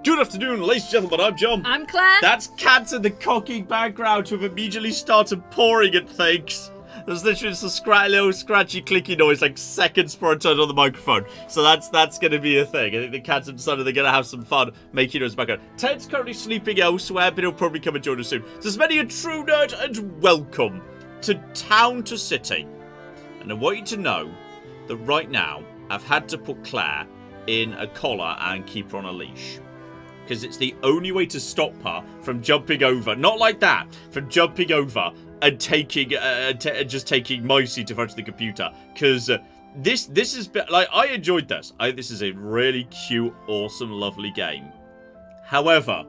Good afternoon, ladies and gentlemen, I'm John. I'm Claire. That's cats in the cocking background who have immediately started pouring at things. There's literally just a little scratchy clicky noise like seconds before I turn on the microphone. So that's going to be a thing. I think the cats have decided they're going to have some fun making noise background. Ted's currently sleeping elsewhere, but he'll probably come and join us soon. So there's many a true nerd and welcome to Town to City. And I want you to know that right now I've had to put Claire in a collar and keep her on a leash. Because it's the only way to stop her from jumping over, not like that, from jumping over and taking, just taking my seat in front of the computer. Because this has been, like, I enjoyed this. This is a really cute, awesome, lovely game. However,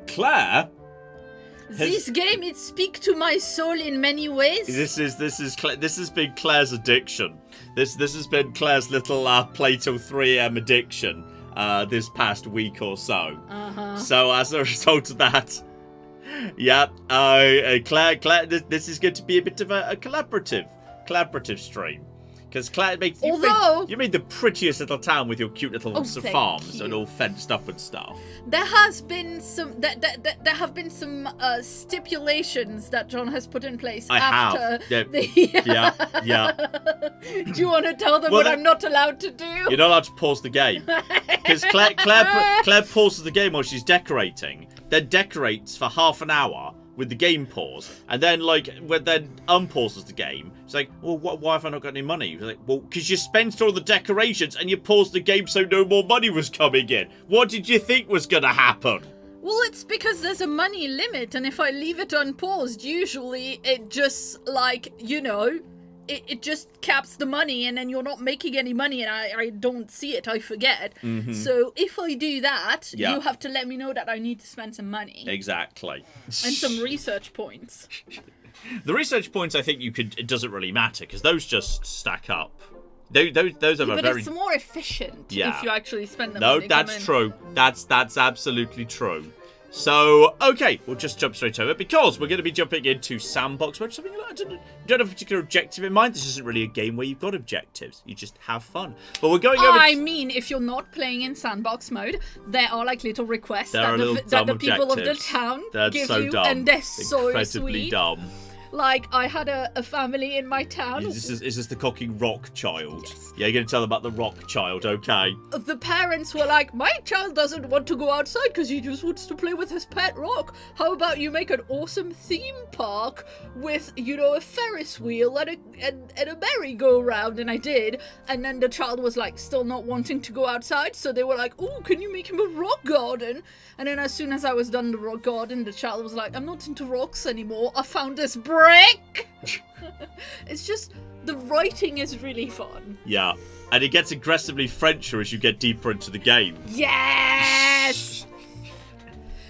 Claire... This game, it speaks to my soul in many ways. This has been Claire's addiction. This has been Claire's little Plato 3am addiction. This past week or so. So as a result of that, yeah, Claire, this is going to be a bit of a collaborative stream. Because Claire, you made the prettiest little town with your cute little farms and all fenced up and stuff. There has been some there have been some stipulations that John has put in place after. Yeah. Do you want to tell them what I'm not allowed to do? You're not allowed to pause the game because Claire pauses the game while she's decorating, then decorates for half an hour with the game pause, and then unpauses the game. It's like, well, why have I not got any money? It's like, well, because you spent all the decorations and you paused the game so no more money was coming in. What did you think was going to happen? Well, it's because there's a money limit, and if I leave it unpaused, usually it just, like, you know, it just caps the money, and then you're not making any money, and I don't see it, I forget. Mm-hmm. So if I do that, you have to let me know that I need to spend some money. Exactly. And some research points. The research points, I think it doesn't really matter, because those just stack up. Those are but it's more efficient if you actually spend the money. No, that's true. That's absolutely true. So, okay, we'll just jump straight over because we're going to be jumping into Sandbox Mode. Something like, you don't have a particular objective in mind. This isn't really a game where you've got objectives. You just have fun. But we're going over... I mean, if you're not playing in Sandbox Mode, there are like little requests that the people of the town give you, and they're so incredibly sweet. Dumb. Like, I had a family in my town. Is this the cocking rock child? Yes. Yeah, you're going to tell them about the rock child, okay. The parents were like, my child doesn't want to go outside because he just wants to play with his pet rock. How about you make an awesome theme park with, you know, a Ferris wheel and a merry-go-round? And I did. And then the child was, like, still not wanting to go outside. So they were like, oh, can you make him a rock garden? And then as soon as I was done the rock garden, the child was like, I'm not into rocks anymore. I found this brick. It's just, the writing is really fun. Yeah, and it gets aggressively Frencher as you get deeper into the game. Yes!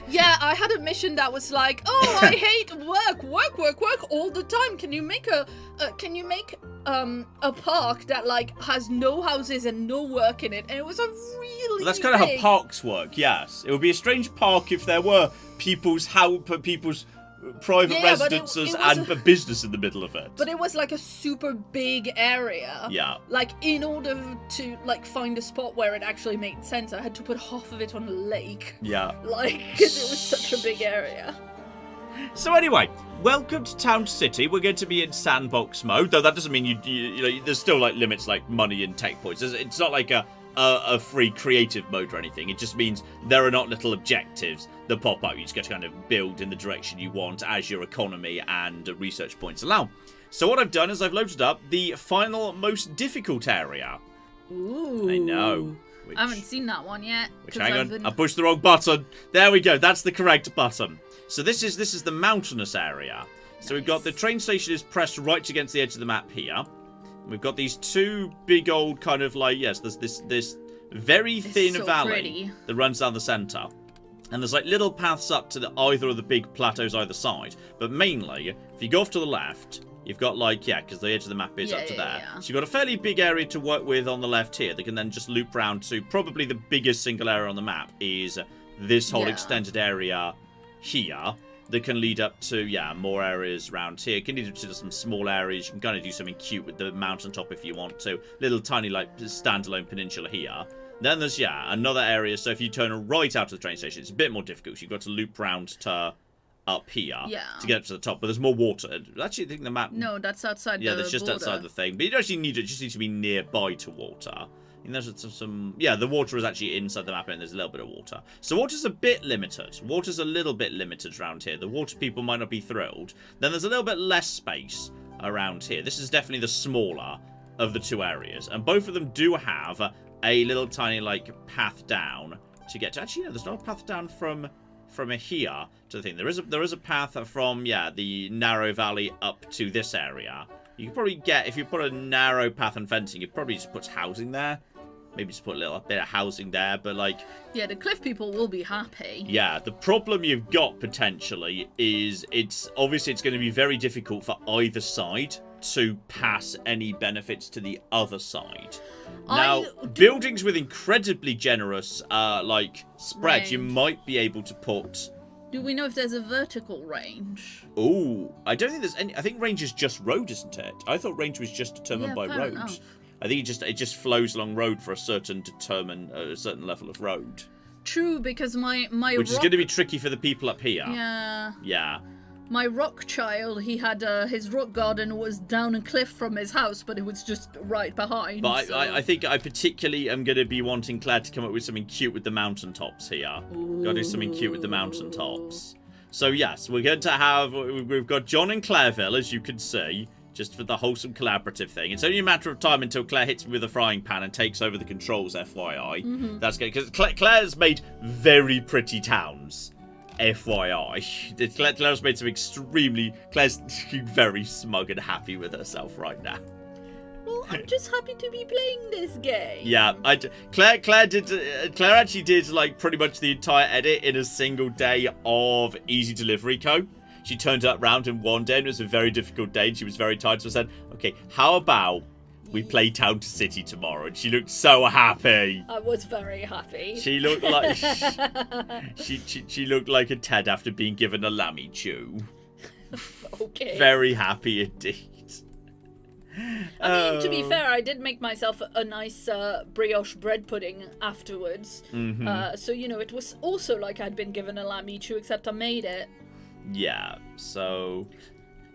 Yeah, I had a mission that was like, oh, I hate work all the time. Can you make a park that like has no houses and no work in it? And it was a really that's kind of how parks work. Yes, it would be a strange park if there were people's private residences and a business in the middle of it. But it was like a super big area. Yeah. Like, in order to like find a spot where it actually made sense, I had to put half of it on a lake. Yeah. Like, because it was such a big area. So anyway, welcome to Town City. We're going to be in sandbox mode, though that doesn't mean you know, there's still like limits like money and tech points. It's not like a free creative mode or anything. It just means there are not little objectives that pop up. You just get to kind of build in the direction you want as your economy and research points allow. So what I've done is I've loaded up the final most difficult area. Ooh. I know. I haven't seen that one yet. Hang on, I pushed the wrong button. There we go. That's the correct button. So this is the mountainous area. So we've got the train station is pressed right against the edge of the map here. We've got these two big old kind of like, yes, there's this very thin valley that runs down the centre. And there's like little paths up to either of the big plateaus either side. But mainly, if you go off to the left, you've got like, because the edge of the map is up to there. Yeah. So you've got a fairly big area to work with on the left here. They can then just loop round to probably the biggest single area on the map is this whole extended area here. That can lead up to, more areas around here. It can lead up to some small areas. You can kind of do something cute with the mountaintop if you want to. Little tiny, like, standalone peninsula here. Then there's, another area. So if you turn right out of the train station, it's a bit more difficult. So you've got to loop round to up here to get up to the top. But there's more water. Actually, I think the map... No, that's outside Yeah, the that's just border. outside the thing. But you don't actually need it. Just need to be nearby to water. And there's some... Yeah, the water is actually inside the map, and there's a little bit of water. So water's a bit limited. Water's a little bit limited around here. The water people might not be thrilled. Then there's a little bit less space around here. This is definitely the smaller of the two areas. And both of them do have a little tiny, like, path down to get to... Actually, no, there's not a path down from here to the thing. There is a path from, the narrow valley up to this area. You could probably get... If you put a narrow path and fencing, you'd probably just put housing there. Maybe just put a little bit of housing there, but, like... Yeah, the cliff people will be happy. Yeah, the problem you've got, potentially, is it's going to be very difficult for either side to pass any benefits to the other side. Now, buildings with incredibly generous, spread, range. You might be able to put... Do we know if there's a vertical range? Oh, I don't think there's any... I think range is just road, isn't it? I thought range was just determined by road. Enough. I think it just flows along road for a certain level of road. True, because my which is going to be tricky for the people up here. Yeah. Yeah. My rock child, he had his rock garden was down a cliff from his house, but it was just right behind. But so... I think I particularly am going to be wanting Claire to come up with something cute with the mountaintops here. Got to do something cute with the mountaintops. So yes, we're going to have... We've got John and Claireville, as you can see. Just for the wholesome collaborative thing. It's only a matter of time until Claire hits me with a frying pan and takes over the controls, FYI. Mm-hmm. That's good, because Claire's made very pretty towns, FYI. Claire's made some extremely... Claire's very smug and happy with herself right now. Well, I'm just happy to be playing this game. Yeah, Claire actually did, like, pretty much the entire edit in a single day of Easy Delivery Co. She turned up round in one day, and it was a very difficult day, and she was very tired, so I said, okay, how about we play Town to City tomorrow? And she looked so happy. I was very happy. She looked like... she looked like a Ted after being given a lammy chew. Okay. Very happy indeed. I mean, to be fair, I did make myself a nice brioche bread pudding afterwards. Mm-hmm. So, you know, it was also like I'd been given a lammy chew, except I made it. Yeah, so...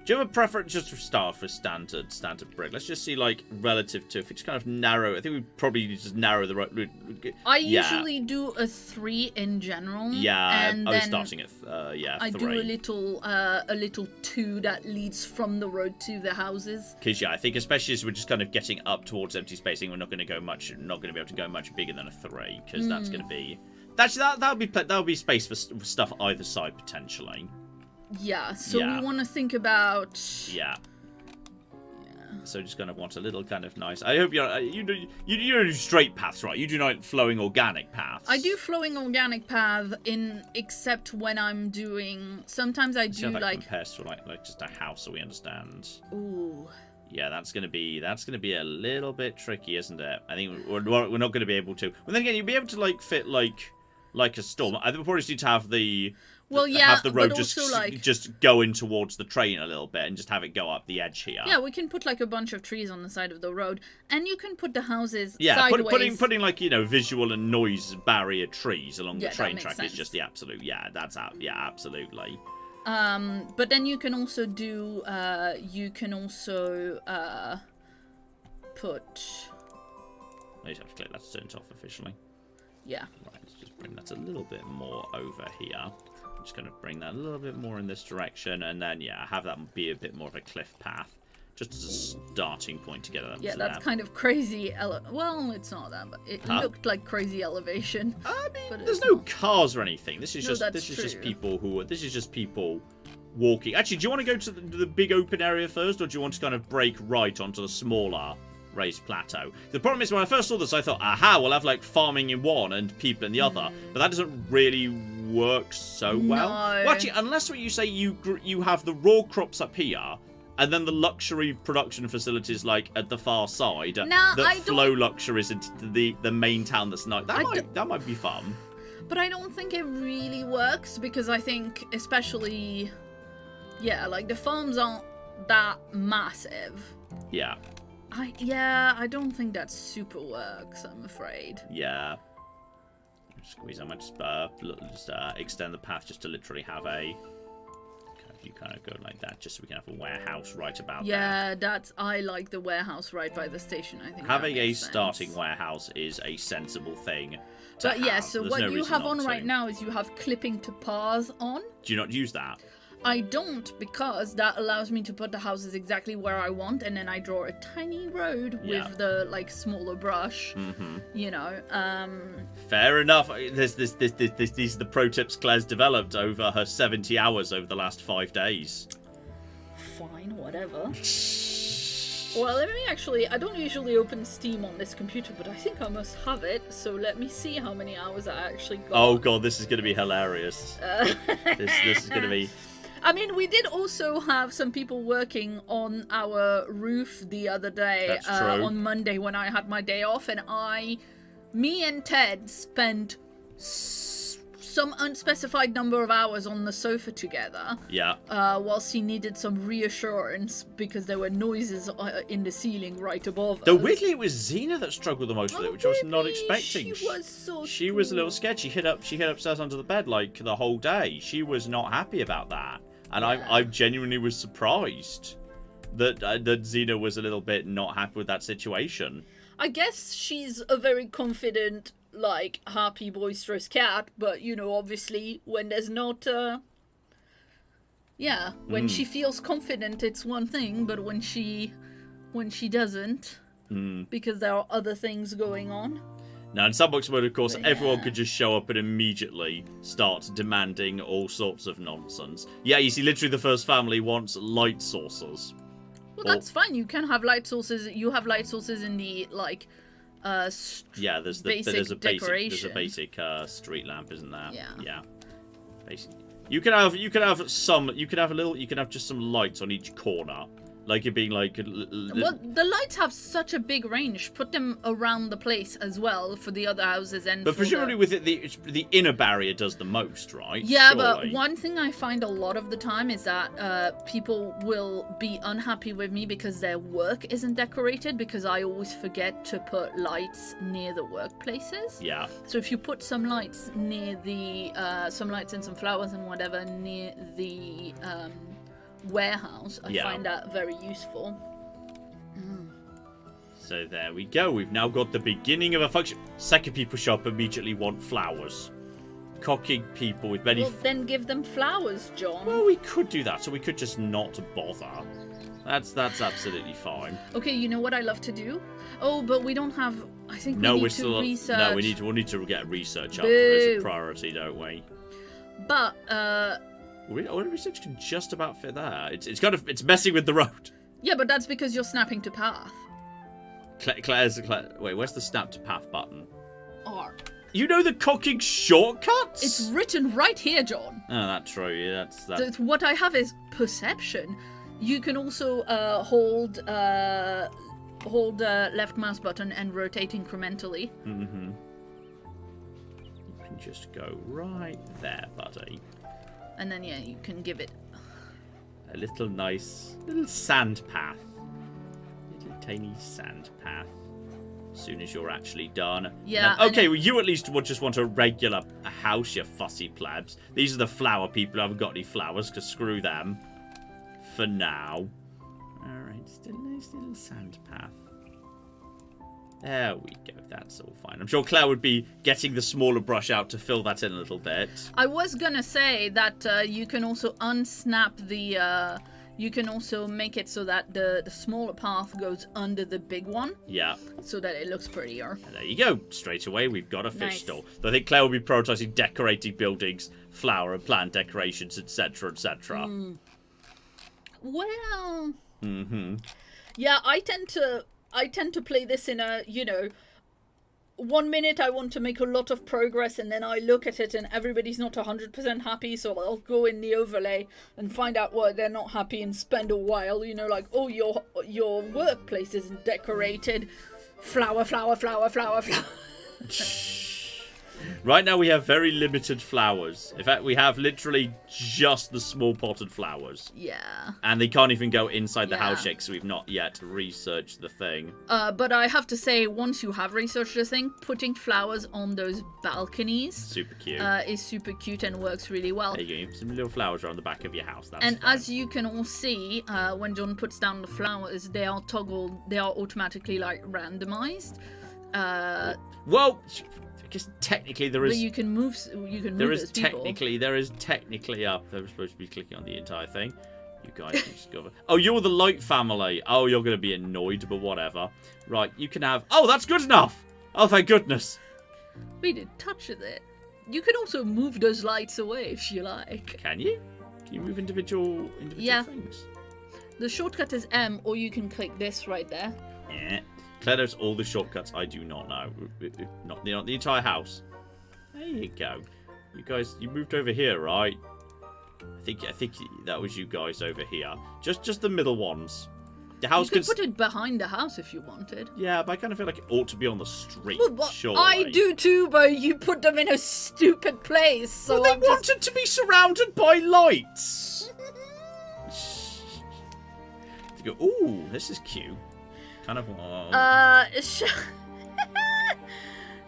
Do you have a preference just for start for standard brick? Let's just see, like, relative to... If it's kind of narrow... I think we probably need to just narrow the... I usually do a 3 in general. Yeah, and I was then starting at 3. I do a little 2 that leads from the road to the houses. Because, I think especially as we're just kind of getting up towards empty spacing, we're not going to be able to go much bigger than a 3, because that's going to be... That'll be space for stuff either side, potentially. Yeah, so we want to think about... Yeah. So just kind of want a little kind of nice... I hope you don't do straight paths, right? You do not flowing organic paths. I do flowing organic path except when I'm doing... Sometimes I do, that like... compares to, like just a house, so we understand. Ooh. Yeah, that's gonna be a little bit tricky, isn't it? I think we're not gonna be able to... Well, then again, you'll be able to, like, fit, like a storm. I think we probably just need to have the... Well, yeah, have the road but also, like... just go in towards the train a little bit and just have it go up the edge here. Yeah, we can put like a bunch of trees on the side of the road, and you can put the houses sideways. Putting like, you know, visual and noise barrier trees along the train track sense. is just the absolute. Yeah, that's out. Yeah, absolutely. But then you can also do. Put. I just have to click that's turned off officially. Yeah. Right, let's just bring that a little bit more over here. Just going to bring that a little bit more in this direction, and then, have that be a bit more of a cliff path, just as a starting point to get it up to that's there. kind of crazy. Well, it's not that, but it looked like crazy elevation. I mean, but there's no cars or anything. This is just just people walking. Actually, do you want to go to the big open area first, or do you want to kind of break right onto the smaller raised plateau? The problem is, when I first saw this, I thought, aha, we'll have like farming in one and people in the other, but that doesn't really work so well. Well, actually, unless what you say you have the raw crops up here, and then the luxury production facilities like at the far side flow luxuries into the main town that's not. That might be fun. But I don't think it really works, because I think especially, like the farms aren't that massive. Yeah. I don't think that super works, I'm afraid. Yeah. Squeeze. I might just extend the path just to literally have a. You kind of go like that, just so we can have a warehouse right about there. Yeah, I like the warehouse right by the station. I think having a starting warehouse is a sensible thing. But yeah, so what you have on right now is you have clipping to paths on. Do you not use that? I don't, because that allows me to put the houses exactly where I want, and then I draw a tiny road with the smaller brush. You know. Fair enough. These are the pro tips Claire's developed over her 70 hours over the last 5 days. Fine, whatever. Well, let me actually. I don't usually open Steam on this computer, but I think I must have it. So let me see how many hours I actually got. Oh god, this is going to be hilarious. This is going to be. I mean, we did also have some people working on our roof the other day, on Monday when I had my day off, and me and Ted spent some unspecified number of hours on the sofa together. Yeah. Whilst he needed some reassurance because there were noises in the ceiling right above us. Though weirdly, it was Xena that struggled the most with it, which I was not expecting. She was so. She was a little scared. She hid upstairs under the bed the whole day. She was not happy about that. And I genuinely was surprised that Xena was a little bit not happy with that situation. I guess she's a very confident, happy, boisterous cat, but, obviously, when there's not, when she feels confident, it's one thing, but when she doesn't, because there are other things going on. Now, in Sandbox mode, of course, everyone could just show up and immediately start demanding all sorts of nonsense. Yeah, you see, literally the first family wants light sources. Well, that's fine. You can have light sources. You have light sources in the, there's a basic street lamp, isn't there? Yeah. Basically. You can have just some lights on each corner. Like it being well, the lights have such a big range. Put them around the place as well for the other houses and. But presumably, with it, the inner barrier does the most, right? Yeah, surely. But one thing I find a lot of the time is that people will be unhappy with me because their work isn't decorated, because I always forget to put lights near the workplaces. Yeah. So if you put some lights near the some lights and some flowers and whatever near the warehouse, I find that very useful. So there we go. We've now got the beginning of a function. Second people show up immediately want flowers. Cocking people with many... Well, then give them flowers, John. Well, we could do that, so we could just not bother. That's absolutely fine. Okay, you know what I love to do? Oh, but we don't have... I think we need to research... No, we'll need to get research up as a priority, don't we? But, Our research can just about fit there. It's messing with the road. Yeah, but that's because you're snapping to path. Wait, where's the snap to path button? R. You know the cocking shortcuts? It's written right here, John. Oh, that's true. Yeah, that's... What I have is perception. You can also hold left mouse button and rotate incrementally. Mm-hmm. You can just go right there, buddy. And then, you can give it a little nice little sand path. Little tiny sand path. As soon as you're actually done. Yeah. Okay, well, you at least just want a regular house, you fussy plebs. These are the flower people who haven't got any flowers, because screw them. For now. Alright, just a nice little sand path. There we go, that's all fine. I'm sure Claire would be getting the smaller brush out to fill that in a little bit. I was gonna say that you can also unsnap the... you can also make it so that the smaller path goes under the big one. Yeah. So that it looks prettier. And there you go. Straight away, we've got a fish stall. So I think Claire will be prioritizing decorating buildings, flower and plant decorations, etc., etc. Well... Mm-hmm. Yeah, I tend to play this in a, 1 minute I want to make a lot of progress, and then I look at it and everybody's not 100% happy, so I'll go in the overlay and find out why they're not happy and spend a while, oh, your workplace isn't decorated. Flower, flower, flower, flower, flower. Right now we have very limited flowers. In fact, we have literally just the small potted flowers. Yeah. And they can't even go inside the house Yeah. yet, so we've not yet researched the thing. But I have to say, once you have researched this thing, putting flowers on those balconies Super cute. is super cute and works really well. There you go. Some little flowers around the back of your house. That's And fine. as you can all see, when John puts down the flowers, they are automatically like randomized. Well, I guess technically there But is. you can move. There is those people. technically up. They're supposed to be clicking on the entire thing. You guys can discover. Oh, you're the Light family. Oh, you're going to be annoyed, but whatever. Right, you can have. Oh, that's good enough. Oh, thank goodness. We didn't touch it. You can also move those lights away if you like. Can you? Can you move individual Yeah. things? The shortcut is M, or you can click this right there. Yeah. Claire knows all the shortcuts. I do not know. Not the entire house. There you go. You guys, you moved over here, right? I think that was you guys over here. Just the middle ones. The house You could put it behind the house if you wanted. Yeah, but I kind of feel like it ought to be on the street. Well, Sure. I do too, but you put them in a stupid place. So Well, they I'm just... wanted to be surrounded by lights. They go, ooh, this is cute. Kind of.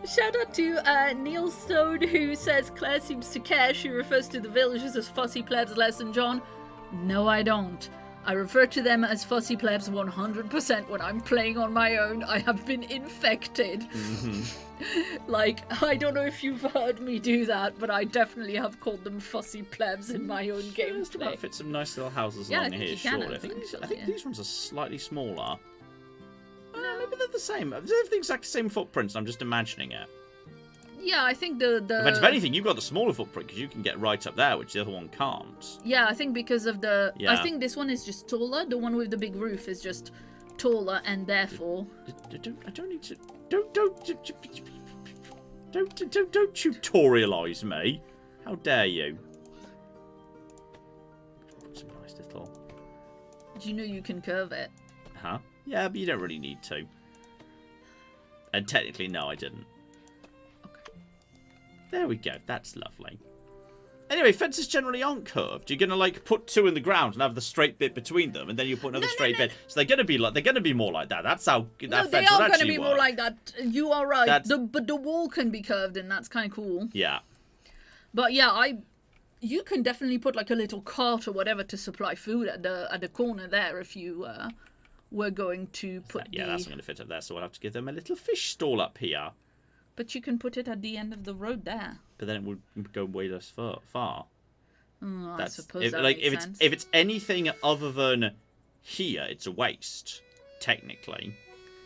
Shout out to Neil Stone, who says Claire seems to care. She refers to the villagers as fussy plebs less than John. No, I don't. I refer to them as fussy plebs 100% when I'm playing on my own. I have been infected. Like, I don't know if you've heard me do that, but I definitely have called them fussy plebs in my own Just about gameplay. fit some nice little houses Yeah, I along think here, you can, surely. I think so, I think yeah. these ones are slightly smaller. Maybe they're the same. They have the exact same footprints. I'm just imagining it. Yeah, I think the... In fact, if anything, you've got the smaller footprint because you can get right up there, which the other one can't. Yeah, I think because of the... Yeah. I think this one is just taller. The one with the big roof is just taller, and therefore... I don't need to... Don't tutorialise me. How dare you? Some nice little... Do you know you can curve it? Huh? Yeah, but you don't really need to. And technically, no, I didn't. Okay. There we go. That's lovely. Anyway, fences generally aren't curved. You're gonna like put two in the ground and have the straight bit between them, and then you put another straight bit. So they're gonna be more like that. That's how that No, fence they would are going to actually be work. more like that. You are right. That's- But the wall can be curved, and that's kind of cool. Yeah. But yeah, you can definitely put like a little cart or whatever to supply food at the corner there if you were going to put Yeah, that's not gonna fit up there. So we'll have to give them a little fish stall up here. But you can put it at the end of the road there. But then it would go way less far. I suppose if, that like makes if sense. it's anything other than here, it's a waste. Technically,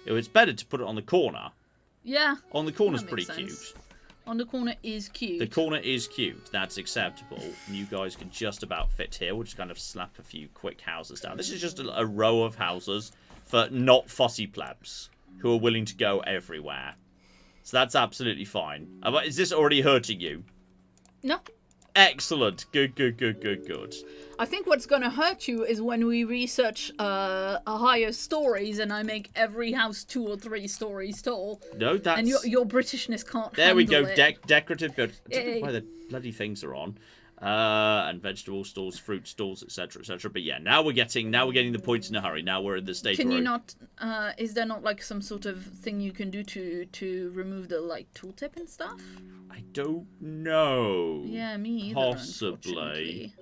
it's better to put it on the corner. Yeah. On the corner's That pretty makes sense. cute. On the corner is cute. The corner is cute. That's acceptable. And you guys can just about fit here. We'll just kind of slap a few quick houses down. This is just a row of houses for not fussy plebs who are willing to go everywhere. So that's absolutely fine. Is this already hurting you? No. Excellent. Good. I think what's gonna hurt you is when we research higher stories and I make every house 2 or 3 stories tall. No, that's... And your Britishness can't There we go. handle it. Decorative build. I don't know Yay. why the bloody things are on. And vegetable stalls, fruit stalls, etc., etc. But yeah, now we're getting the points in a hurry. Now we're in the stage Can where you not? Is there not like some sort of thing you can do to remove the like tooltip and stuff? I don't know. Yeah, me either. Possibly. Unfortunately.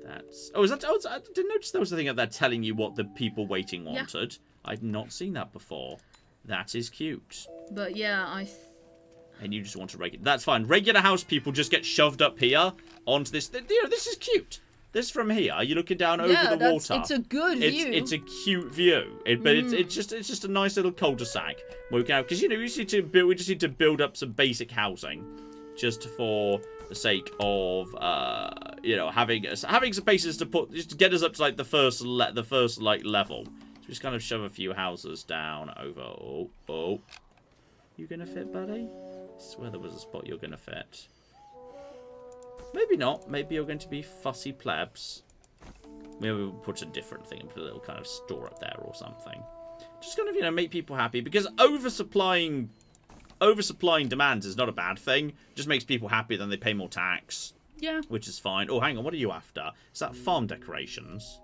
That's. Oh, is that? Oh, I didn't notice there was a thing up there telling you what the people waiting wanted. I'd not seen that before. That is cute. But yeah, And you just want to regular. That's fine. Regular house people just get shoved up here onto this. You know, this is cute. This from here, you're looking down over the water. It's a good view. It's a cute view. But it's just a nice little cul-de-sac where we can have, because you know we just need to build up some basic housing, just for the sake of you know having some bases to put just to get us up to like the first level. So just kind of shove a few houses down over. Oh, you gonna fit, buddy? I swear there was a spot you're gonna fit. Maybe not. Maybe you're going to be fussy plebs. Maybe we'll put a different thing and put a little kind of store up there or something. Just kind of, you know, make people happy. Because oversupplying oversupplying demands is not a bad thing. Just makes people happy, then they pay more tax. Yeah. Which is fine. Oh, hang on, what are you after? Is that farm decorations?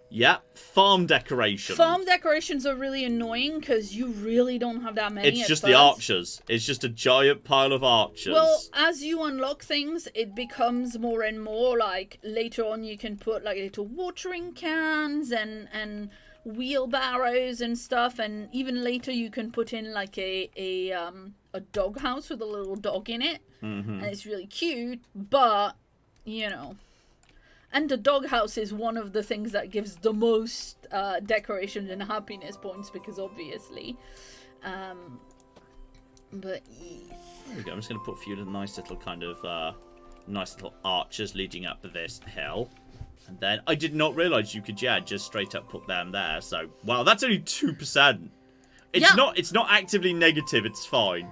Yeah, farm decorations. Farm decorations are really annoying because you really don't have that many. It's just the archers. It's just a giant pile of archers. Well, as you unlock things, it becomes more and more like later on you can put like little watering cans and wheelbarrows and stuff, and even later you can put in like a dog house with a little dog in it, and it's really cute. But you know. And the doghouse is one of the things that gives the most decoration and happiness points, because obviously. But yes. There we go. I'm just going to put a few nice little kind of nice little archers leading up this hill. And then I did not realise you could, just straight up put them there. So, wow, that's only 2%. It's not actively negative. It's fine.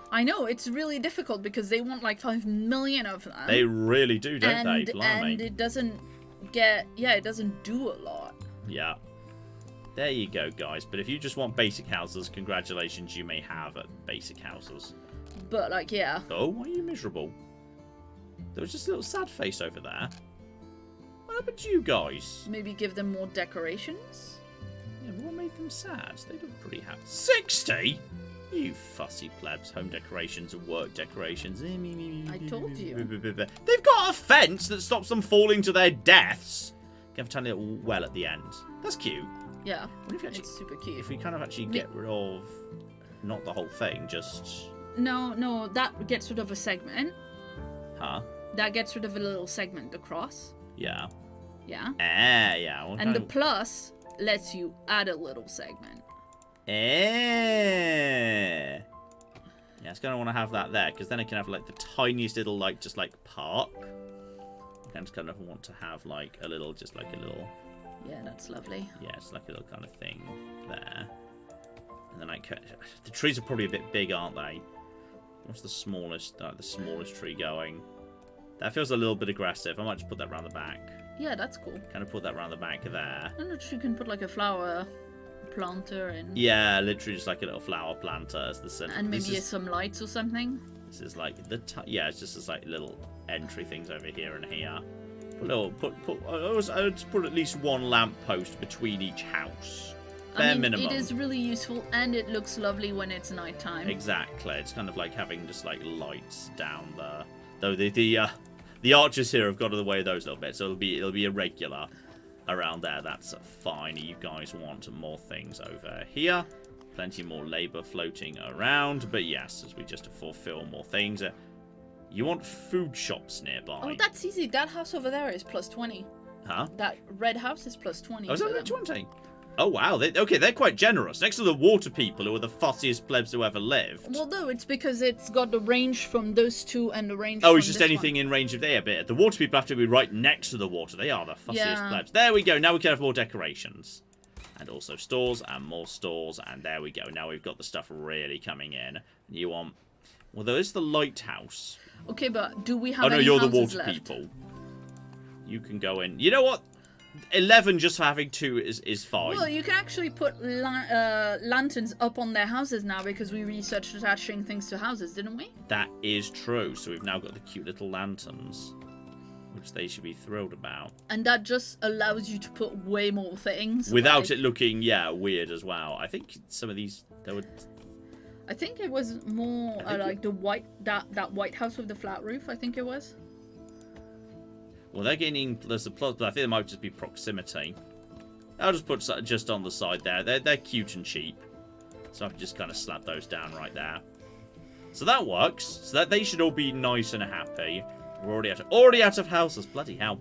I know, it's really difficult because they want like 5 million of them. They really do, don't they? Blimey. And it doesn't it doesn't do a lot. Yeah. There you go, guys. But if you just want basic houses, congratulations, you may have basic houses. But like, yeah. Oh, why are you miserable? There was just a little sad face over there. What happened to you guys? Maybe give them more decorations? Yeah, what made them sad? They look pretty happy. 60? You fussy plebs. Home decorations and work decorations. I told you. They've got a fence that stops them falling to their deaths. You have a tiny little well at the end. That's cute. Yeah, Actually, it's super cute. If we kind of actually get rid of, not the whole thing, just... No, that gets rid of a segment. Huh? That gets rid of a little segment across. Yeah. Yeah. Yeah. And the plus lets you add a little segment. Yeah, it's going to want to have that there, because then I can have, like, the tiniest little, like, just, like, park. I just kind of want to have, like, a little, just, like, a little... Yeah, that's lovely. Yeah, it's like a little kind of thing there. And then, like, the trees are probably a bit big, aren't they? What's the smallest tree going? That feels a little bit aggressive. I might just put that around the back. Yeah, that's cool. Kind of put that around the back there. I don't know if you can put, like, a flower planter and... Yeah, literally just like a little flower planter as the center. And maybe some lights or something. This is like the... Yeah, it's just like little entry things over here and here. I would put at least one lamppost between each house. Bare minimum. It is really useful, and it looks lovely when it's nighttime. Exactly. It's kind of like having just like lights down there. Though the archers here have got in the way of those a little bit, so it'll be irregular around there. That's fine. You guys want more things over here. Plenty more labour floating around. But yes, as we just fulfill more things. You want food shops nearby. Oh, that's easy. That house over there is plus 20. Huh? That red house is plus 20. Oh, is that red 20? Oh, wow. They're quite generous. Next to the water people, who are the fussiest plebs who ever lived. Well, no, it's because it's got the range from those two and the range from from it's just anything one. In range of their bit. The water people have to be right next to the water. They are the fussiest plebs. There we go. Now we can have more decorations. And also stores and more stores. And there we go. Now we've got the stuff really coming in. You want... Well, there is the lighthouse. Okay, but do we have any you're the water left? people. You can go in. You know what? 11 just for having 2 is fine. Well, you can actually put lanterns up on their houses now because we researched attaching things to houses, didn't we? That is true. So we've now got the cute little lanterns, which they should be thrilled about. And that just allows you to put way more things. Without it looking, weird as well. I think some of these, I think it was more like the that White House with the flat roof, I think it was. Well, they're gaining... There's a plus, but I think it might just be proximity. I'll just put just on the side there. They're cute and cheap. So I can just kind of slap those down right there. So that works. So that they should all be nice and happy. We're already out of houses. Bloody hell.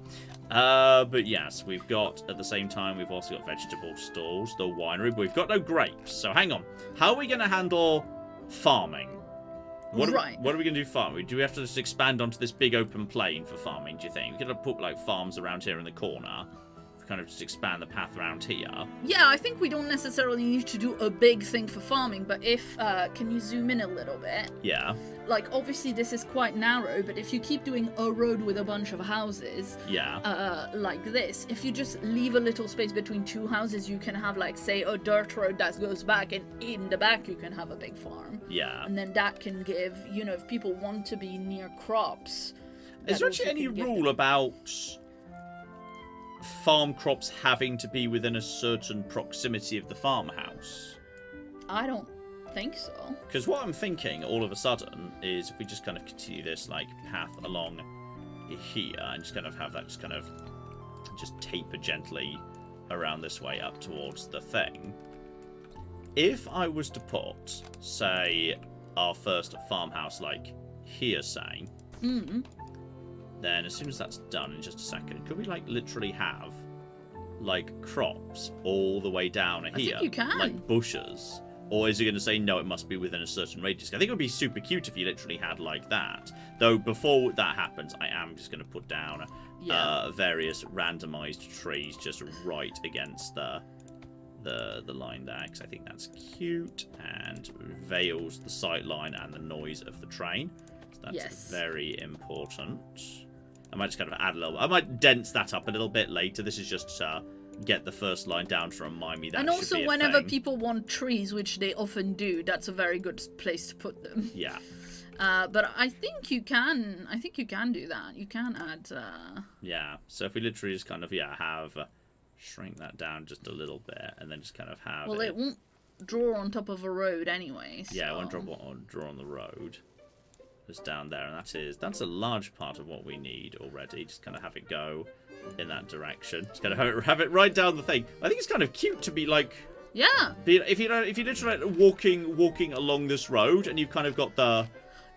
But yes, we've got, at the same time, we've also got vegetable stalls, the winery, but we've got no grapes. So hang on. How are we going to handle farming? What are we going to do farming? Do we have to just expand onto this big open plain for farming, do you think? We're going to put, like, farms around here in the corner. Kind of just expand the path around here. Yeah, I think we don't necessarily need to do a big thing for farming, but if... can you zoom in a little bit? Yeah. like, obviously this is quite narrow, but if you keep doing a road with a bunch of houses, like this, if you just leave a little space between two houses, you can have, like, say, a dirt road that goes back, and in the back you can have a big farm. Yeah. And then that can give, you know, if people want to be near crops. Is there actually any rule about farm crops having to be within a certain proximity of the farmhouse? I don't think so. Because what I'm thinking all of a sudden is if we just kind of continue this like path along here and just kind of have that just taper gently around this way up towards the thing. If I was to put, say, our first farmhouse like here, say, then as soon as that's done in just a second, could we like literally have like crops all the way down here? I think you can. Like bushes. Or is it going to say, no, it must be within a certain radius? I think it would be super cute if you literally had like that. Though before that happens, I am just going to put down various randomized trees just right against the line there. Because I think that's cute and veils the sight line and the noise of the train. So that's very important. I might just kind of add a little... I might dense that up a little bit later. This is just... get the first line down to remind me that and should also be a whenever thing. people want trees, which they often do, that's a very good place to put them. Yeah. But I think you can do that. You can add Yeah, so if we literally just kind of have shrink that down just a little bit and then just kind of have it won't draw on top of a road anyway, so... Yeah, it won't draw on the road. Just down there, and that's a large part of what we need already. Just kind of have it go in that direction. Just kind of have it right down the thing. I think it's kind of cute to be like... Yeah. If you literally like walking along this road, and you've kind of got the...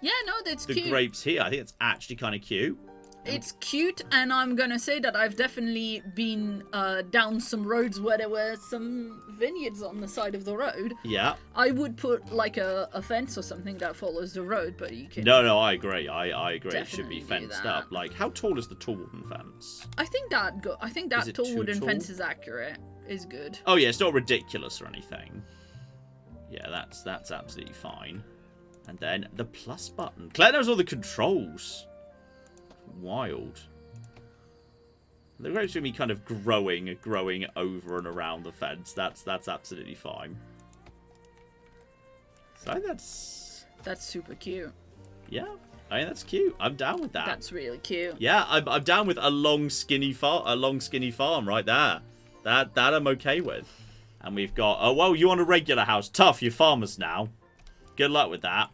Yeah, no, that's cute. The grapes here. I think it's actually kind of cute. It's cute, and I'm gonna say that I've definitely been down some roads where there were some vineyards on the side of the road. Yeah. I would put like a fence or something that follows the road, but you can... No, I agree. I agree. It should be fenced that. up. Like, how tall is the tall wooden fence? I think that tall wooden fence is accurate. Is good. Oh yeah, it's not ridiculous or anything. Yeah, that's absolutely fine. And then the plus button. Claire knows all the controls. Wild. The grapes with me kind of growing over and around the fence. That's absolutely fine. So that's super cute. Yeah, I mean that's cute. I'm down with that. That's really cute. Yeah, I'm down with a long skinny farm right there. That I'm okay with. And we've got well, you want a regular house? Tough, you're farmers now. Good luck with that.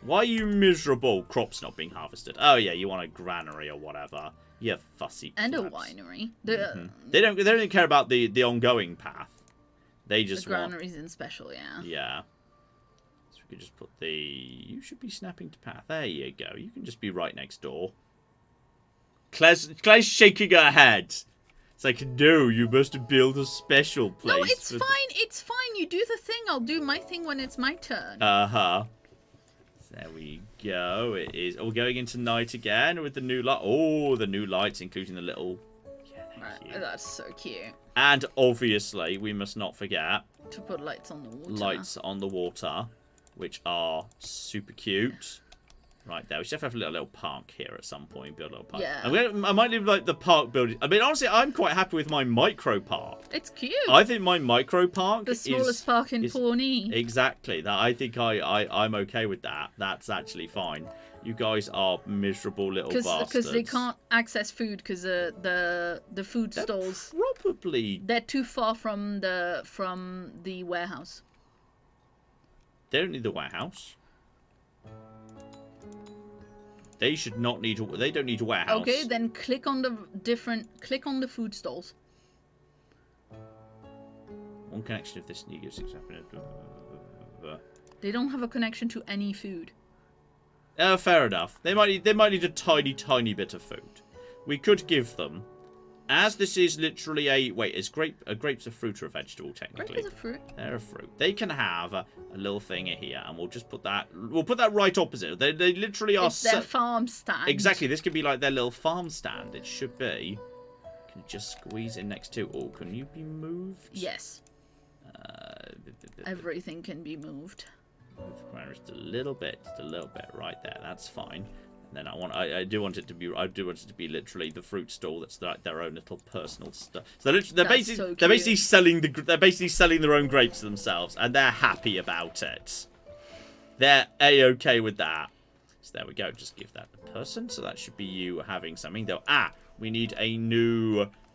Why are you miserable? Crops not being harvested. Oh yeah, you want a granary or whatever. You fussy. And plebs. a winery. They don't care about the ongoing path. They just the granaries in special, yeah. Yeah. So we could just put the... You should be snapping to path. There you go. You can just be right next door. Claire's shaking her head. It's like, no, you must build a special place. No, it's fine. It's fine. You do the thing. I'll do my thing when it's my turn. Uh-huh. There we go. It is. Oh, we're going into night again with the new light. Oh, the new lights, including the little... Yeah, right, that's so cute. And obviously, we must not forget... to put lights on the water. Lights on the water, which are super cute. Right there. We should have a little park here at some point. Build a little park. Yeah. I might leave like the park building. I mean, honestly, I'm quite happy with my micro park. It's cute. I think my micro park the smallest park in Pawnee. Exactly. That I think I'm okay with that. That's actually fine. You guys are miserable little bastards. Because they can't access food because the food stalls. Probably. They're too far from the warehouse. They don't need the warehouse. They should not need. They don't need a warehouse. Okay, then click on the food stalls. One connection if this new gives 6 happening. They don't have a connection to any food. Fair enough. They might need a tiny bit of food. We could give them, as this is literally a is grapes a fruit or a vegetable technically? Grape is a fruit. They're a fruit. They can have a little thing here, and we'll just put that. We'll put that right opposite. They literally are. It's their farm stand. Exactly. This could be like their little farm stand. It should be. Can you just squeeze in next to? Oh, can you be moved? Yes. Everything can be moved. Move the ground just a little bit right there. That's fine. And then I do want it to be literally the fruit stall. That's their own little personal stuff. So they're basically selling their own grapes themselves, and they're happy about it. They're a-okay with that. So there we go. Just give that the person. So that should be you having something though. We need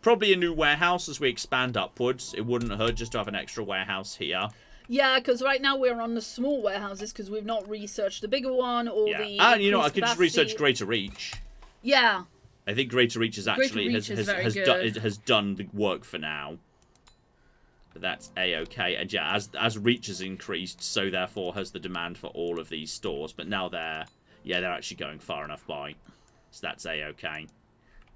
probably a new warehouse as we expand upwards. It wouldn't hurt just to have an extra warehouse here. Yeah, because right now we're on the small warehouses because we've not researched the bigger one or the. And you know, I could just research Greater Reach. Yeah. I think Greater Reach has done the work for now. But that's a-okay. And yeah, as Reach has increased, so therefore has the demand for all of these stores. But now they're actually going far enough by. So that's a-okay.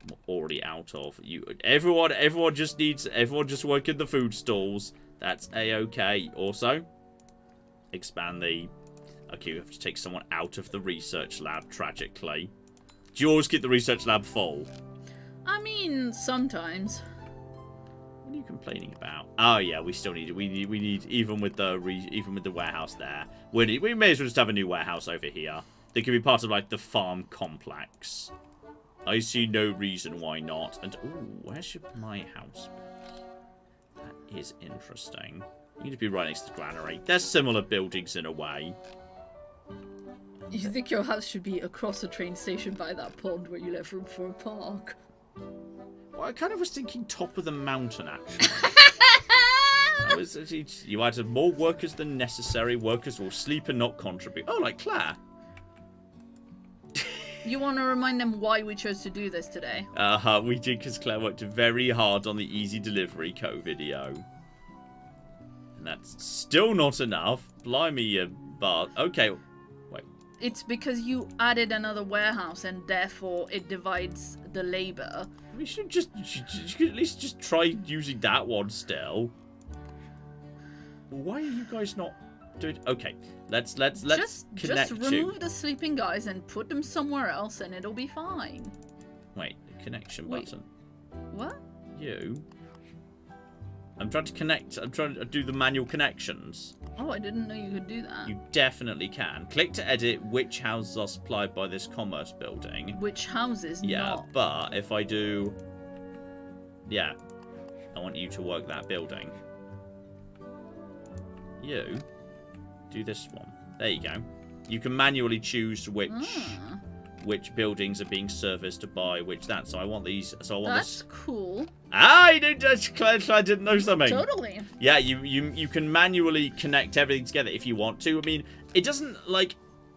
We're already out of you. Everyone just work in the food stalls. That's a-okay. Also, expand the. Okay, we have to take someone out of the research lab. Tragically, do you always keep the research lab full? I mean, sometimes. What are you complaining about? Oh yeah, we still need. We need even with the warehouse there. We may as well just have a new warehouse over here. They could be part of like the farm complex. I see no reason why not. And ooh, where should my house be? That is interesting. You need to be right next to the granary. They're similar buildings in a way. You think your house should be across the train station by that pond where you left room for a park? Well, I kind of was thinking top of the mountain, actually. You added more workers than necessary. Workers will sleep and not contribute. Oh, like Claire. You want to remind them why we chose to do this today? We did because Claire worked very hard on the easy delivery video. And that's still not enough. Blimey, but okay, wait. It's because you added another warehouse and therefore it divides the labor. We should just you could at least just try using that one still. Why are you guys not doing? Okay, let's connect just remove the sleeping guys and put them somewhere else, and it'll be fine. Wait, the connection button. What? You. I'm trying to connect. I'm trying to do the manual connections. Oh, I didn't know you could do that. You definitely can. Click to edit which houses are supplied by this commerce building. Which houses? Yeah, not. But if I do, yeah, I want you to work that building. You do this one. There you go. You can manually choose which buildings are being serviced by which that. So I want these. So I want That's this. cool. I didn't know something. Totally. Yeah, you can manually connect everything together if you want to. I mean, it doesn't like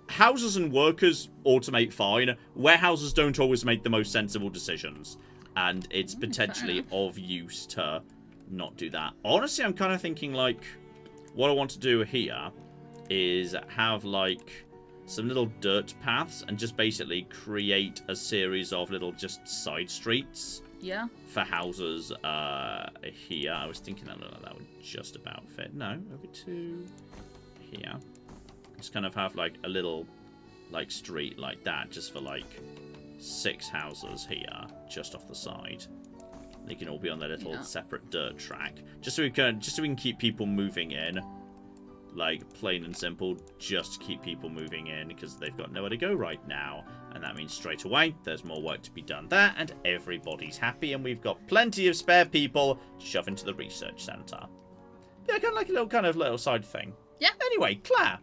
houses and workers automate fine. Warehouses don't always make the most sensible decisions, and it's potentially of use to not do that. Honestly, I'm kind of thinking like what I want to do here is have like some little dirt paths and just basically create a series of little just side streets. Yeah. For houses here. I was thinking that would just about fit. No, over to here. Just kind of have like a little like street like that just for like 6 houses here just off the side. They can all be on their little separate dirt track. Just so we can keep people moving in. Like, plain and simple, just to keep people moving in because they've got nowhere to go right now. And that means straight away, there's more work to be done there, and everybody's happy, and we've got plenty of spare people to shove into the research centre. Yeah, kind of like a little side thing. Yeah. Anyway, Claire.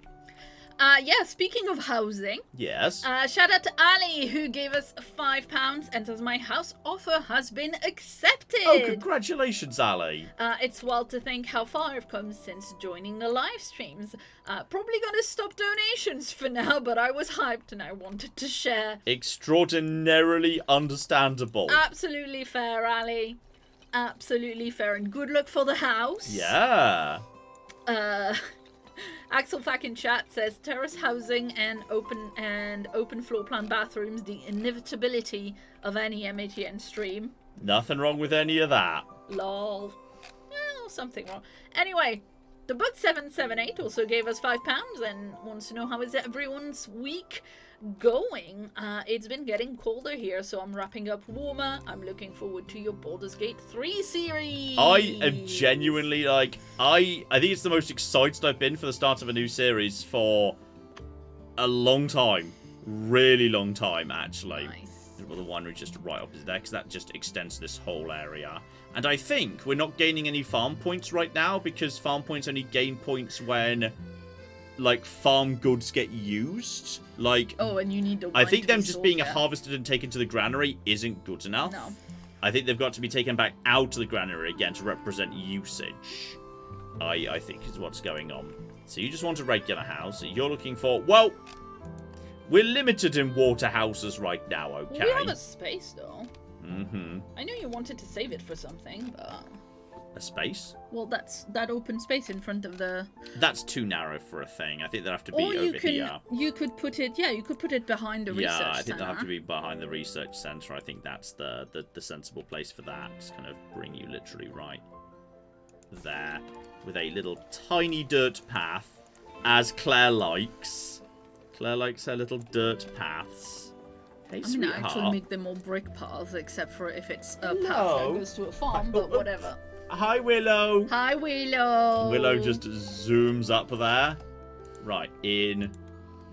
Yeah, speaking of housing. Yes. Shout out to Ali, who gave us £5 and says, my house offer has been accepted. Oh, congratulations, Ali. It's wild to think how far I've come since joining the live streams. Probably gonna stop donations for now, but I was hyped and I wanted to share. Extraordinarily understandable. Absolutely fair, Ali. Absolutely fair, and good luck for the house. Yeah. Axel Fack in chat says terrace housing and open floor plan bathrooms, the inevitability of any MATN stream. Nothing wrong with any of that. Lol. Well, something wrong. Anyway, The Bug 778 also gave us £5 and wants to know how is everyone's week going. It's been getting colder here, so I'm wrapping up warmer. I'm looking forward to your Baldur's Gate 3 series. I am genuinely like, I think it's the most excited I've been for the start of a new series for a long time. Really long time, actually. Nice. Well, the winery just right opposite there, because that just extends this whole area. And I think we're not gaining any farm points right now, because farm points only gain points when, like, farm goods get used. Like, oh, and you need the I wine think to them be just sold being there. harvested and taken to the granary isn't good enough. No. I think they've got to be taken back out to the granary again to represent usage. I think is what's going on. So you just want a regular house. You're looking for, well, we're limited in water houses right now, okay? Well, we have a space, though. Mm-hmm. I know you wanted to save it for something, but... A space? Well, that's that open space in front of the... That's too narrow for a thing. I think they'll have to be or over here. You could put it... Yeah, you could put it behind the research Yeah, I think center. they'll have to be behind the research centre. I think that's the sensible place for that. Just kind of bring you literally right there. With a little tiny dirt path. As Claire likes. Claire likes her little dirt paths. Hey, I'm sweetheart. gonna actually make them all brick paths, except for if it's a path Hello. that goes to a farm, but whatever. Hi, Willow. Hi, Willow. Willow just zooms up there. Right, in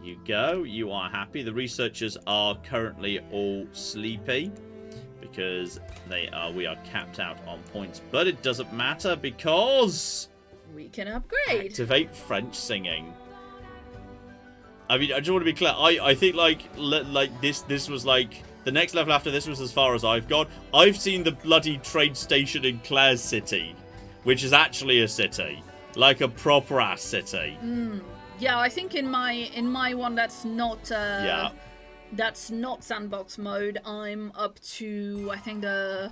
you go. You are happy. The researchers are currently all sleepy because we are capped out on points. But it doesn't matter because we can upgrade. Activate French singing. I mean, I just want to be clear. I think like this was like the next level after this was as far as I've gone. I've seen the bloody train station in Claire's city, which is actually a city, like a proper ass city. Yeah, I think in my one that's not Yeah. that's not sandbox mode. I'm up to I think the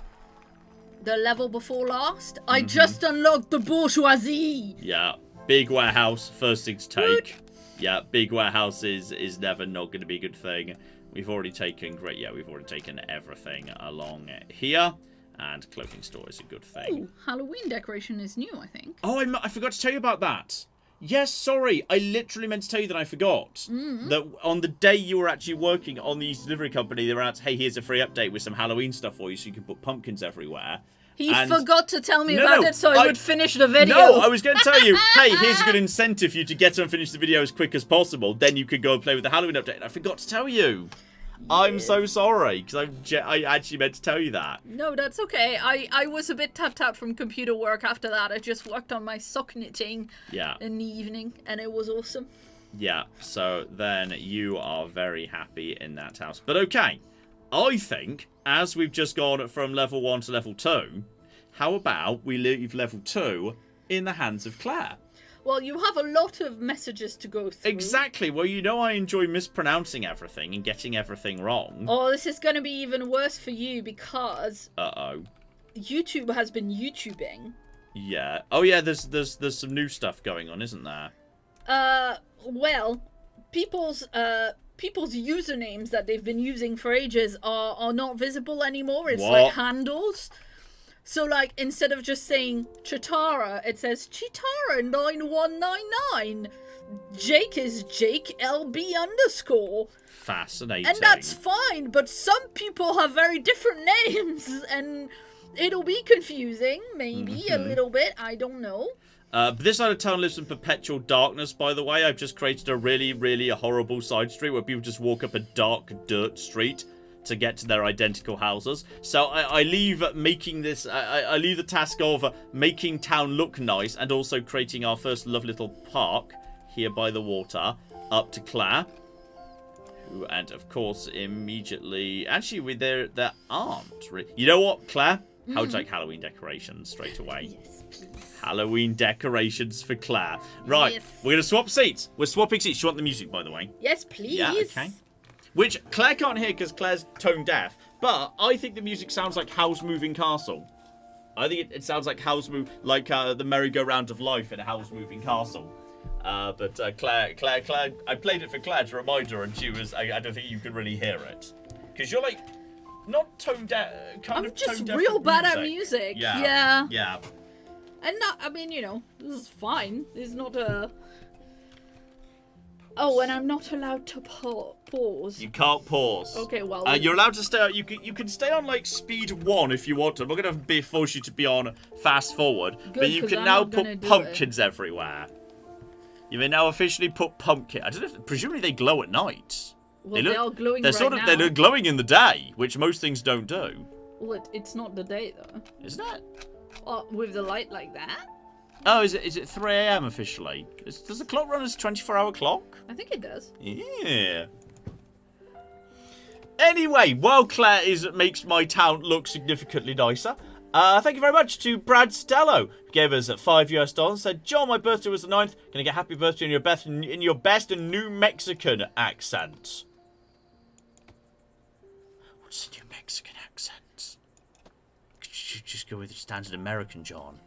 level before last. I just unlocked the bourgeoisie. Yeah, big warehouse, first thing to take. Yeah, big warehouse is never not going to be a good thing. We've already taken we've already taken everything along here, and clothing store is a good thing. Ooh, Halloween decoration is new, I think. Oh, I forgot to tell you about that. Yes, sorry, I literally meant to tell you that I forgot. That on the day you were actually working on the delivery company, they were out, hey, here's a free update with some Halloween stuff for you so you can put pumpkins everywhere. He And- forgot to tell me about it so I would finish the video. No, I was going to tell you, hey, here's a good incentive for you to get and finish the video as quick as possible. Then you could go and play with the Halloween update. And I forgot to tell you. I'm so sorry, because I actually meant to tell you that. No, that's okay. I was a bit tapped out from computer work after that. I just worked on my sock knitting in the evening, and it was awesome. Yeah, so then you are very happy in that house. But okay, I think, as we've just gone from level 1 to level 2, how about we leave level 2 in the hands of Claire? Well, you have a lot of messages to go through. Exactly. Well, you know I enjoy mispronouncing everything and getting everything wrong. Oh, this is going to be even worse for you because Uh-oh. YouTube has been YouTubing. Yeah. Oh, yeah, there's some new stuff going on, isn't there? Well, people's usernames that they've been using for ages are not visible anymore. It's like handles. So, like, instead of just saying Chitara, it says Chitara9199. Jake is Jake LB _. Fascinating. And that's fine, but some people have very different names, and it'll be confusing, maybe, a little bit, I don't know. But this side of town lives in perpetual darkness, by the way. I've just created a really, really horrible side street where people just walk up a dark dirt street to get to their identical houses. So I leave making this... I leave the task of making town look nice and also creating our first lovely little park here by the water up to Claire. And, of course, immediately... Actually, with there aren't... You know what, Claire? How would you like Halloween decorations straight away? Yes, please. Halloween decorations for Claire. Right, Yes. we're going to swap seats. We're swapping seats. Do you want the music, by the way? Yes, please. Yeah, okay. Which Claire can't hear because Claire's tone deaf. But I think the music sounds like Howl's Moving Castle. I think it sounds like the merry-go-round of life in a Howl's Moving Castle. But Claire, I played it for Claire to remind her, and she was. I don't think you could really hear it because you're like not tone deaf. I'm just real bad at music. Yeah. And not, I mean, you know, this is fine. It's not a... Oh, and I'm not allowed to pause. You can't pause. Okay, well... You're allowed to stay... You can stay on, like, speed 1 if you want to. I'm not going to force you to be on fast forward. Good, but you can now put pumpkins everywhere. You may now officially put pumpkin... I don't know if... Presumably they glow at night. Well, they are glowing they're right sort of, now. They're glowing in the day, which most things don't do. Well, it's not the day, though. Isn't it? Well, with the light like that? Oh, is it 3 AM officially? Does the clock run as a 24-hour clock? I think it does. Yeah. Anyway, while Claire makes my town look significantly nicer, thank you very much to Brad Stello, who gave us $5 said, John, my birthday was the 9th. Gonna get happy birthday in your best New Mexican accent. What's the New Mexican accent? Could you just go with your standard American, John?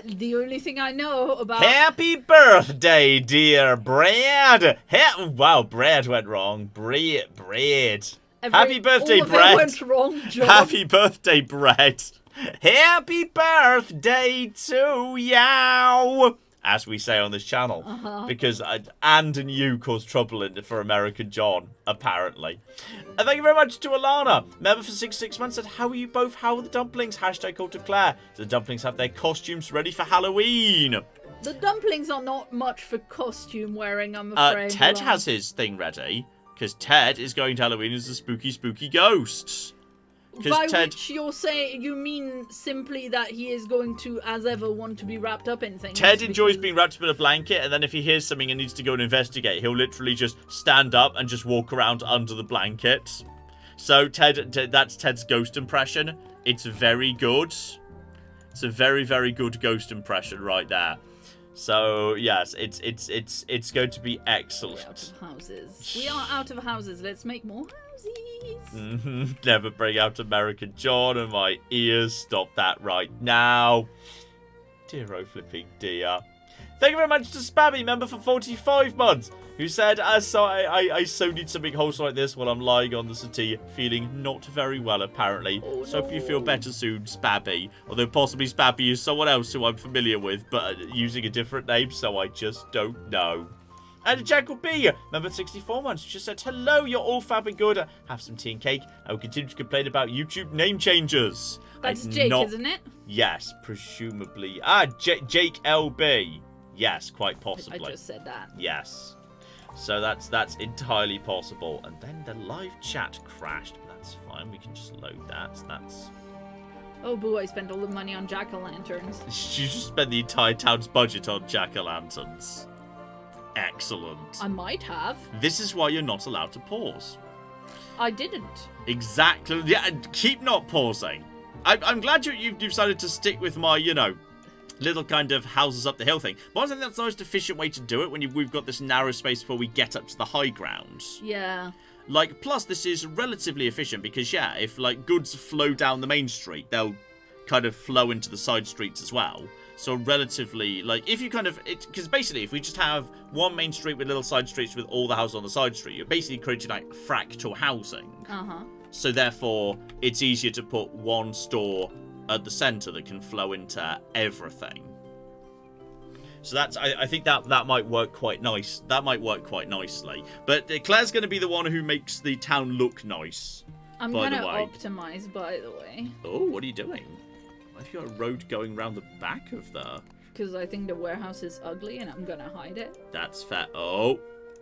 The only thing I know about... Happy birthday, dear Brad! Wow, Brad went wrong. Brad. Happy birthday, Brad. Went wrong, John. Happy birthday, Brad. Happy birthday to you! As we say on this channel. Because and you cause trouble for American John, apparently. And thank you very much to Alana. Member for 6 months said, how are you both? How are the dumplings? Hashtag Cult of Claire. So the dumplings have their costumes ready for Halloween. The dumplings are not much for costume wearing, I'm afraid. Ted has his thing ready. Because Ted is going to Halloween as a spooky, spooky ghost. By which you're saying, you mean simply that he is going to, as ever, want to be wrapped up in things. Ted enjoys being wrapped up in a blanket, and then if he hears something and needs to go and investigate, he'll literally just stand up and just walk around under the blanket. So that's Ted's ghost impression. It's very good. It's a very, very good ghost impression right there. So yes, it's going to be excellent. We're out of houses. We are out of houses. Let's make more houses. Never bring out American John and my ears. Stop that right now. Dear oh flipping dear. Thank you very much to Spabby, member for 45 months, who said, I so need something wholesome like this while I'm lying on the settee, feeling not very well, apparently. Oh, so hope you feel better soon, Spabby. Although possibly Spabby is someone else who I'm familiar with, but using a different name, so I just don't know. And Jackal B, member 64 months, just said, hello, you're all fab and good. Have some tea and cake. I will continue to complain about YouTube name changes. That's Jake, isn't it? Yes, presumably. Jake LB. Yes, quite possibly. I just said that. Yes. So that's entirely possible. And then the live chat crashed, but that's fine. We can just load that. That's... Oh boo, I spent all the money on jack-o'-lanterns. You just spent the entire town's budget on jack-o'-lanterns. Excellent. I might have. This is why you're not allowed to pause. I didn't. Exactly. Yeah, keep not pausing. I'm glad you've decided to stick with my, you know, little kind of houses up the hill thing. But I think that's the most efficient way to do it when we've got this narrow space before we get up to the high ground. Yeah. Like, plus this is relatively efficient because, yeah, if, like, goods flow down the main street, they'll kind of flow into the side streets as well. So relatively, like, if you kind of... Because basically, if we just have one main street with little side streets with all the houses on the side street, you're basically creating, like, fractal housing. Uh-huh. So therefore, it's easier to put one store at the centre that can flow into everything. So that's, I think that might work quite nice. That might work quite nicely. But Claire's going to be the one who makes the town look nice. I'm going to optimise, by the way. Oh, what are you doing? Why have you got a road going round the back of the... Because I think the warehouse is ugly and I'm going to hide it. That's fair. Oh.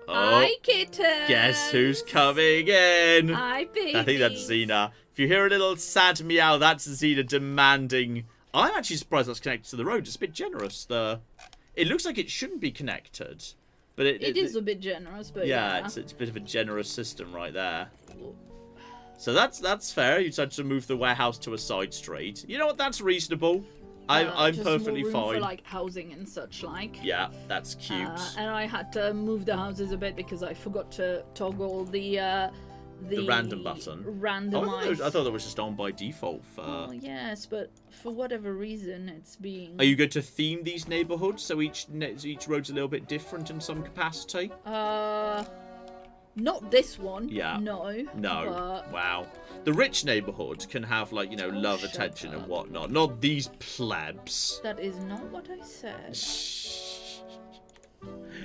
Hi, kittens. Guess who's coming in? Hi, baby. I think that's Xena. If you hear a little sad meow, that's Xena demanding... I'm actually surprised that's connected to the road. It's a bit generous. It looks like it shouldn't be connected. But it is a bit generous, but yeah. It's a bit of a generous system right there. So that's fair. You decided to move the warehouse to a side street. You know what? That's reasonable. I'm just perfectly more room fine. For like housing and such like. Yeah, that's cute. And I had to move the houses a bit because I forgot to toggle the random button. Randomize. I thought that was just on by default for... Oh, yes, but for whatever reason, it's being... Are you going to theme these neighbourhoods so each road's a little bit different in some capacity? Not this one. Yeah. No. No. Wow. The rich neighborhood can have, like, you know, love, attention, and whatnot. Not these plebs. That is not what I said.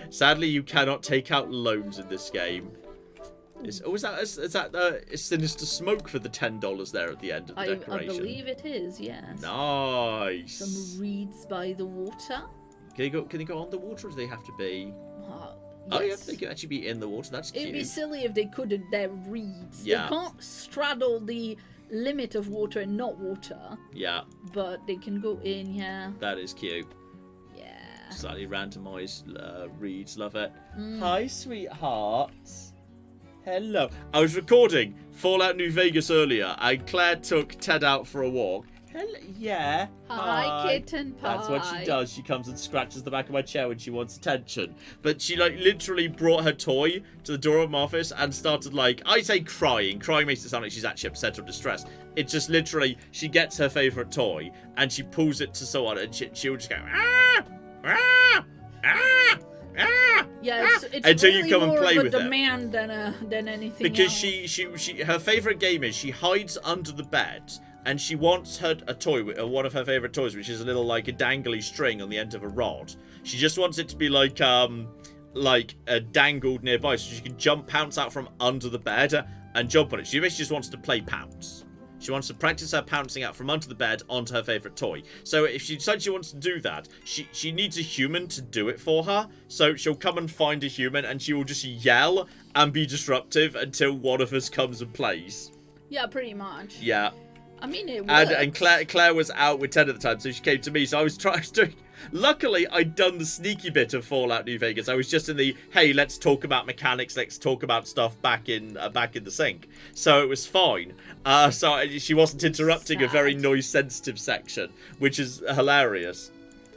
Sadly, you cannot take out loans in this game. Is that sinister smoke for the $10 there at the end of the decoration? I believe it is, yes. Nice. Some reeds by the water. Can they go on the water, or do they have to be? Yes. Oh yeah, they could actually be in the water. That's cute. It'd be silly if they couldn't. They're reeds. Yeah. They can't straddle the limit of water and not water. Yeah. But they can go in. Yeah. That is cute. Yeah. Slightly randomized reads. Love it. Hi, sweetheart. Hello. I was recording Fallout New Vegas earlier, and Claire took Ted out for a walk. Hello. Yeah. Hi, kitten pie. That's what she does. She comes and scratches the back of my chair when she wants attention. But she, like, literally brought her toy to the door of my office and started, like, I say crying. Crying makes it sound like she's actually upset or distressed. It's just literally, she gets her favourite toy and she pulls it to someone and she'll just go, ah, ah, ah. Ah! Yeah, it's until really you come more and play of a with it. demand than anything Because else. she her favourite game is she hides under the bed and she wants a toy, one of her favourite toys, which is a little, like, a dangly string on the end of a rod. She just wants it to be like dangled nearby so she can pounce out from under the bed and jump on it. She basically just wants to play pounce. She wants to practice her pouncing out from under the bed onto her favourite toy. So if she decides she wants to do that, she needs a human to do it for her. So she'll come and find a human and she will just yell and be disruptive until one of us comes and plays. Yeah, pretty much. Yeah. I mean, it works. And Claire was out with Ted at the time, so she came to me. So I was doing... Luckily, I'd done the sneaky bit of Fallout New Vegas. I was just in the, hey, let's talk about mechanics, let's talk about stuff back in the sink. So it was fine. So she wasn't interrupting a very noise-sensitive section, which is hilarious.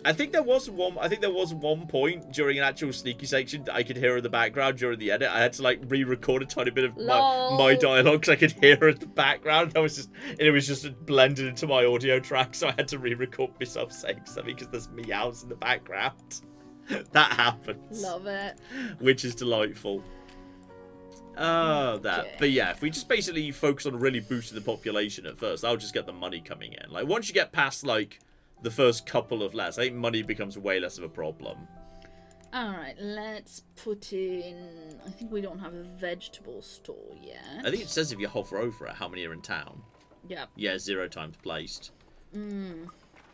I think there was one point during an actual sneaky section that I could hear in the background during the edit. I had to, like, re-record a tiny bit of my dialogue because I could hear her in the background. It was just blended into my audio track, so I had to re-record myself saying something because there's meows in the background. That happens. Love it. Which is delightful. Oh, that. Okay. But yeah, if we just basically focus on really boosting the population at first, that'll just get the money coming in. Like, once you get past, like, the first couple of less, I think money becomes way less of a problem. Alright, let's put in... I think we don't have a vegetable store yet. I think it says if you hover over it, how many are in town. Yeah. Yeah, 0 times placed.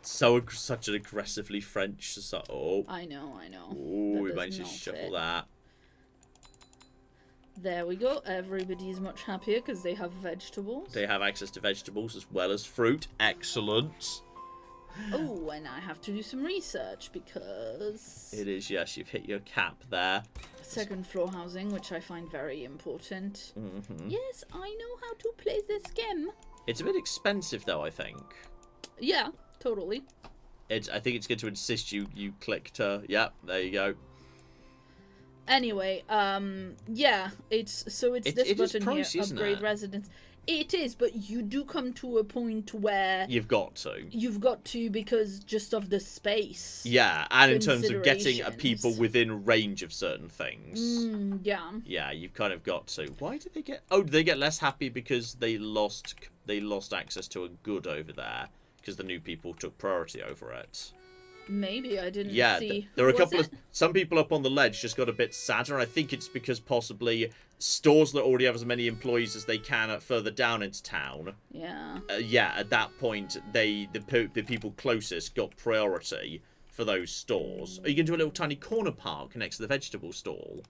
Such an aggressively French society. Oh. I know. Oh, we managed to shuffle that. There we go. Everybody's much happier because they have vegetables. They have access to vegetables as well as fruit. Excellent. Oh, and I have to do some research because... It is, yes, you've hit your cap there. Second floor housing, which I find very important. Yes, I know how to play this game. It's a bit expensive, though, I think. Yeah, totally. I think it's going to insist you click to... Yep, there you go. Anyway, yeah, it's this button pricey, here, isn't upgrade it? residence. It is, but you do come to a point where You've got to. You've got to because just of the space. Yeah, and in terms of getting considerations. people within range of certain things. Yeah. Yeah, you've kind of got to. Why did they get... Oh, did they get less happy because they lost access to a good over there? Because the new people took priority over it. Maybe I didn't see. There were a couple of... Some people up on the ledge just got a bit sadder, and I think it's because possibly stores that already have as many employees as they can further down into town. Yeah. Yeah, at that point, the people closest got priority for those stores. Are you going to do a little tiny corner park next to the vegetable stall?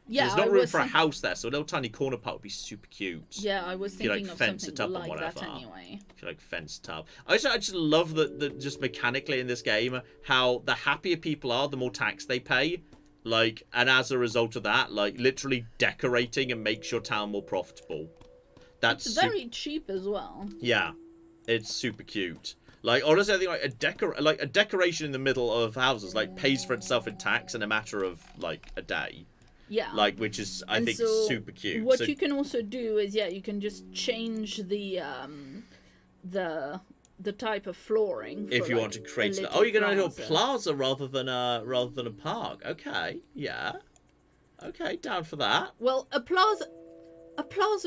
Yeah, there's not room for a house there, so a little tiny corner park would be super cute. Yeah, I was thinking like, of fence something it up like and that whatever. anyway. If you like fence it up. I just love that just mechanically in this game, how the happier people are, the more tax they pay. Like, and as a result of that, like, literally decorating and makes your town more profitable. That's It's very cheap as well. Yeah, it's super cute. Like, honestly, I think like a decoration in the middle of houses like pays for itself in tax in a matter of like a day. Yeah. Like, which is I think super cute. What you can also do is you can just change the type of flooring. If for, you like, want to create a you're going to do a plaza. plaza rather than a park. Okay, yeah. Okay, down for that. Well, a plaza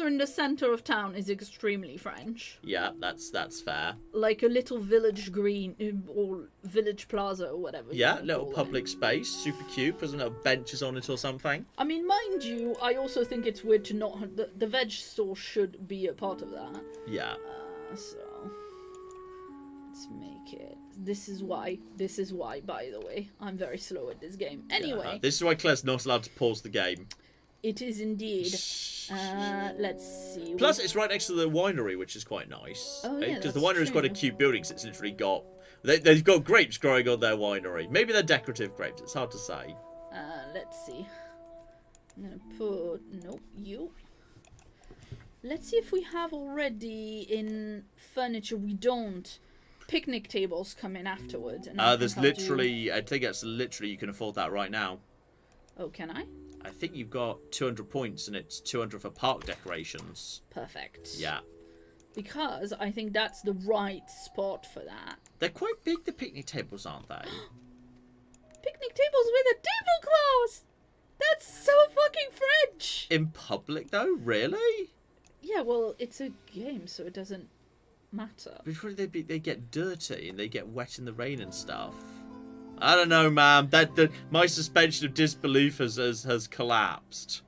in the center of town is extremely French. Yeah, that's fair. Like a little village green or village plaza or whatever. Yeah, little public space, super cute. Put some little benches on it or something. I mean, mind you, I also think it's weird to not the veg store should be a part of that. Yeah. So let's make it. This is why, by the way, I'm very slow at this game. Anyway. This is why Claire's not allowed to pause the game. It is indeed. Let's see. Plus, it's right next to the winery, which is quite nice. Oh, yeah, because the that's winery's got a true. cute building, so it's literally got... They've got grapes growing on their winery. Maybe they're decorative grapes. It's hard to say. Let's see. I'm gonna put... Nope, you. Let's see if we have already in furniture. We don't. Picnic tables come in afterwards. And There's literally... I think that's literally... You can afford that right now. Oh, can I? I think you've got 200 points, and it's 200 for park decorations. Perfect. Yeah. Because I think that's the right spot for that. They're quite big, the picnic tables, aren't they? Picnic tables with a tablecloth! That's so fucking French! In public, though? Really? Yeah, well, it's a game, so it doesn't matter. Before they get dirty and they get wet in the rain and stuff. I don't know, ma'am. My suspension of disbelief has collapsed.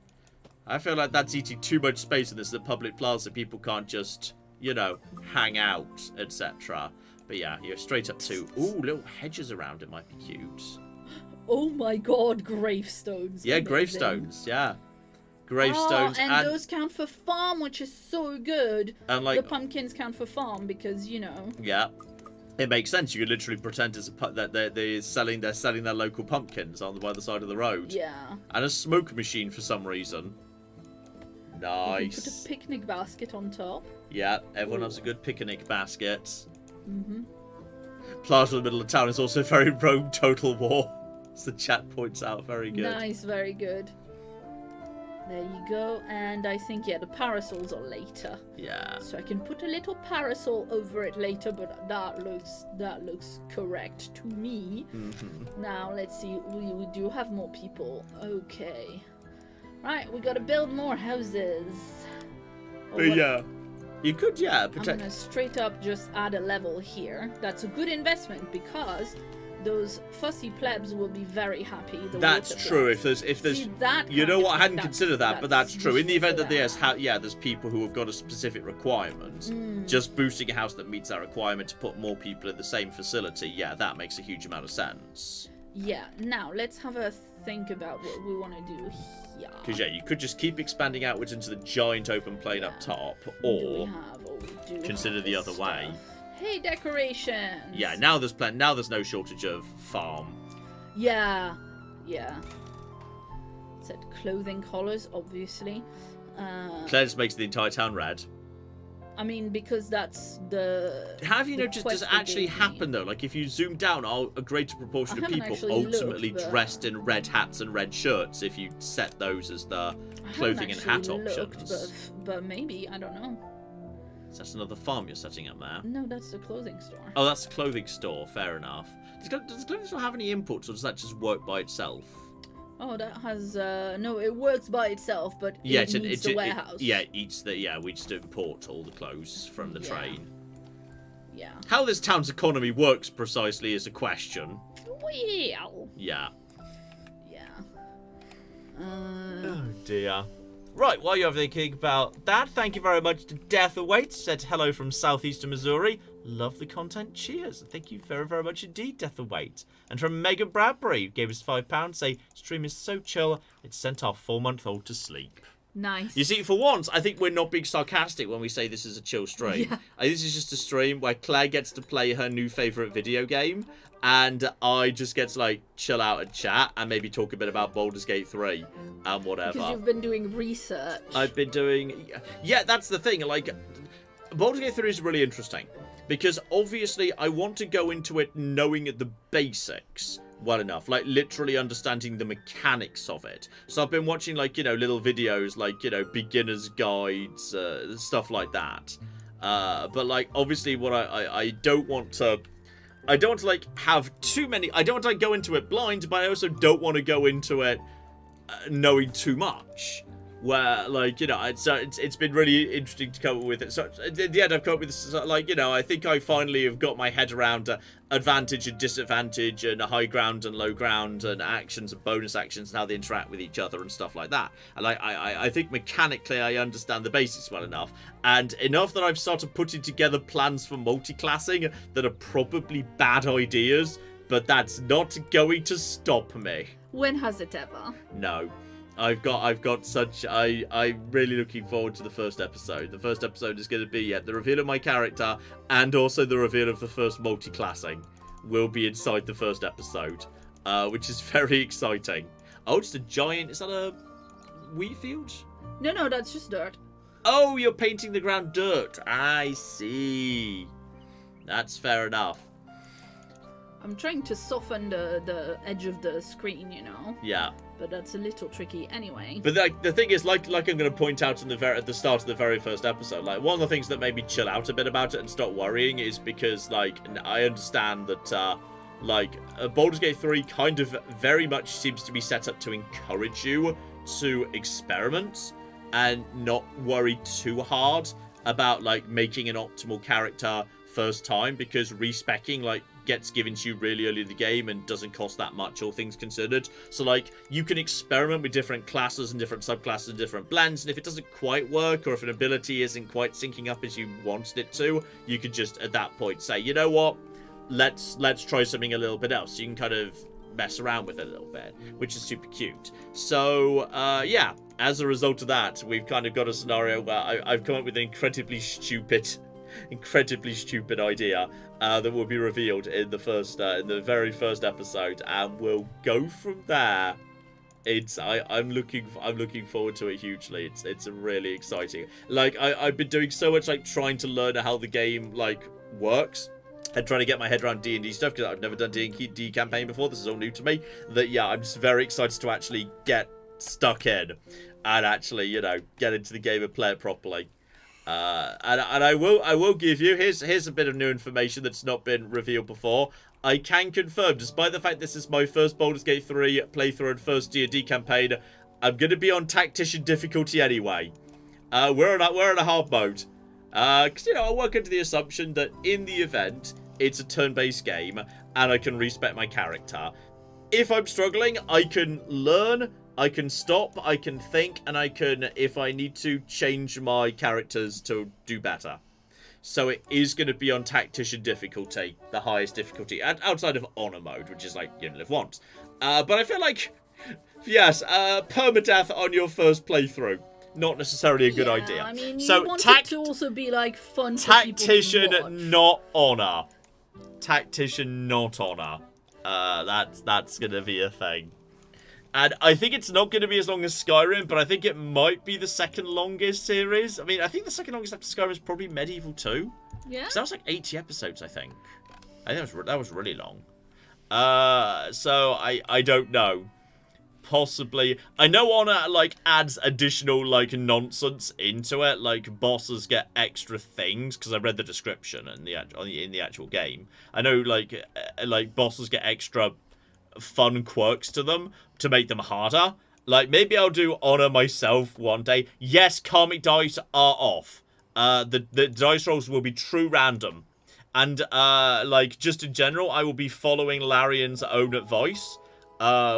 I feel like that's eating too much space in this public plaza. People can't just, you know, hang out, etc. But yeah, you're straight up to... Ooh, little hedges around it might be cute. Oh my god, gravestones. Yeah, Amazing. gravestones, yeah. Gravestones. Oh, and those count for farm, which is so good. And like... The pumpkins count for farm because, you know... Yeah. It makes sense. You could literally pretend that they're selling their local pumpkins by the side of the road. Yeah. And a smoke machine for some reason. Nice. You can put a picnic basket on top. Yeah, everyone loves a good picnic basket. Mm-hmm. Plaza in the middle of town is also very Rome Total War, as the chat points out. Very good. Nice, very good. There you go. And I think, yeah, the parasols are later. Yeah. So I can put a little parasol over it later, but that looks correct to me. Mm-hmm. Now, let's see. We do have more people. Okay. Right, we gotta build more houses. But yeah. You could, yeah, I'm gonna straight up just add a level here. That's a good investment because those fussy plebs will be very happy. That's true. If there's, See, that you know what? I hadn't that's- considered that, but that's true. In the event that useful there's people who have got a specific requirement, just boosting a house that meets that requirement to put more people in the same facility, yeah, that makes a huge amount of sense. Yeah. Now let's have a think about what we want to do here. Because yeah, you could just keep expanding outwards into the giant open plain up top, or we do consider have the this other way. stuff. Hey, decorations. Yeah, now there's no shortage of farm. Yeah. Yeah. Said clothing collars, obviously. Claire just makes the entire town red. I mean, because that's the... Have you the noticed, quest does it they actually gave me. happen though? Like if you zoom down, a greater proportion of haven't people actually ultimately looked, but- dressed in red hats and red shirts if you set those as the clothing and hat options. But maybe, I don't know. So that's another farm you're setting up there. No, that's the clothing store. Oh, that's the clothing store. Fair enough. Does the clothing store have any imports, or does that just work by itself? Oh, that has no. It works by itself, but Yeah, it needs the warehouse. we just import all the clothes from the train. Yeah. How this town's economy works precisely is a question. Well. Yeah. Yeah. Oh dear. Right, while you're thinking about that, thank you very much to Death Awaits. Said hello from southeastern Missouri. Love the content. Cheers. Thank you very, very much indeed, Death Await. And from Megan Bradbury, who gave us £5, say, stream is so chill, it sent our 4-month-old to sleep. Nice. You see, for once, I think we're not being sarcastic when we say this is a chill stream. Yeah. This is just a stream where Claire gets to play her new favourite video game, and I just get to, like, chill out and chat, and maybe talk a bit about Baldur's Gate 3, and whatever. Because you've been doing research. I've been doing... Yeah, that's the thing, like, Baldur's Gate 3 is really interesting. Because, obviously, I want to go into it knowing the basics well enough. Like, literally understanding the mechanics of it. So I've been watching, like, you know, little videos, like, you know, beginner's guides, stuff like that. But, like, obviously, what I don't want to... I don't want to, like, have too many... I don't want to, like, go into it blind, but I also don't want to go into it knowing too much. Where, like, you know, it's been really interesting to come up with it. So, at the end, I've come up with this, like, you know, I think I finally have got my head around advantage and disadvantage and high ground and low ground and actions and bonus actions and how they interact with each other and stuff like that. And I think mechanically I understand the basics well enough. And enough that I've started putting together plans for multi-classing that are probably bad ideas, but that's not going to stop me. When has it ever? No. I've got such... I'm really looking forward to the first episode. The first episode is going to be, the reveal of my character and also the reveal of the first multi-classing will be inside the first episode, which is very exciting. Oh, it's a giant... Is that a wheat field? No, that's just dirt. Oh, you're painting the ground dirt. I see. That's fair enough. I'm trying to soften the edge of the screen, you know? Yeah. But that's a little tricky anyway. But the thing is, like I'm going to point out at the start of the very first episode, like, one of the things that made me chill out a bit about it and stop worrying is because, like, I understand that, Baldur's Gate 3 kind of very much seems to be set up to encourage you to experiment and not worry too hard about, like, making an optimal character first time, because respecking, like, gets given to you really early in the game and doesn't cost that much, all things considered. So, like, you can experiment with different classes and different subclasses and different blends, and if it doesn't quite work, or if an ability isn't quite syncing up as you wanted it to, you could just, at that point, say, you know what, let's try something a little bit else. You can kind of mess around with it a little bit, which is super cute. So, yeah, as a result of that, we've kind of got a scenario where I've come up with an incredibly stupid idea that will be revealed in the very first episode, and we'll go from there. I'm looking forward to it hugely. It's really exciting. Like, I've been doing so much, like, trying to learn how the game, like, works and trying to get my head around D&D stuff, because I've never done D&D campaign before. This is all new to me. That, yeah, I'm just very excited to actually get stuck in and actually, you know, get into the game and play it properly. And I will give you, here's a bit of new information that's not been revealed before. I can confirm, despite the fact this is my first Baldur's Gate 3 playthrough and first D&D campaign, I'm going to be on tactician difficulty anyway. We're on a hard mode. Because, you know, I work under the assumption that in the event, it's a turn-based game, and I can respec my character. If I'm struggling, I can learn, I can stop, I can think, and I can, if I need to, change my characters to do better. So it is going to be on tactician difficulty, the highest difficulty, and outside of honor mode, which is like you only live once. But I feel like, yes, permadeath on your first playthrough, not necessarily a good idea. I mean, you so want it to also be like fun. Tactician, not honor. Tactician, not honor. That's going to be a thing. And I think it's not going to be as long as Skyrim, but I think it might be the second longest series. I mean, I think the second longest after Skyrim is probably Medieval 2. Yeah. Because that was like 80 episodes, I think. I think that was really long. So I don't know. Possibly. I know Honor, like, adds additional, like, nonsense into it. Like, bosses get extra things, because I read the description in the actual game. I know, like bosses get extra fun quirks to them to make them harder. Like, maybe I'll do Honor myself one day. Yes, karmic dice are off. The dice rolls will be true random. And, like, just in general, I will be following Larian's own advice,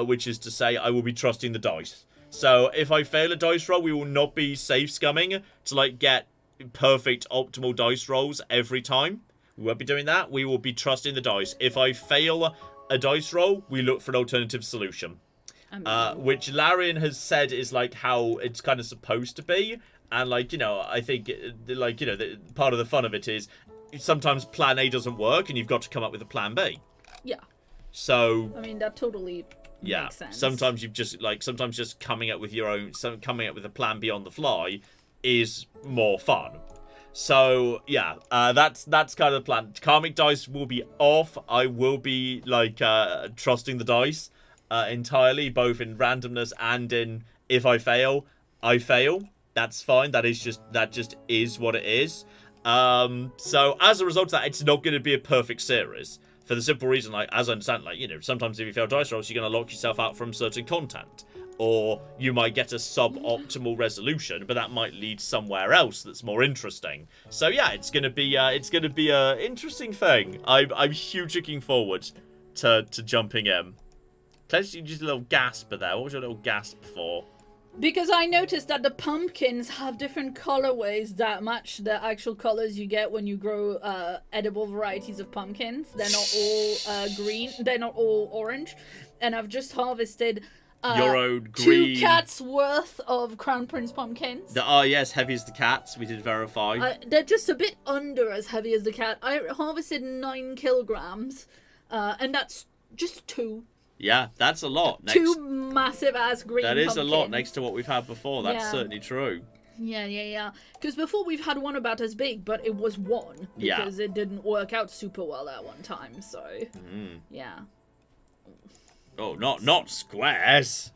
which is to say I will be trusting the dice. So, if I fail a dice roll, we will not be safe scumming to, like, get perfect optimal dice rolls every time. We won't be doing that. We will be trusting the dice. If I fail a dice roll, we look for an alternative solution. Which Larian has said is, like, how it's kind of supposed to be. And, like, you know, I think, like, you know, part of the fun of it is sometimes plan A doesn't work and you've got to come up with a plan B. Yeah. So, I mean, that totally makes sense. Sometimes you've just, like, sometimes just coming up with your own, coming up with a plan B on the fly is more fun. So, yeah, that's kind of the plan. Karmic dice will be off. I will be, like, trusting the dice entirely, both in randomness and in if I fail, I fail. That's fine. That just is what it is. So, as a result of that, it's not going to be a perfect series. For the simple reason, like, as I understand, like, you know, sometimes if you fail dice rolls, you're going to lock yourself out from certain content. or you might get a suboptimal resolution, but that might lead somewhere else that's more interesting. So yeah, it's gonna be a interesting thing. I'm huge looking forward to jumping in. Claire's, you just a little gasp there. What was your little gasp for? Because I noticed that the pumpkins have different colorways that match the actual colors you get when you grow edible varieties of pumpkins. They're not all green. They're not all orange. And I've just harvested your own green 2 cats worth of Crown Prince pumpkins. Yes, heavy as the cats. We did verify. They're just a bit under as heavy as the cat. I harvested 9 kilograms, and that's just 2. Yeah, that's a lot. 2 massive ass green That is pumpkins. a lot next to what we've had before. That's certainly true. Yeah. Because before we've had one about as big, but it was 1 because it didn't work out super well at one time. So yeah. Oh, not squares.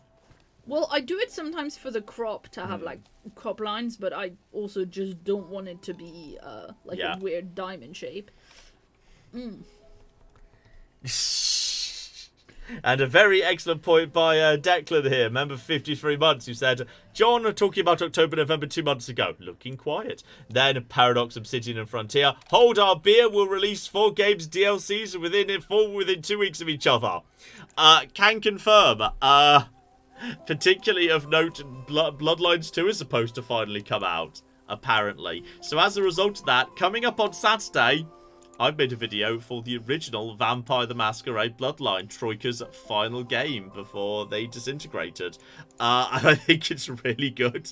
Well, I do it sometimes for the crop to have like crop lines, but I also just don't want it to be like a weird diamond shape. And a very excellent point by Declan here, member 53 months, who said, John talking about October, November 2 months ago. Looking quiet. Then Paradox, Obsidian and Frontier. Hold our beer, will release 4 games DLCs within 2 weeks of each other. Can confirm. Particularly of note, Bloodlines 2 is supposed to finally come out, apparently. So as a result of that, coming up on Saturday, I've made a video for the original Vampire the Masquerade Bloodline, Troika's final game before they disintegrated. And I think it's really good.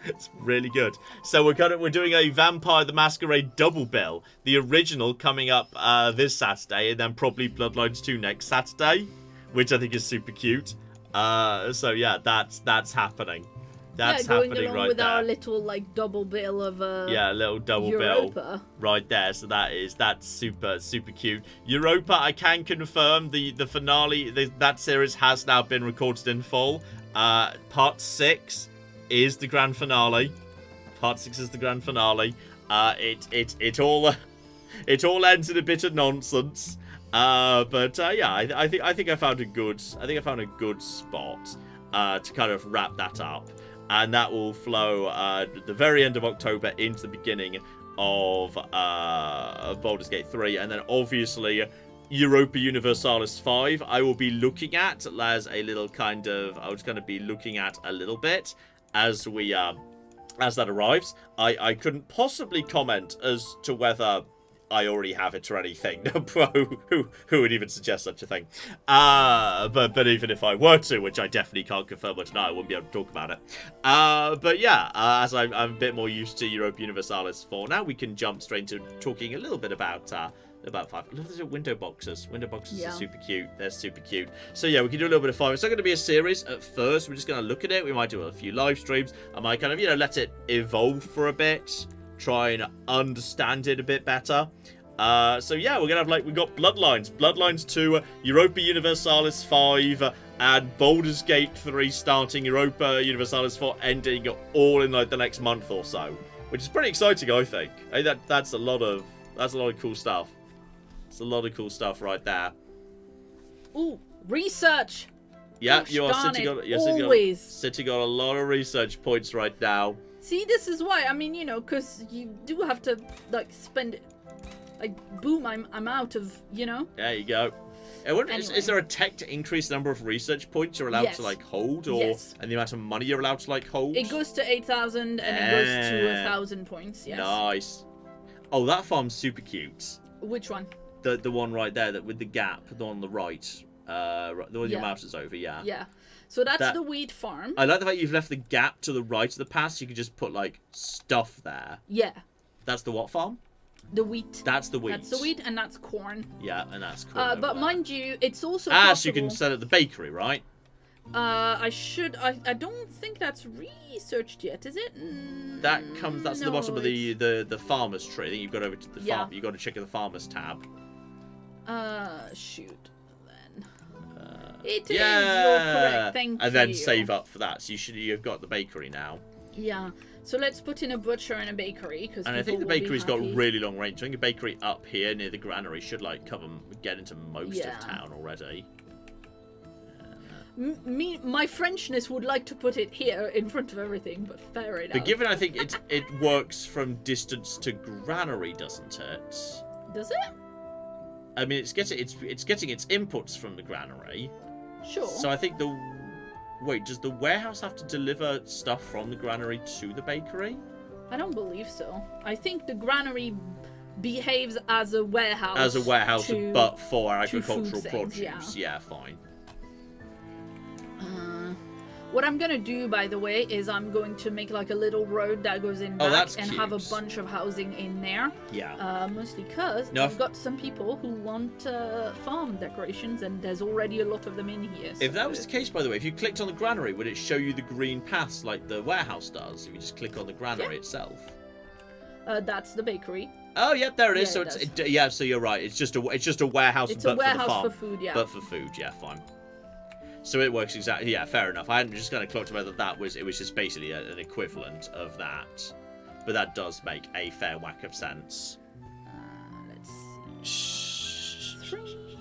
It's really good. So we're doing a Vampire the Masquerade double bill. The original coming up this Saturday, and then probably Bloodlines 2 next Saturday, which I think is super cute. So yeah, that's happening. That's happening along right with there. Our little like double bill of a little double bill right there. So that's super cute. Europa, I can confirm the finale. That series has now been recorded in full. Part 6 is the grand finale. Part 6 is the grand finale. It all ends in a bit of nonsense. But yeah, I think I found a good spot to kind of wrap that up. And that will flow at the very end of October into the beginning of Baldur's Gate 3. And then obviously Europa Universalis 5 I will be looking at as a little kind of... I was going to be looking at a little bit as we as that arrives. I couldn't possibly comment as to whether I already have it or anything. Who would even suggest such a thing? But even if I were to, which I definitely can't confirm or deny, I wouldn't be able to talk about it. But yeah, as I'm a bit more used to Europa Universalis 4 now, we can jump straight into talking a little bit about 5. Look at window boxes. Window boxes are super cute. They're super cute. So yeah, we can do a little bit of 5. It's not going to be a series at first. We're just going to look at it. We might do a few live streams. I might kind of, let it evolve for a bit. Try and understand it a bit better. So yeah, we're gonna have we got Bloodlines 2, Europa Universalis 5, and Baldur's Gate 3 starting, Europa Universalis 4 ending, all in the next month or so, which is pretty exciting, I think. That's a lot of cool stuff. It's a lot of cool stuff right there. Ooh, research. Yeah, Gosh, you are sitting on a lot of research points right now. See, this is why. I mean, because you do have to spend it. Boom, I'm out of, There you go. Anyway. Is there a tech to increase the number of research points you're allowed to hold, or and the amount of money you're allowed to hold? It goes to 8,000 and it goes to 1,000 points. Yes. Nice. Oh, that farm's super cute. Which one? The one right there, that with the gap, the one on the right. The one your mouse is over. Yeah. Yeah. So that's the wheat farm. I like the fact you've left the gap to the right of the path, so you can just put stuff there. Yeah. That's the what farm? The wheat. That's the wheat. That's the wheat, and that's corn. Yeah, and that's corn. But mind you, it's also possible... so you can sell at the bakery, right? I don't think that's researched yet, is it? That's the bottom of the farmer's tree. I think you've got over to the farm. You've got to check the farmer's tab. Shoot. Then. It is, you're correct. Thank you. And then save up for that. So you've got the bakery now. Yeah. So let's put in a butcher and a bakery, and I think the bakery's got really long range. I think a bakery up here near the granary should get into most of town already. My Frenchness would like to put it here in front of everything, but fair enough. But given I think it works from distance to granary, doesn't it? Does it? I mean, it's getting its inputs from the granary. Sure. So I think wait, does the warehouse have to deliver stuff from the granary to the bakery? I don't believe so. I think the granary behaves as a warehouse. As a warehouse, but for agricultural things, produce. Yeah, fine. What I'm gonna do, by the way, is I'm going to make like a little road that goes in back and have a bunch of housing in there. Yeah. Mostly because I've got some people who want farm decorations, and there's already a lot of them in here. So. If that was the case, by the way, if you clicked on the granary, would it show you the green paths like the warehouse does? If you just click on the granary itself. That's the bakery. Oh, yeah, there it is. Yeah, so so you're right. It's just a warehouse, it's but a warehouse for the farm. for food, yeah. But for food, yeah, fine. So it works exactly. Yeah, fair enough. I hadn't just kind of clocked whether it was just basically an equivalent of that, but that does make a fair whack of sense. Let's see. 3.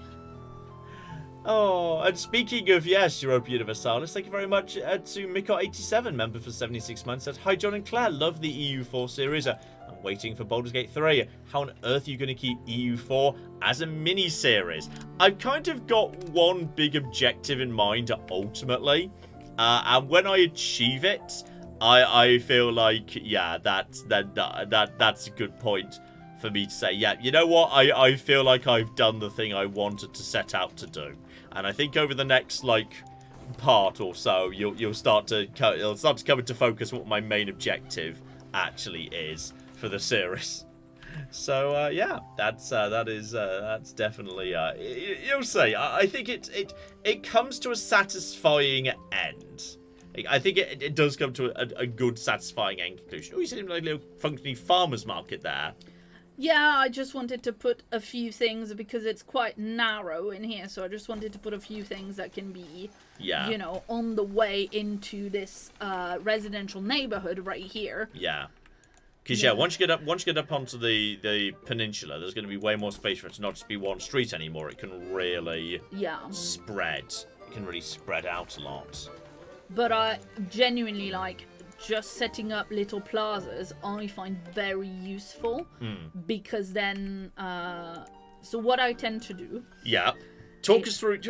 Oh, and speaking of, yes, Europa Universalis, thank you very much to Miko87, member for 76 months. Said, hi, John and Claire, love the EU4 series. I'm waiting for Baldur's Gate 3. How on earth are you going to keep EU4 as a mini-series? I've kind of got one big objective in mind, ultimately. And when I achieve it, I feel like, yeah, that's a good point for me to say, yeah, you know what? I feel like I've done the thing I wanted to set out to do. And I think over the next, like, part or so, it'll start to come into focus what my main objective actually is for the series. So yeah, that's definitely you'll see. I think it comes to a satisfying end. I think it does come to a good satisfying end conclusion. Oh, you seem like a little functioning farmer's market there. Yeah, I just wanted to put a few things because it's quite narrow in here, so I just wanted to put a few things that can be, you know, on the way into this residential neighborhood right here. Yeah. Because yeah, once you get up onto the peninsula, there's going to be way more space for it to not just be one street anymore. It can really spread. It can really spread out a lot. But I genuinely like just setting up little plazas. I find very useful because then. So what I tend to do. Yeah. Talk us through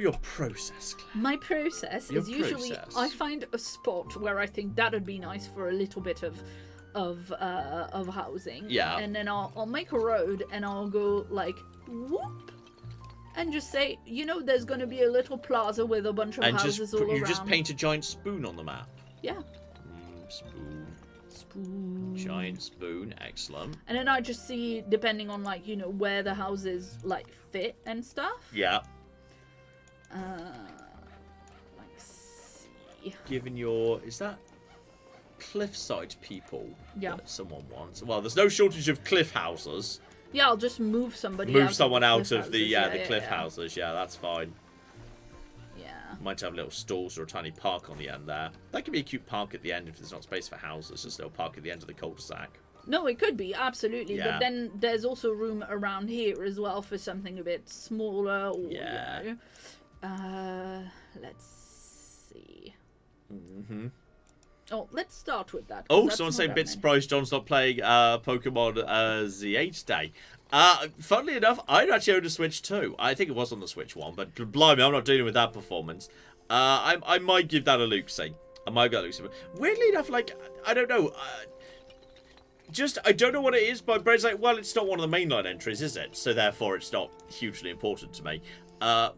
your process, Claire. My process is usually I find a spot where I think that would be nice for a little bit of housing. Yeah. And then I'll make a road and I'll go like whoop and just say, you know, there's going to be a little plaza with a bunch of houses all around. You just paint a giant spoon on the map. Yeah. Spoon. Giant spoon. Excellent. And then I just see, depending on like, you know, where the houses like fit and stuff. Yeah. Let's see. Given is that cliffside people that someone wants? Well, there's no shortage of cliff houses. Yeah, I'll just move someone out of the cliff houses. Yeah, that's fine. Yeah. Might have little stalls or a tiny park on the end there. That could be a cute park at the end if there's not space for houses. Just a little park at the end of the cul-de-sac. No, it could be, absolutely. Yeah. But then there's also room around here as well for something a bit smaller. Or, yeah. You know. Let's see. Mm-hmm. Oh, let's start with that. Oh, someone saying bit surprised John's not playing Pokemon Z8 today. Funnily enough, I actually owned a Switch too. I think it was on the Switch one, but blimey, I'm not dealing with that performance. I might give that a look-see. Weirdly enough, like, I don't know. I don't know what it is, but Brett's like, well, it's not one of the mainline entries, is it? So therefore, it's not hugely important to me.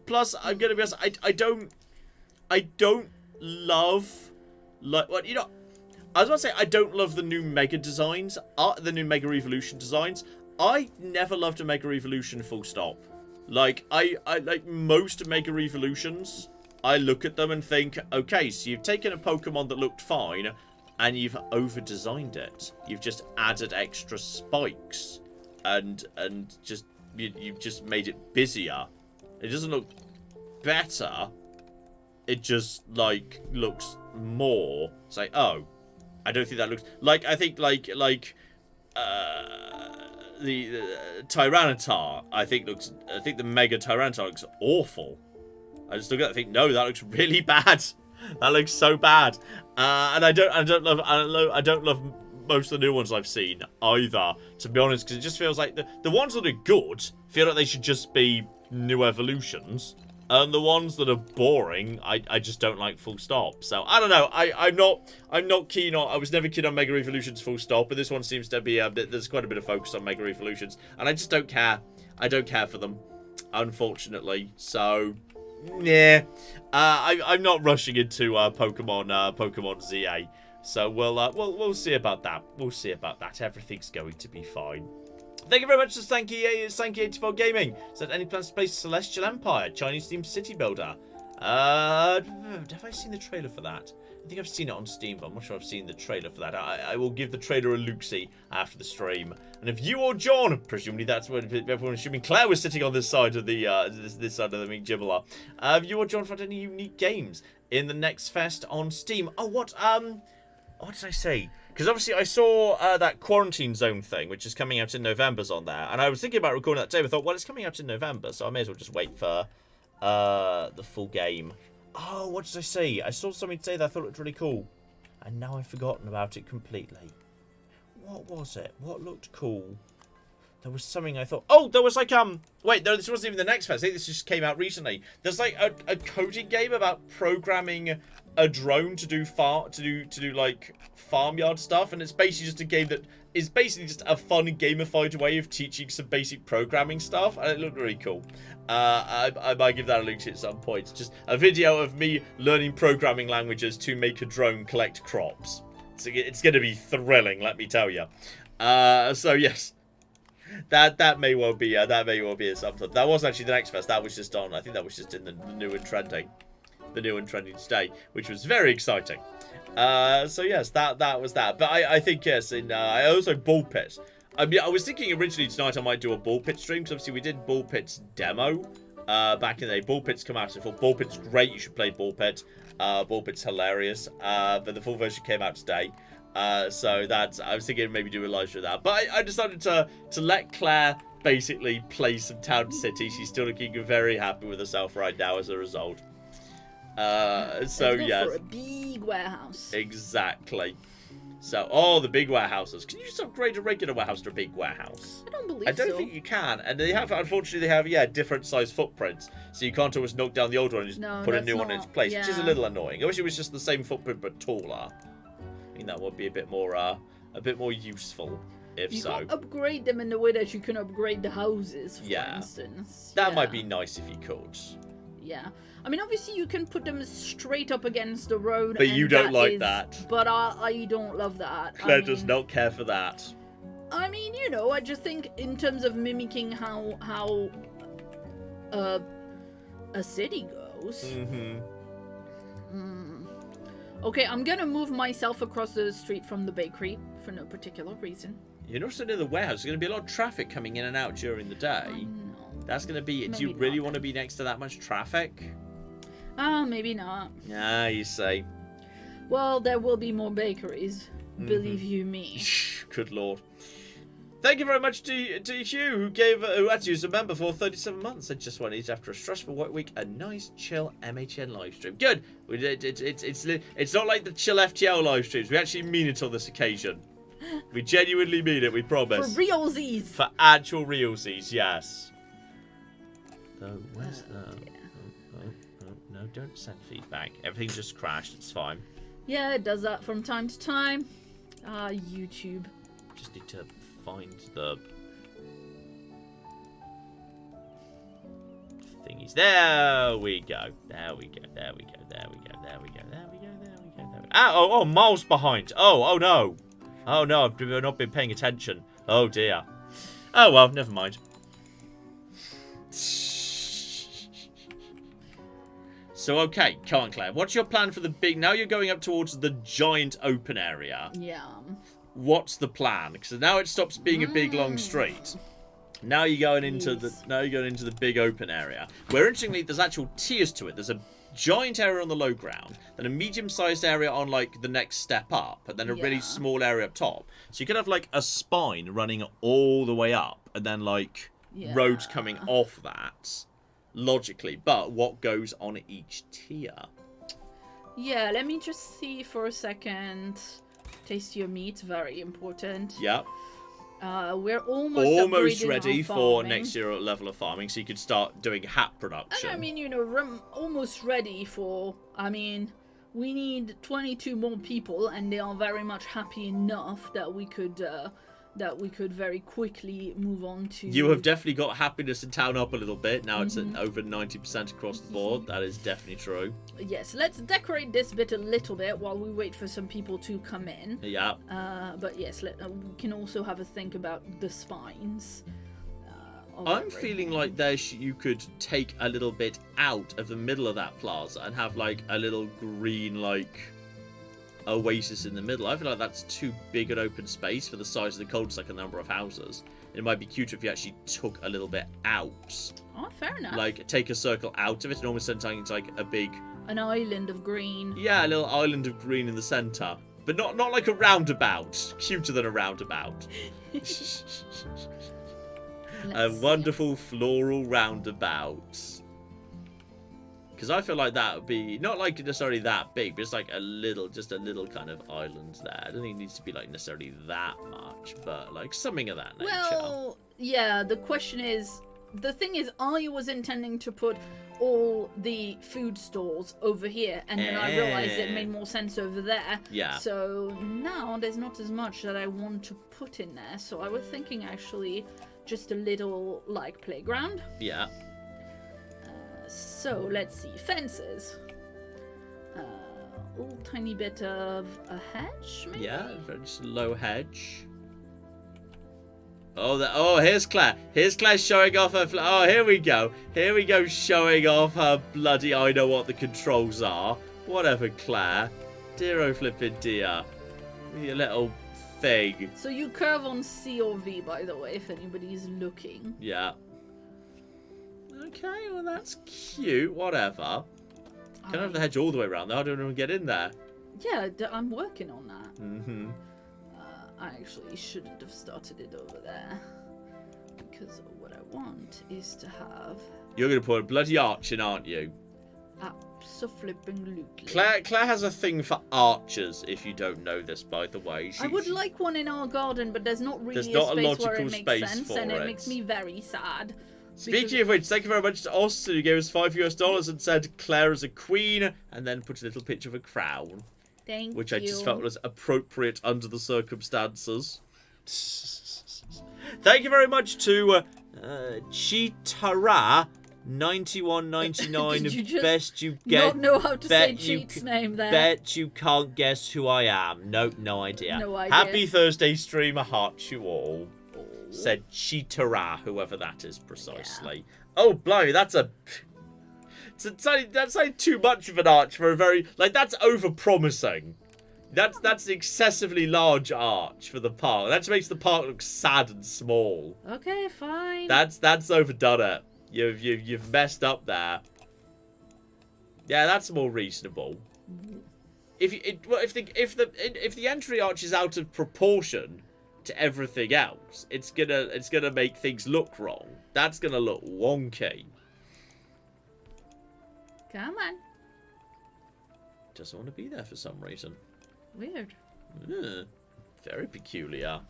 Plus, I'm going to be honest, I don't love... Like, well, you know, I was about to say I don't love the new Mega designs, the new Mega Evolution designs. I never loved a Mega Evolution full stop. Like, I like most Mega Evolutions, I look at them and think, okay, so you've taken a Pokemon that looked fine, and you've over-designed it. You've just added extra spikes, and just you've just made it busier. It doesn't look better. It just, like, looks more. It's like, oh, I don't think that looks... Like, I think, the Tyranitar, I think the Mega Tyranitar looks awful. I just look at it and think, no, that looks really bad. That looks so bad. And I don't love most of the new ones I've seen either, to be honest, because it just feels like the ones that are good feel like they should just be new evolutions. And the ones that are boring, I just don't like, full stop. So I don't know. I'm not keen on. I was never keen on Mega Evolutions full stop, but this one seems to be there's quite a bit of focus on Mega Evolutions, and I just don't care. I don't care for them, unfortunately. So yeah, I'm not rushing into Pokemon ZA. So we'll see about that. We'll see about that. Everything's going to be fine. Thank you very much to Sanky84 Gaming. Said, any plans to play Celestial Empire, Chinese themed city builder? Have I seen the trailer for that? I think I've seen it on Steam, but I'm not sure I've seen the trailer for that. I will give the trailer a look-see after the stream. And if you or John, presumably that's what everyone assuming Claire was sitting on this side of the this side of the Gibbler. Have you or John found any unique games in the next fest on Steam? Oh, what did I say? Because obviously I saw that Quarantine Zone thing, which is coming out in November's on there. And I was thinking about recording that today, but I thought, well, it's coming out in November, so I may as well just wait for the full game. Oh, what did I say? I saw something today that I thought looked really cool. And now I've forgotten about it completely. What was it? What looked cool? There was something I thought... Oh, there was like, wait, no, this wasn't even the next fest. I think this just came out recently. There's like a coding game about programming a drone to do like farmyard stuff, and it's basically just a game that is basically just a fun gamified way of teaching some basic programming stuff, and it looked really cool. I might give that a look at some point. It's just a video of me learning programming languages to make a drone collect crops. It's going to be thrilling, let me tell you. So yes. That may well be a something. That wasn't actually the next fest. That was just on. I think that was just in the new and trending, today, which was very exciting. So yes, that was that. But I think yes. I also Ball Pit. I mean, I was thinking originally tonight I might do a Ball Pit stream. Because obviously we did Ball Pit's demo back in the day. Ball Pit's come out. So I thought Ball Pit's great. You should play Ball Pit. Ball Pit's hilarious. But the full version came out today. So that's, I was thinking maybe do a live stream of that, but I decided to let Claire basically play some Town City. She's still looking very happy with herself right now as a result. So yes, for a big warehouse. Exactly. So the big warehouses. Can you just upgrade a regular warehouse to a big warehouse? I don't believe so. I don't think you can, and unfortunately they have different size footprints, so you can't always knock down the old one and just put a new one in its place, which is a little annoying. I wish it was just the same footprint but taller. I think that would be a bit more useful, if you so. can't upgrade them in the way that you can upgrade the houses, for instance. That might be nice if you could. Yeah. I mean, obviously you can put them straight up against the road. But you don't like that. But I don't love that. Claire does not care for that. I mean, I just think in terms of mimicking how a city goes. Okay, I'm gonna move myself across the street from the bakery for no particular reason. You're also near the warehouse. There's gonna be a lot of traffic coming in and out during the day. I know. That's gonna be. Do you really want to be next to that much traffic? Maybe not. Ah, you say. Well, there will be more bakeries. Believe you me. Good lord. Thank you very much to Hugh, who actually was a member for 37 months. I just wanted, after a stressful work week, a nice, chill MHN live stream. Good. It's not like the chill FTL live streams. We actually mean it on this occasion. We genuinely mean it, we promise. For realsies. For actual realsies, yes. Oh, where's the... No, don't send feedback. Everything just crashed. It's fine. Yeah, it does that from time to time. YouTube. Just need to find the thingies. There we go. There we go. There we go. There we go. There we go. There we go. There we go. There we go. Oh, miles behind. Oh no. Oh no, I've not been paying attention. Oh dear. Oh well, never mind. So okay, come on, Claire. What's your plan for the big? Now you're going up towards the giant open area. Yeah. What's the plan? Because now it stops being a big long street. Now you're going into the big open area. Where interestingly, there's actual tiers to it. There's a giant area on the low ground, then a medium-sized area on like the next step up, and then a really small area up top. So you could have like a spine running all the way up, and then like roads coming off that. logically. But what goes on each tier? Yeah, let me just see for a second. Taste your meat, very important. Yep. We're almost ready our for farming. next year level of farming, so you could start doing hat production. And I mean, you know, almost ready for. I mean, we need 22 more people, and they are very much happy enough that we could very quickly move on to. You have definitely got happiness in town up a little bit. Now it's at over 90% across the board. That is definitely true. Yes, let's decorate this bit a little bit while we wait for some people to come in. Yeah. But yes, we can also have a think about the spines. I'm feeling like you could take a little bit out of the middle of that plaza and have like a little green oasis in the middle. I feel like that's too big an open space for the size of the cul-de-sac and the number of houses. It might be cuter if you actually took a little bit out. Oh, fair enough. Like, take a circle out of it and almost turn it into like a big... An island of green. Yeah, a little island of green in the centre. But not like a roundabout. Cuter than a roundabout. A wonderful floral roundabout. Because I feel like that would be not like necessarily that big, but it's like just a little kind of island there. I don't think it needs to be like necessarily that much, but like something of that nature. Well, yeah, the thing is, I was intending to put all the food stalls over here, and then I realized it made more sense over there. Yeah. So now there's not as much that I want to put in there, so I was thinking actually just a little, like, playground. Yeah. So, let's see. Fences. A little tiny bit of a hedge, maybe? Yeah, just a low hedge. Oh, here's Claire. Here's Claire showing off her... Oh, here we go. Here we go showing off her bloody... I know what the controls are. Whatever, Claire. Dear oh flippin' dear. You little thing. So you curve on C or V, by the way, if anybody's looking. Yeah. Okay, well that's cute. Whatever. Can I have the hedge all the way around? How do anyone get in there? Yeah, I'm working on that. Mm-hmm. I actually shouldn't have started it over there. Because what I want is to have... You're going to put a bloody arch in, aren't you? Abso-flipping-lutely. Claire has a thing for archers, if you don't know this, by the way. I would like one in our garden, but there's not really not a a space where it logical makes space sense, for and it it. makes me very sad. Speaking of which, thank you very much to Austin, who gave us $5 and said Claire is a queen, and then put a little picture of a crown. Thank which you. I just felt was appropriate under the circumstances. Thank you very much to Chitara 9199. Did you just best you get. not know how to say bet Cheat's name there? Bet you can't guess who I am. Nope, no idea. No idea. Happy Thursday stream. I heart you all. Said Chitara, whoever that is precisely. Yeah. Oh, blimey, that's like too much of an arch for a very... Like, that's over-promising. That's an excessively large arch for the park. That just makes the park look sad and small. Okay, fine. That's overdone it. You've messed up there. Yeah, that's more reasonable. If the entry arch is out of proportion to everything else, it's gonna make things look wrong. That's gonna look wonky. Come on. Doesn't want to be there for some reason. Weird. Very peculiar.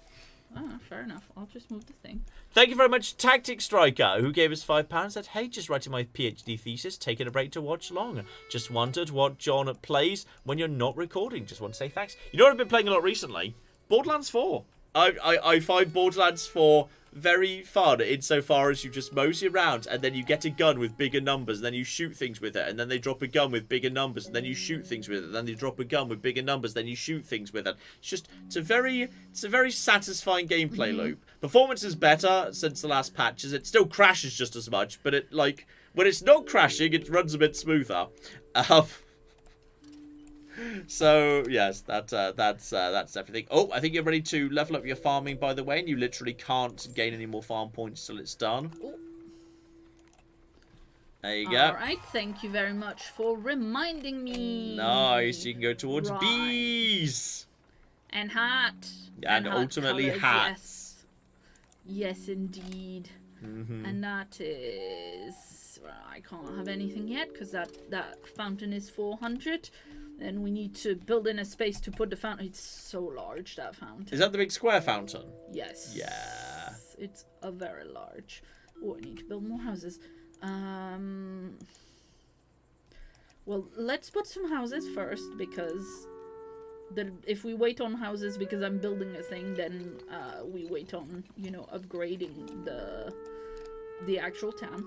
Oh, fair enough. I'll just move the thing. Thank you very much, Tactic Striker, who gave us £5. Said, hey, just writing my PhD thesis, taking a break to watch long. Just wondered what John plays when you're not recording. Just want to say thanks. You know what I've been playing a lot recently? Borderlands 4. I find Borderlands 4 very fun insofar as you just mosey around and then you get a gun with bigger numbers and then you shoot things with it and then they drop a gun with bigger numbers and then you shoot things with it and then they drop a gun with bigger numbers then you shoot things with it. It's a very satisfying gameplay loop. Performance is better since the last patches. It still crashes just as much, but it like when it's not crashing it runs a bit smoother. So yes, that's everything. Oh, I think you're ready to level up your farming, by the way, and you literally can't gain any more farm points till it's done. Ooh. There you go. Alright, thank you very much for reminding me. Nice, you can go towards bees. And hat. And ultimately colours, hats. Yes, indeed. And that is I can't have anything yet because that fountain is 400. Then we need to build in a space to put the fountain. It's so large, that fountain. Is that the big square fountain? Yes. Yeah. It's a very large. Oh, I need to build more houses. Well, let's put some houses first because if we wait on houses because I'm building a thing, then we wait on, upgrading the actual town.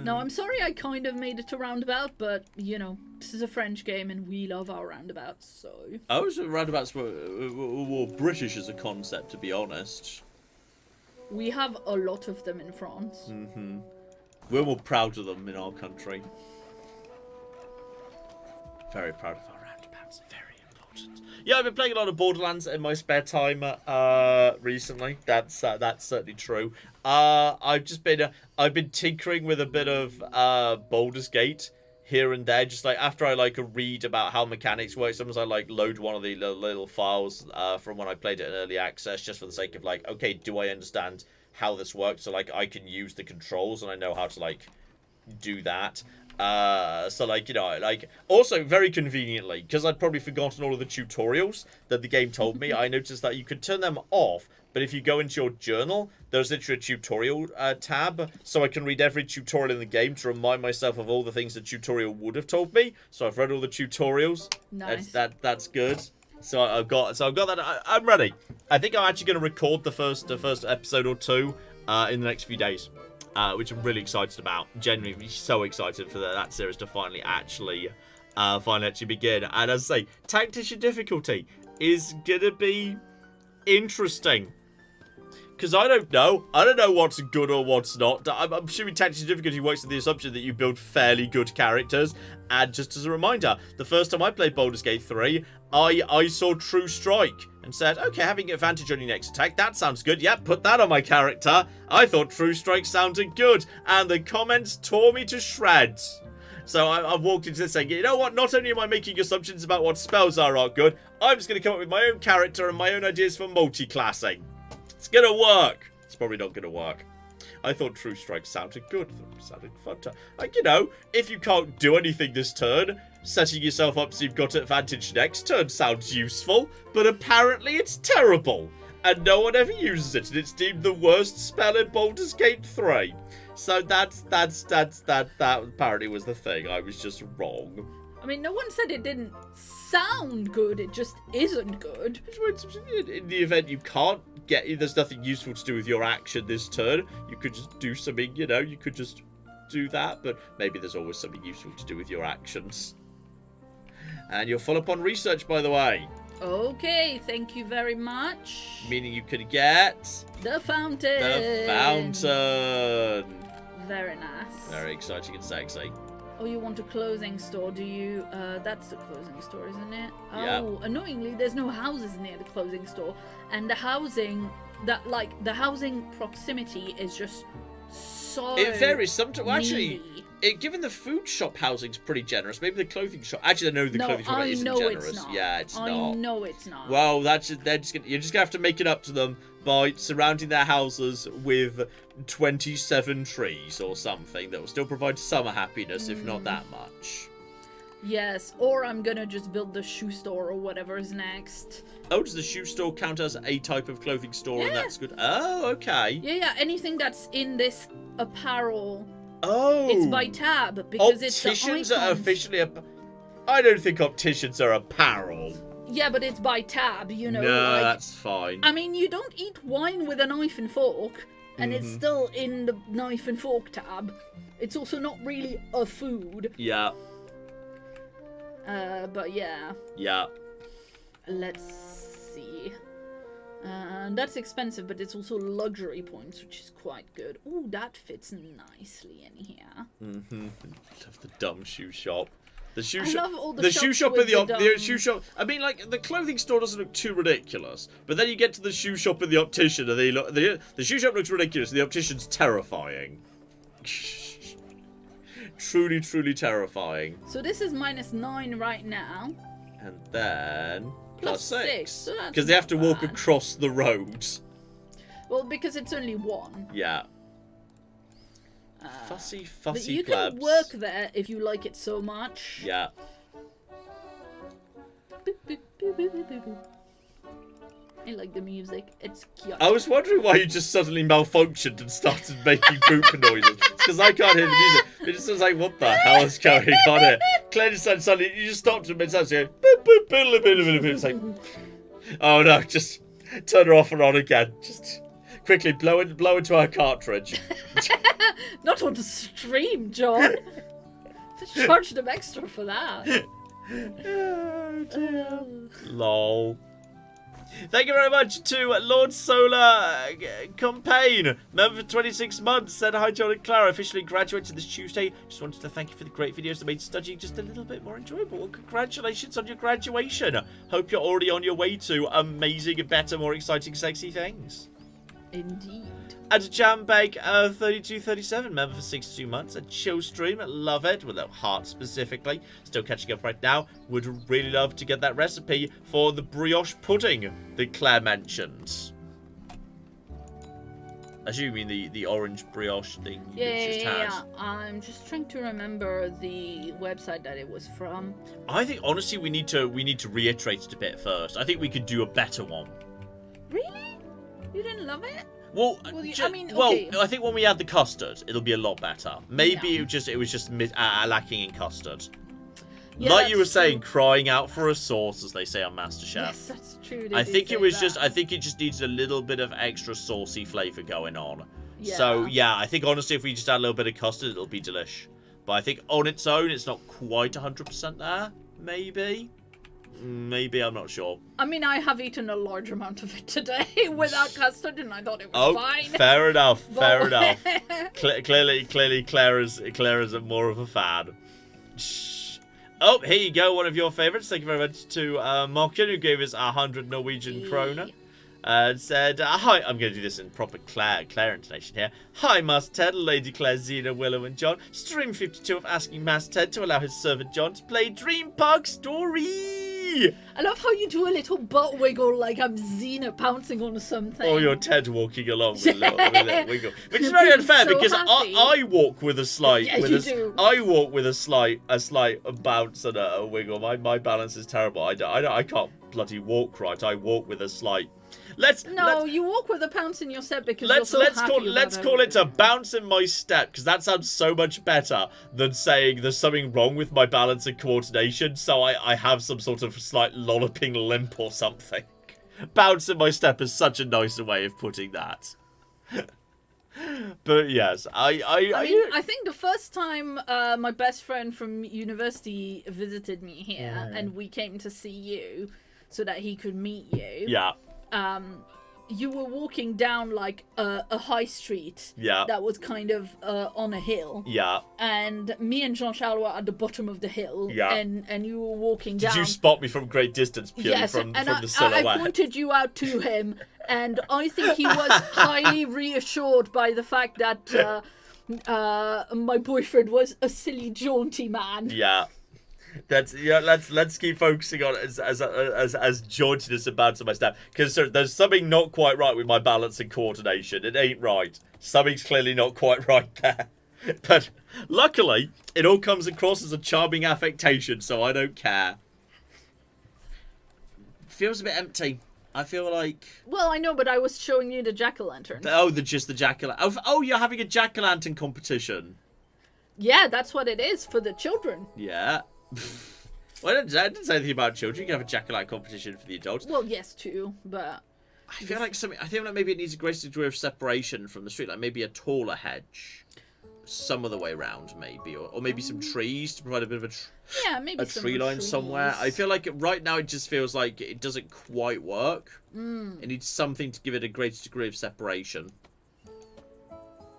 Now, I'm sorry I kind of made it to roundabout, but, this is a French game and we love our roundabouts, so... I was roundabouts were British as a concept, to be honest. We have a lot of them in France. We're more proud of them in our country. Very proud of our roundabouts. Very important. Yeah, I've been playing a lot of Borderlands in my spare time recently. That's certainly true. I've been tinkering with a bit of Baldur's Gate here and there, just like after I read about how mechanics work. Sometimes I load one of the little files from when I played it in early access, just for the sake of okay, do I understand how this works? So I can use the controls and I know how to do that. Also very conveniently, because I'd probably forgotten all of the tutorials that the game told me, I noticed that you could turn them off, but if you go into your journal, there's literally a tutorial tab, so I can read every tutorial in the game to remind myself of all the things the tutorial would have told me. So I've read all the tutorials. Nice. That's good. So I've got that. I'm ready. I think I'm actually going to record the first episode or two in the next few days. Which I'm really excited about. Genuinely so excited for that series to finally actually begin. And as I say, tactician difficulty is gonna be interesting. Because I don't know what's good or what's not. I'm assuming tactician difficulty works with the assumption that you build fairly good characters. And just as a reminder, the first time I played Baldur's Gate 3, I saw True Strike and said, okay, having advantage on your next attack, that sounds good. Yep, put that on my character. I thought True Strike sounded good. And the comments tore me to shreds. So I walked into this saying, you know what, not only am I making assumptions about what spells are good, I'm just going to come up with my own character and my own ideas for multi-classing. It's going to work. It's probably not going to work. I thought True Strike sounded good. It sounded fun to... if you can't do anything this turn, setting yourself up so you've got advantage next turn sounds useful, but apparently it's terrible. And no one ever uses it, and it's deemed the worst spell in Baldur's Gate 3. So that apparently was the thing. I was just wrong. I mean, no one said it didn't sound good, it just isn't good. In the event you can't there's nothing useful to do with your action this turn, you could just do something, you could just do that, but maybe there's always something useful to do with your actions. And you're full upon research, by the way. Okay, thank you very much. Meaning you could get... the fountain. The fountain. Very nice. Very exciting and sexy. Oh, you want a clothing store, do you? That's the clothing store, isn't it? Yeah. Oh, annoyingly, there's no houses near the clothing store. And the housing, the housing proximity is just so It varies. Sometimes, actually, needy. Given the food shop housing's pretty generous, maybe the clothing shop... Actually, I know the clothing shop isn't generous. It's not. Yeah, it's not. I know it's not. Well, you're just going to have to make it up to them by surrounding their houses with 27 trees or something that will still provide some happiness, if not that much. Yes, or I'm gonna just build the shoe store or whatever is next. Oh, does the shoe store count as a type of clothing store? Yeah. And that's good. Oh, okay. Yeah, anything that's in this apparel. Oh. It's by tab because it's the opticians icons. are officially I don't think opticians are apparel. Yeah, but it's by tab, No, that's fine. I mean, you don't eat wine with a knife and fork, and it's still in the knife and fork tab. It's also not really a food. Yeah. But yeah. Yeah. Let's see. That's expensive, but it's also luxury points, which is quite good. Ooh, that fits nicely in here. Love the dumb shoe shop. The shoe shop. Love all the shoe shops shop with and the shoe shop. I mean, the clothing store doesn't look too ridiculous, but then you get to the shoe shop and the optician, and the shoe shop looks ridiculous, and the optician's terrifying. Truly, truly terrifying. So this is -9 right now. And then +6. So that's because they have to not walk bad. across the road. Well, because it's only one. Yeah. Fussy But you plebs. can work there if you like it so much. Yeah. Boop, boop, boop, boop, boop, boop, boop. I like the music. It's cute. I was wondering why you just suddenly malfunctioned and started making poop noises. Because I can't hear the music. It just was like, what the hell is going on here? Claire just suddenly, you just stopped and mid-sentence going, boop, boop, boop, boop, boop, boop. It's like, oh no, just turn her off and on again. Just quickly blow into our cartridge. Not on the stream, John. Just charge them extra for that. Oh, dear. Lol. Thank you very much to Lord Solar Campaign, member for 26 months. Said hi, John and Clara. Officially graduated this Tuesday. Just wanted to thank you for the great videos that made studying just a little bit more enjoyable. Well, congratulations on your graduation. Hope you're already on your way to amazing, better, more exciting, sexy things. Indeed. And Jambag 3237, member for 62 months. A chill stream, love it. With a heart specifically. Still catching up right now. Would really love to get that recipe for the brioche pudding that Claire mentioned. I assume you mean the orange brioche thing you just had. Yeah. I'm just trying to remember the website that it was from. I think honestly we need to reiterate it a bit first. I think we could do a better one. Really? You didn't love it? Well, I mean, okay. I think when we add the custard, it'll be a lot better. Maybe Yeah. it was just lacking in custard. Yeah, Like you were that's saying, true. crying out for a sauce, as they say on MasterChef. Yes, that's true. I think it was just. I think it just needs a little bit of extra saucy flavour going on. Yeah. So yeah, I think honestly, if we just add a little bit of custard, it'll be delish. But I think on its own, it's not quite 100% there. Maybe. I'm not sure. I mean, I have eaten a large amount of it today without custard, and I thought it was fine. Fair enough. But- Fair enough. Clearly, Claire is more of a fan. Shh. Oh, here you go. One of your favourites. Thank you very much to Markin, who gave us 100 Norwegian kroner. Said, hi, I'm going to do this in proper Claire intonation here. Hi, Master Ted, Lady Claire, Xena, Willow, and John. Stream 52 of asking Master Ted to allow his servant John to play Dream Park Story. I love how you do a little butt wiggle like I'm Xena pouncing on something. Or your Ted walking along with a little wiggle. Which is very unfair so because happy. I walk with a slight... Yeah, you do. I walk with a slight bounce and a wiggle. My balance is terrible. I can't bloody walk right. I walk with a slight... You walk with a pounce in your step because Let's you're so happy call it a bounce in my step, because that sounds so much better than saying there's something wrong with my balance and coordination, so I have some sort of slight lolloping limp or something. Bounce in my step is such a nicer way of putting that. But yes, I think the first time my best friend from university visited me here and we came to see you so that he could meet you. Yeah. You were walking down like a high street that was kind of on a hill. Yeah. And me and Jean-Charles were at the bottom of the hill. Yeah. And you were walking down. Did you spot me from great distance purely from the silhouette? I pointed you out to him, and I think he was highly reassured by the fact that my boyfriend was a silly, jaunty man. Yeah. Let's keep focusing on it as jauntiness and bounce on my step, because there's something not quite right with my balance and coordination. It ain't right. Something's clearly not quite right there. But luckily, it all comes across as a charming affectation, so I don't care. Feels a bit empty. I feel like... Well, I know, but I was showing you the jack-o'-lantern. Oh, just the jack-o'-lantern. Oh, you're having a jack-o'-lantern competition. Yeah, that's what it is for the children. Yeah. Well, I didn't say anything about children. You can have a jack-o'-lantern competition for the adults. Well, yes, too, but... I feel like maybe it needs a greater degree of separation from the street, like maybe a taller hedge, some other way around, maybe, or maybe some trees to provide a bit of a tree line somewhere. I feel like right now it just feels like it doesn't quite work. It needs something to give it a greater degree of separation.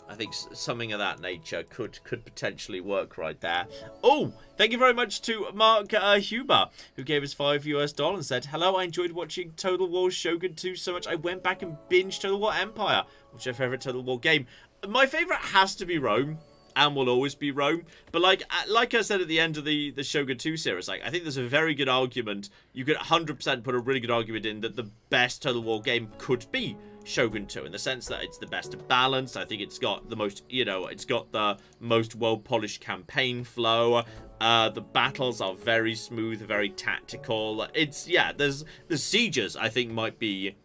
I think something of that nature could potentially work right there. Oh, thank you very much to Mark Huber, who gave us $5 and said, hello, I enjoyed watching Total War Shogun 2 so much I went back and binged Total War Empire, which is my favourite Total War game. My favourite has to be Rome. and will always be Rome. But like I said at the end of the Shogun 2 series, like, I think there's a very good argument. You could 100% put a really good argument in that the best Total War game could be Shogun 2, in the sense that it's the best of balance. I think it's got the most, it's got the most well-polished campaign flow. The battles are very smooth, very tactical. The sieges, I think, might be...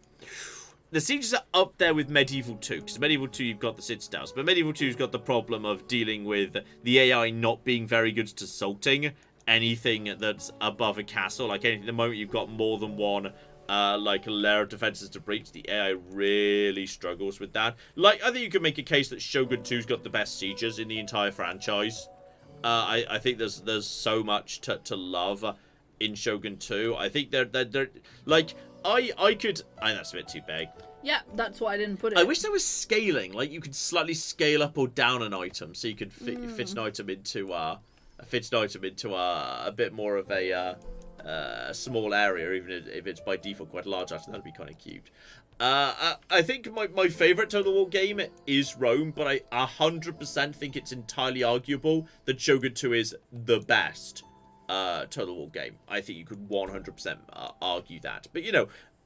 The sieges are up there with Medieval 2, because Medieval 2 you've got the citadels, but Medieval 2's got the problem of dealing with the AI not being very good at assaulting anything that's above a castle. Like, anything, the moment you've got more than one, like, a layer of defenses to breach, the AI really struggles with that. Like, I think you could make a case that Shogun 2's got the best sieges in the entire franchise. I think there's so much to love in Shogun 2. I think they're like... that's a bit too big. Yeah, that's why I didn't put it. I wish there was scaling. Like, you could slightly scale up or down an item, so you could fit an item into a bit more of a small area, even if it's by default quite a large item. That'd be kind of cute. I think my favourite Total War game is Rome, but I 100% think it's entirely arguable that Shogun 2 is the best Total War game. I think you could 100% argue that. But,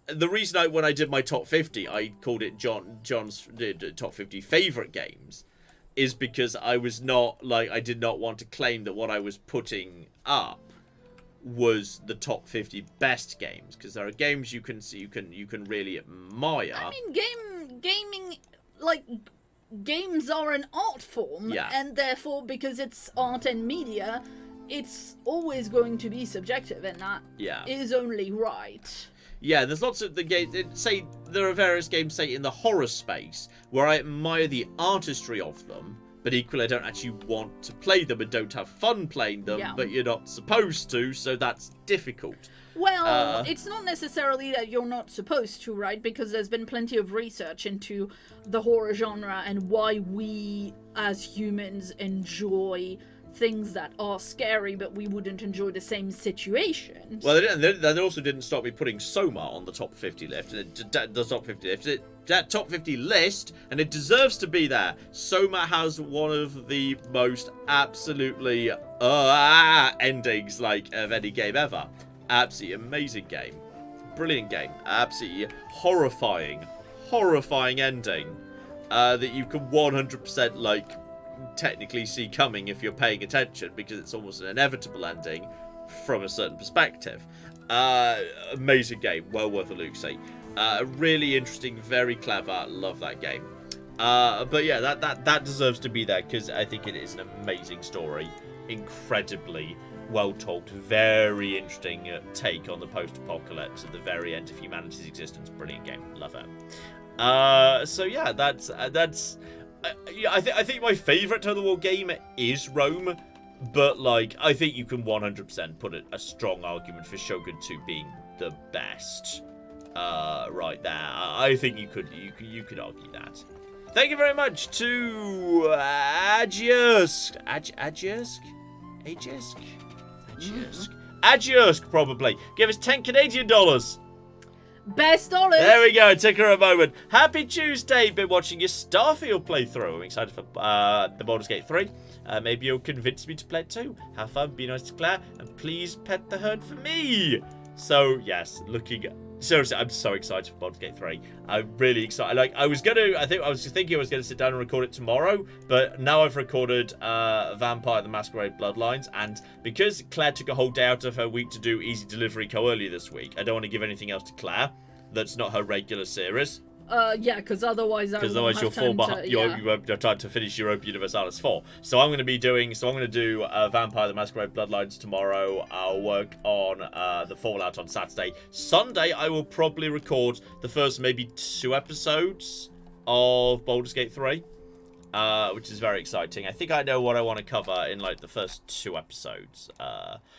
the reason when I did my top 50, I called it John's top 50 favourite games, is because I did not want to claim that what I was putting up was the top 50 best games, because there are games you can see, you can really admire. I mean, gaming, like, games are an art form, and therefore, because it's art and media, it's always going to be subjective, and that is only right. Yeah, there's lots of the games. Say there are various games, say in the horror space, where I admire the artistry of them, but equally I don't actually want to play them and don't have fun playing them. But you're not supposed to, so that's difficult. Well, it's not necessarily that you're not supposed to, right? Because there's been plenty of research into the horror genre and why we as humans enjoy things that are scary, but we wouldn't enjoy the same situations. Well, they also didn't stop me putting Soma on the top 50 list. The top 50 list. That top 50 list, and it deserves to be there. Soma has one of the most absolutely endings, like, of any game ever. Absolutely amazing game. Brilliant game. Absolutely horrifying ending that you can 100%, like, technically see coming if you're paying attention, because it's almost an inevitable ending from a certain perspective. Amazing game, well worth a look-see. Really interesting, very clever, love that game. But yeah, that deserves to be there, because I think it is an amazing story, incredibly well told, very interesting take on the post-apocalypse at the very end of humanity's existence. Brilliant game, love it. So yeah, that's I think my favourite Total War game is Rome, but, like, I think you can 100% put a strong argument for Shogun 2 being the best right there. I think you could argue that. Thank you very much to Adjursk, probably. Give us 10 Canadian dollars. Best dollars. There we go. It took her a moment. Happy Tuesday. Been watching your Starfield playthrough. I'm excited for the Baldur's Gate 3. Maybe you'll convince me to play it too. Have fun. Be nice to Claire. And please pet the herd for me. So, yes. Seriously, I'm so excited for Baldur's Gate 3. I'm really excited. Like, I was thinking I was going to sit down and record it tomorrow, but now I've recorded Vampire the Masquerade Bloodlines, and because Claire took a whole day out of her week to do Easy Delivery Co. earlier this week, I don't want to give anything else to Claire that's not her regular series. Yeah, because otherwise you'll fall behind. You won't have time to finish Europa Universalis 4. So I'm going to do Vampire the Masquerade Bloodlines tomorrow. I'll work on the Fallout on Saturday. Sunday, I will probably record the first maybe 2 episodes of Baldur's Gate 3, which is very exciting. I think I know what I want to cover in, like, the first 2 episodes,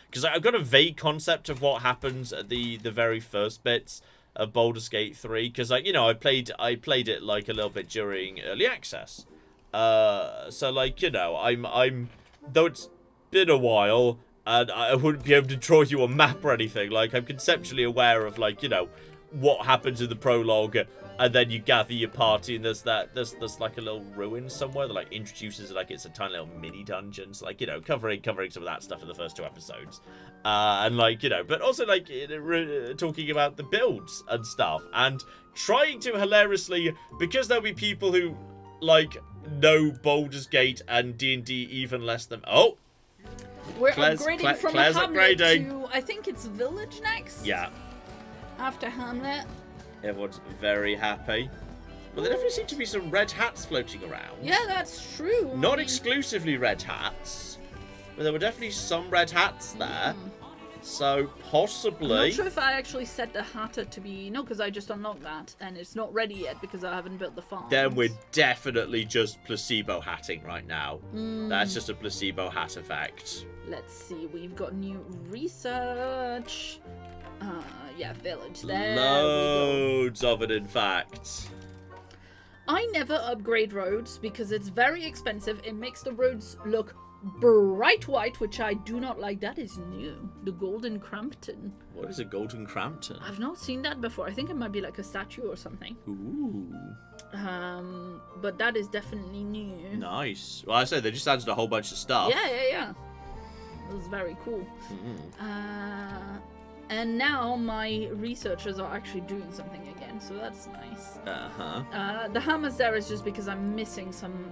because I've got a vague concept of what happens at the very first bits of Baldur's Gate 3, because, like, I played it, like, a little bit during early access, so, like, I'm though it's been a while and I wouldn't be able to draw you a map or anything, like, I'm conceptually aware of, like, what happens in the prologue, and then you gather your party, and there's like a little ruin somewhere that like introduces it like it's a tiny little mini dungeons, like, you know, covering some of that stuff in the first 2 episodes, and like, you know, but also like talking about the builds and stuff, and trying to hilariously, because there'll be people who like know Baldur's Gate and D&D even less than we're Claire's upgrading from Claire's Hamlet upgrading. to, I think it's Village next. Yeah. After Hamlet. Everyone's very happy. Well, there definitely seem to be some red hats floating around. Yeah, that's true. Not exclusively red hats, but there were definitely some red hats there. So, possibly... I'm not sure if I actually set the hatter to be... No, because I just unlocked that, and it's not ready yet because I haven't built the farm. Then we're definitely just placebo hatting right now. That's just a placebo hat effect. Let's see, we've got new research. Yeah, village there. Loads of it, in fact. I never upgrade roads because it's very expensive. It makes the roads look bright white, which I do not like. That is new. The Golden Crampton. What is a Golden Crampton? I've not seen that before. I think it might be like a statue or something. Ooh. But that is definitely new. Nice. Well, I say they just added a whole bunch of stuff. Yeah. It was very cool. And now my researchers are actually doing something again, so that's nice. The hammers there is just because I'm missing some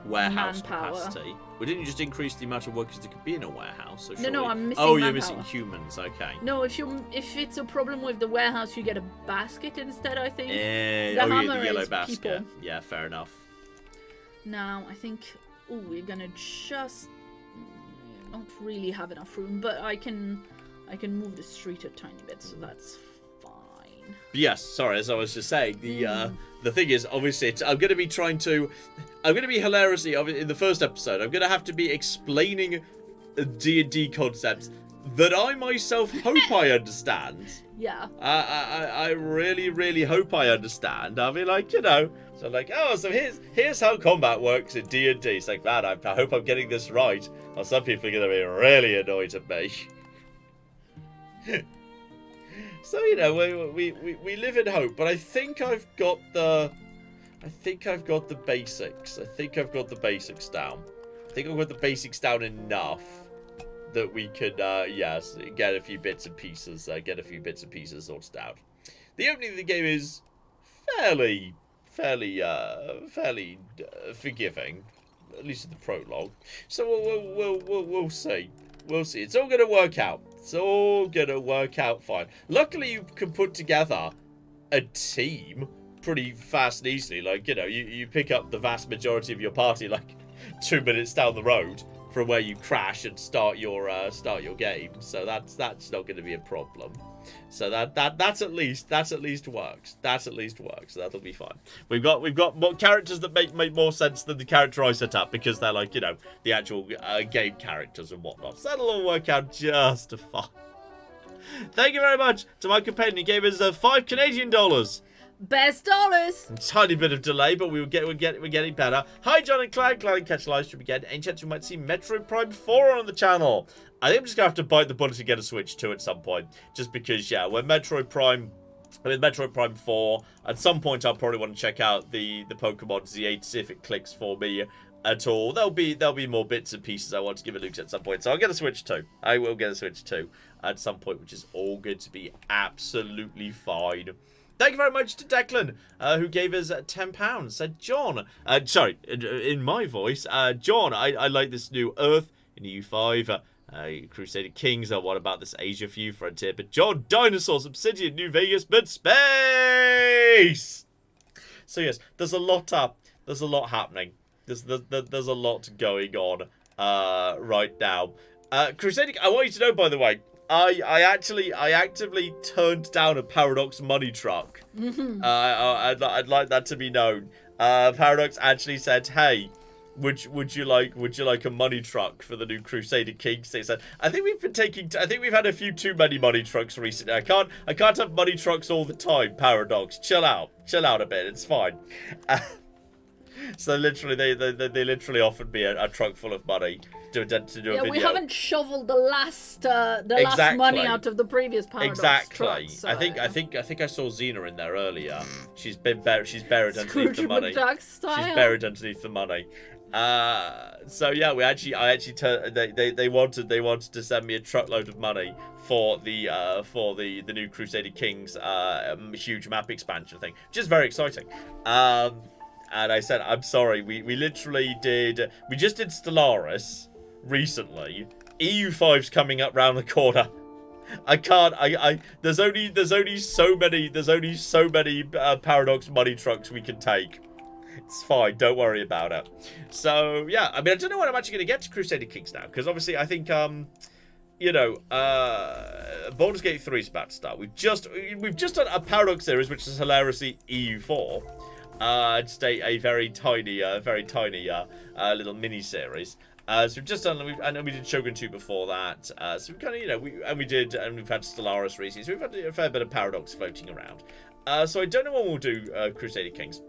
warehouse manpower. capacity. Well, didn't you just increase the amount of workers that could be in a warehouse? So No, I'm missing you're manpower. missing humans. Okay. No, if it's a problem with the warehouse, you get a basket instead, I think. The hammer yellow is basket. people. Yeah, fair enough. Now, I think... Oh, we're gonna just... Not really have enough room, but I can move the street a tiny bit, so that's fine. But yes, sorry, as I was just saying, the thing is, obviously, I'm going to be hilariously, in the first episode, I'm going to have to be explaining D&D concepts that I myself hope I understand. Yeah. I really, really hope I understand. I mean, like, you know, so like, so here's how combat works in D&D. It's like, man, I hope I'm getting this right. Or some people are going to be really annoyed at me. So, you know, we live in hope, but I think I've got the basics. I think I've got the basics down. I think I've got the basics down enough that we could, yes, get a few bits and pieces sorted out. The opening of the game is fairly forgiving, at least in the prologue. So we'll see. We'll see. It's all gonna work out. It's all gonna work out fine. Luckily, you can put together a team pretty fast and easily. Like, you know, you pick up the vast majority of your party like 2 minutes down the road from where you crash and start your game. So that's not going to be a problem. So that's at least works. That at least works. So that'll be fine. We've got more characters that make more sense than the character I set up because they're like, you know, the actual game characters and whatnot. So that'll all work out just fine. Thank you very much to my companion. He gave us $5 Canadian. Best dollars. A tiny bit of delay, but we're getting better. Hi, John and Clyde. Glad to catch a live stream again. Any chance we might see Metroid Prime 4 on the channel? I think I'm just gonna have to bite the bullet and get a Switch 2 at some point, just because, yeah, with Metroid Prime 4, at some point I'll probably want to check out the Pokemon Z8, see if it clicks for me at all. There'll be more bits and pieces I want to give a look at some point, so I'll get a Switch 2. I will get a Switch 2 at some point, which is all going to be absolutely fine. Thank you very much to Declan, who gave us £10. Said John, sorry, in my voice, John, I like this new Earth in EU5. Crusader Kings, what about this Asia View Frontier? But John, Dinosaurs, Obsidian, New Vegas, but space! So yes, there's a lot happening. There's a lot going on right now. Crusader, I want you to know, by the way, I actively turned down a Paradox money truck. I'd like that to be known. Paradox actually said, "Hey, would you like a money truck for the new Crusader Kings?" They said, I think we've had a few too many money trucks recently. I can't have money trucks all the time. Paradox, chill out a bit. It's fine. So literally, they literally offered me a truck full of money to do a video. We haven't shoveled the last Exactly. money out of the previous Paradox Exactly. truck, so. I think I saw Xena in there earlier. She's buried underneath the money. McDuck style. She's buried underneath the money. So yeah, they wanted to send me a truckload of money for the new Crusader Kings huge map expansion thing, which is very exciting. And I said, I'm sorry, we just did Stellaris recently. EU5's coming up round the corner. I can't. There's only so many Paradox money trucks we can take. It's fine. Don't worry about it. So yeah, I mean, I don't know when I'm actually going to get to Crusader Kings now, because obviously I think Baldur's Gate 3 is about to start. We've just done a Paradox series, which is hilariously EU4. Just a very tiny little mini series. So we've just done, and we did Shogun 2 before that. So we kind of, we've had Stellaris recently. So we've had a fair bit of Paradox floating around. So I don't know when we'll do Crusader Kings.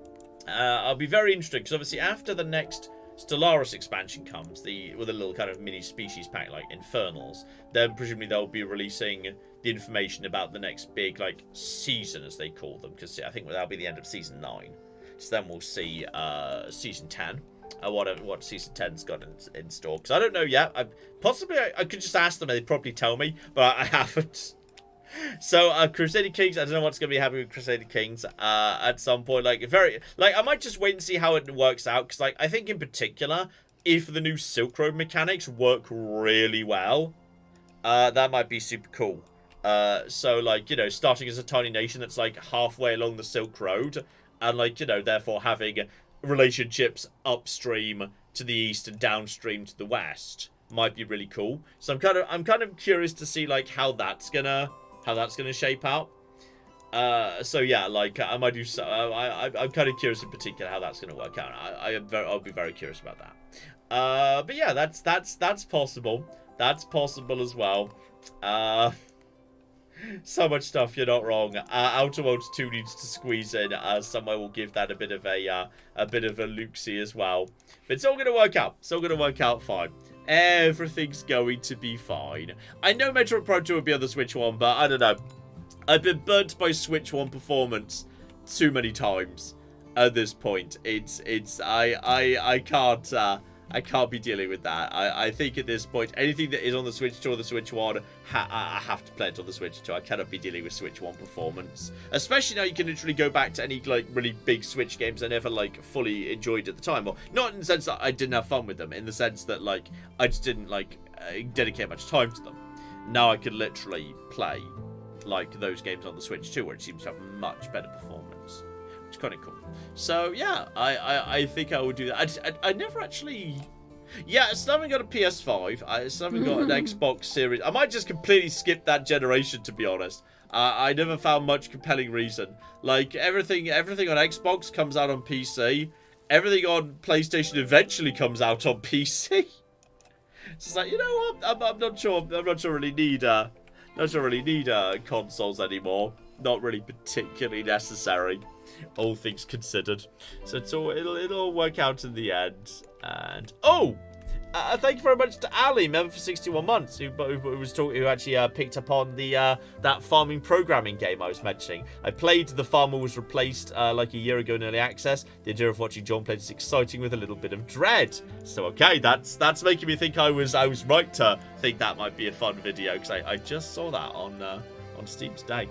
I'll be very interested, because obviously after the next Stellaris expansion comes, with a little kind of mini species pack like Infernals, then presumably they'll be releasing the information about the next big season, as they call them, because I think that'll be the end of season 9. So then we'll see season 10. What season 10's got in store, because I don't know yet. I could just ask them and they'd probably tell me, but I haven't. So Crusader Kings, I don't know what's going to be happening with Crusader Kings at some point. I might just wait and see how it works out, because I think in particular, if the new Silk Road mechanics work really well, that might be super cool. So starting as a tiny nation that's halfway along the Silk Road, and therefore having relationships upstream to the east and downstream to the west might be really cool. So I'm kind of curious to see how that's gonna shape out. So yeah, I might do so. I'm kind of curious in particular how that's gonna work out. I'll be very curious about that. But yeah, that's possible. That's possible as well. So much stuff, you're not wrong. Outer Worlds 2 needs to squeeze in somewhere. We'll give that a bit of a look-see as well. But it's all going to work out. It's all going to work out fine. Everything's going to be fine. I know Metroid Prime 2 will be on the Switch 1, but I don't know. I've been burnt by Switch 1 performance too many times at this point. I can't be dealing with that. I think at this point, anything that is on the Switch 2 or the Switch 1, I have to play it on the Switch 2. I cannot be dealing with Switch 1 performance. Especially now you can literally go back to any really big Switch games I never fully enjoyed at the time. Or not in the sense that I didn't have fun with them, in the sense that I just didn't dedicate much time to them. Now I can literally play those games on the Switch 2, where it seems to have much better performance. Which is kind of cool. So yeah, I think I would do that. I never actually. Yeah, I still haven't got a PS5. I still haven't got an Xbox Series. I might just completely skip that generation, to be honest. I never found much compelling reason. Everything on Xbox comes out on PC. Everything on PlayStation eventually comes out on PC. It's just you know what? I'm not sure. I'm not sure really need. Not sure really need consoles anymore. Not really particularly necessary, all things considered. So it'll all work out in the end. And thank you very much to Ali, member for 61 months, who actually picked up on that farming programming game I was mentioning. I played The Farmer Was Replaced a year ago in early access. The idea of watching John play is exciting with a little bit of dread. So okay, that's making me think I was right to think that might be a fun video, because I just saw that on Steam today.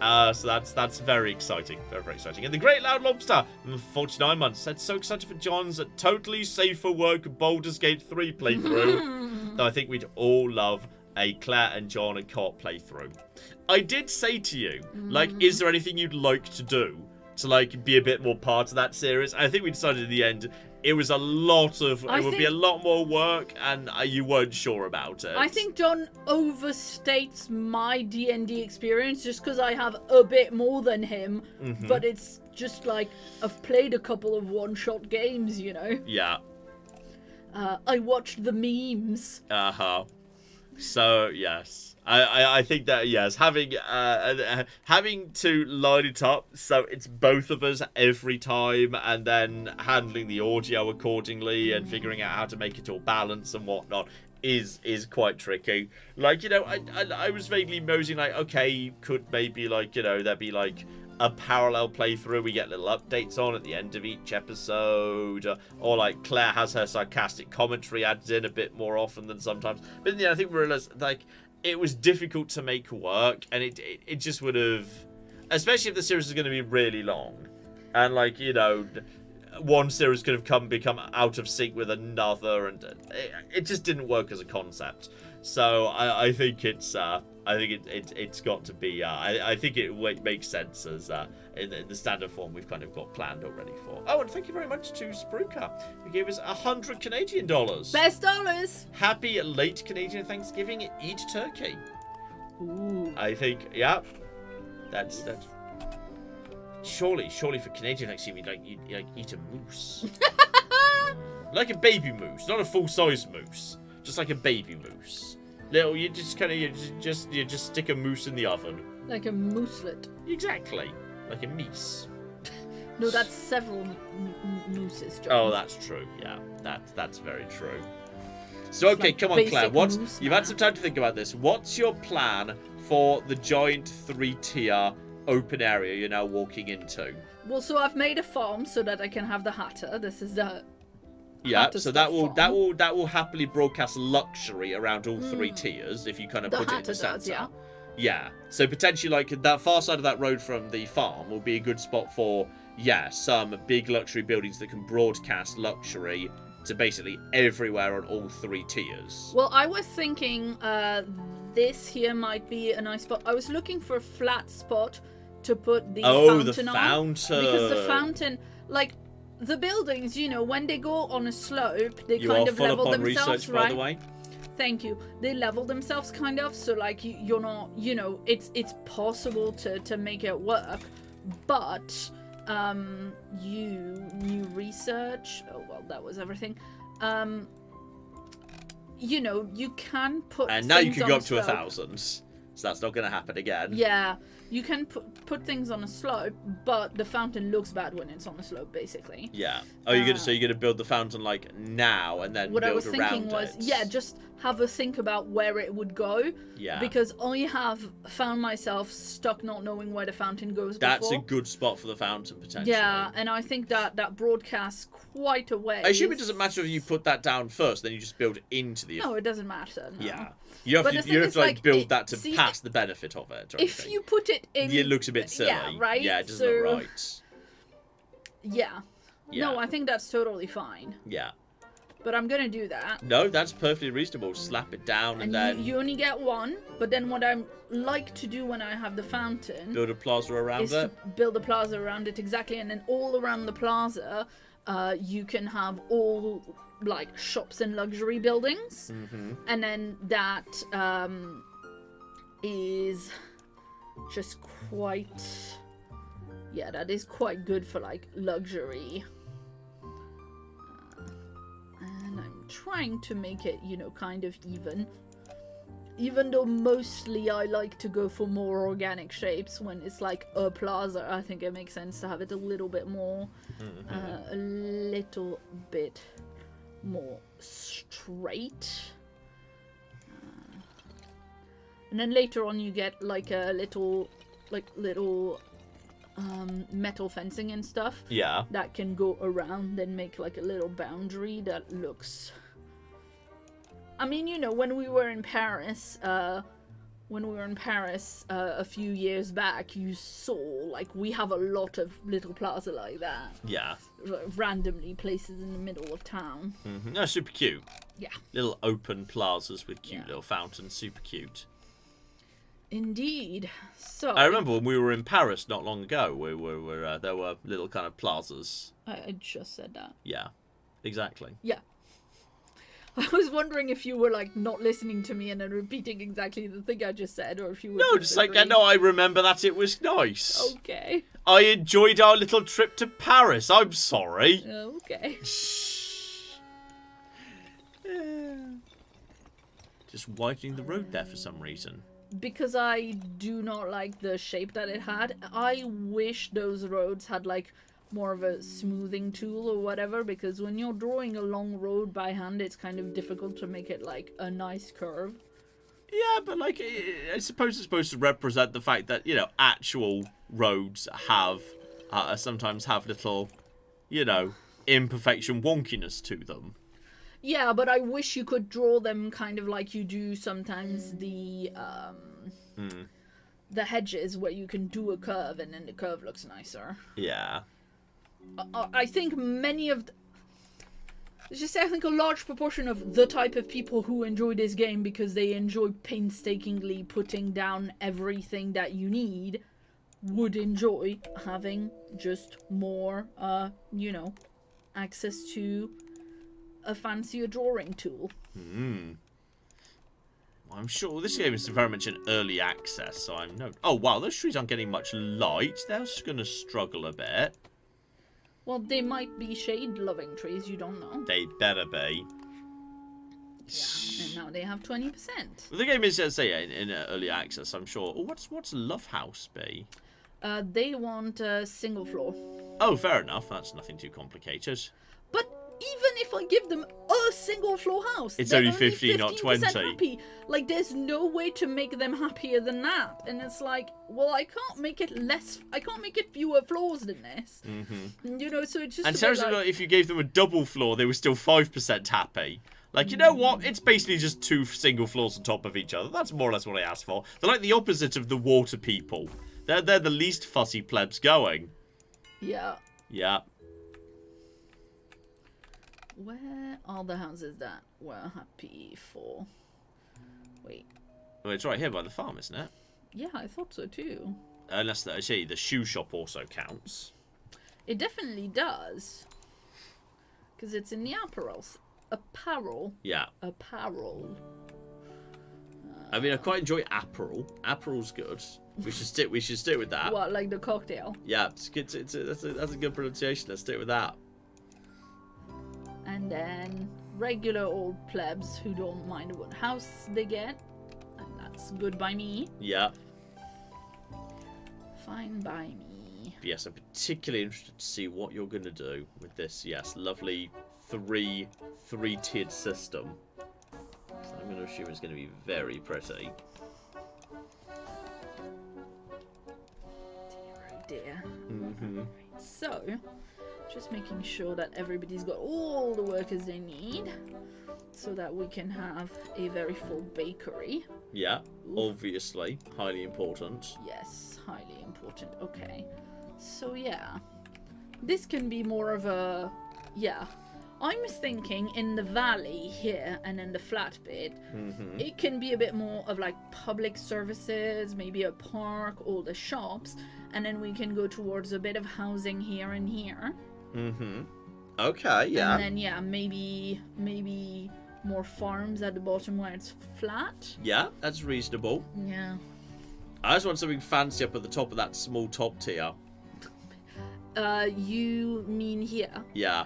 So that's very exciting. Very, very exciting. And the Great Loud Lobster, 49 months, said, so excited for John's totally safe for work Baldur's Gate 3 playthrough. Though I think we'd all love a Claire and John and co-op playthrough. I did say to you, is there anything you'd like to do to be a bit more part of that series? I think we decided in the end it was a lot of, it would be a lot more work, and you weren't sure about it. I think John overstates my D&D experience just because I have a bit more than him, but it's just I've played a couple of one-shot games, you know? Yeah. I watched the memes. Uh-huh. So yes, I think that yes, having to line it up so it's both of us every time, and then handling the audio accordingly and figuring out how to make it all balance and whatnot is quite tricky. Like, you know, I was vaguely moseying like, okay, you could maybe like, you know, there'd be like a parallel playthrough we get little updates on at the end of each episode, or like Claire has her sarcastic commentary added in a bit more often than sometimes. But yeah, I think we realized like it was difficult to make work, and it just would have, especially if the series is going to be really long, and like, you know, one series could have become out of sync with another, and it just didn't work as a concept. So I think it's it's got to be. I think it makes sense as in the standard form we've kind of got planned already for. Oh, and thank you very much to Spruka, who gave us 100 Canadian dollars. Best dollars. Happy late Canadian Thanksgiving. Eat turkey. Ooh. I think, yeah, that's. Surely for Canadian Thanksgiving, you eat a moose, like a baby moose, not a full-size moose. Just like a baby moose. Little, you just stick a moose in the oven. Like a mooselet. Exactly. Like a meese. No, that's several mooses, John. Oh, that's true. Yeah, that's very true. So, okay, like, come on, Claire. You've had some time to think about this. What's your plan for the giant 3-tier open area you're now walking into? Well, so I've made a farm so that I can have the Hatter. This is the yeah, so that will happily broadcast luxury around all 3 tiers if you kind of put it in the center. Does, yeah. So potentially, like, that far side of that road from the farm will be a good spot for some big luxury buildings that can broadcast luxury to basically everywhere on all 3 tiers. Well, I was thinking this here might be a nice spot. I was looking for a flat spot to put the fountain on. Because the fountain, like, the buildings, you know, when they go on a slope, they kind of level themselves, research, right? By the way. Thank you. They level themselves kind of, so like you're not, you know, it's possible to make it work, but new research. Oh well, that was everything. You know, you can put and now you can go up to slope. 1,000. So that's not going to happen again. Yeah, you can put things on a slope, but the fountain looks bad when it's on a slope, basically. Yeah. Oh, you're gonna build the fountain like now and then build around it. What I was thinking was, yeah, just have a think about where it would go. Yeah. Because I have found myself stuck not knowing where the fountain goes before. That's a good spot for the fountain, potentially. Yeah, and I think that broadcasts quite a way. I assume it doesn't matter if you put that down first, then you just build into the... No, it doesn't matter. No. Yeah. You have to like build that to pass the benefit of it. If you put it in... It looks a bit silly. Yeah, right? Yeah, it doesn't look right. Yeah. No, I think that's totally fine. Yeah. But I'm gonna do that. No, that's perfectly reasonable. Slap it down and then... You only get one, but then what I like to do when I have the fountain... Build a plaza around it? To build a plaza around it, exactly. And then all around the plaza, you can have all, like, shops and luxury buildings. Mm-hmm. And then that is just quite... Yeah, that is quite good for, like, luxury. And I'm trying to make it, you know, kind of even. Even though mostly I like to go for more organic shapes when it's like a plaza, I think it makes sense to have it a little bit more, straight. And then later on you get like a little metal fencing and stuff. Yeah. That can go around and make like a little boundary that looks... I mean, you know, when we were in Paris, a few years back, you saw, like, we have a lot of little plaza like that. Yeah. Randomly places in the middle of town. Mm-hmm. No, super cute. Yeah. Little open plazas with cute little fountains, super cute. Indeed. So I remember when we were in Paris not long ago, there were little kind of plazas. I just said that. Yeah, exactly. Yeah. I was wondering if you were, like, not listening to me and then repeating exactly the thing I just said, or if you were... No, just like, no, I remember that it was nice. Okay. I enjoyed our little trip to Paris. I'm sorry. Okay. just widening the road there for some reason. Because I do not like the shape that it had. I wish those roads had like more of a smoothing tool or whatever, because when you're drawing a long road by hand, it's kind of difficult to make it like a nice curve. Yeah, but like, I suppose it's supposed to represent the fact that, you know, actual roads have, sometimes have little, you know, imperfection wonkiness to them. Yeah, but I wish you could draw them kind of like you do sometimes the hedges, where you can do a curve and then the curve looks nicer. Yeah. I think many of... I think a large proportion of the type of people who enjoy this game because they enjoy painstakingly putting down everything that you need would enjoy having just more, you know, access to a fancier drawing tool. I'm sure this game is very much in early access, so I'm no... Oh, wow, those trees aren't getting much light. They're just going to struggle a bit. Well, they might be shade-loving trees, you don't know. They better be. Yeah, and now they have 20%. Well, the game is, as I say, in early access, I'm sure. Oh, what's Love House be? They want a single floor. Oh, fair enough. That's nothing too complicated. But even if I give them a single floor house, it's they're only 15, not 20. Happy. Like, there's no way to make them happier than that. And it's like, well, I can't make it fewer floors than this. You know, so it's just. And seriously, like, if you gave them a double floor, they were still 5% happy. Like, you know what? It's basically just 2 single floors on top of each other. That's more or less what I asked for. They're like the opposite of the water people. They're the least fussy plebs going. Yeah. Yeah. Where are the houses that we're happy for? Wait. Well, it's right here by the farm, isn't it? Yeah, I thought so too. Unless, I see, the shoe shop also counts. It definitely does. Because it's in the apparel. Yeah. Apparel. I mean, I quite enjoy apparel. Apparel's good. We should stick with that. What, like the cocktail? Yeah, it's good. That's a good pronunciation. Let's stick with that. And then regular old plebs who don't mind what house they get. And that's good by me. Yeah. Fine by me. But yes, I'm particularly interested to see what you're going to do with this, yes, lovely three-tiered system. So I'm going to assume it's going to be very pretty. Dear. So, just making sure that everybody's got all the workers they need so that we can have a very full bakery. Yeah, obviously. Highly important. Yes, highly important. Okay. So, yeah. This can be more of a... Yeah. I'm thinking in the valley here and in the flat bit, it can be a bit more of like public services, maybe a park, all the shops, and then we can go towards a bit of housing here and here. Okay, yeah. And then, yeah, maybe more farms at the bottom where it's flat. Yeah, that's reasonable. Yeah. I just want something fancy up at the top of that small top tier. You mean here? Yeah.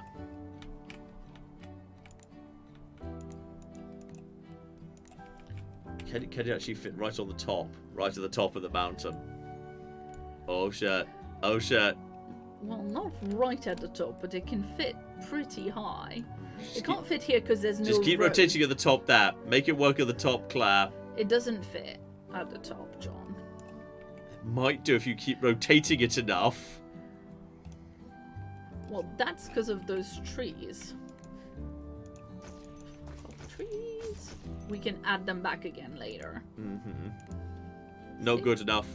Can it actually fit right on the top? Right at the top of the mountain? Oh shit. Oh shit. Well, not right at the top, but it can fit pretty high. It can't fit here because there's no Just keep road. rotating at the top there. Make it work at the top, Claire. It doesn't fit at the top, John. Might do if you keep rotating it enough. Well, that's because of those trees. Trees. We can add them back again later. Not good enough.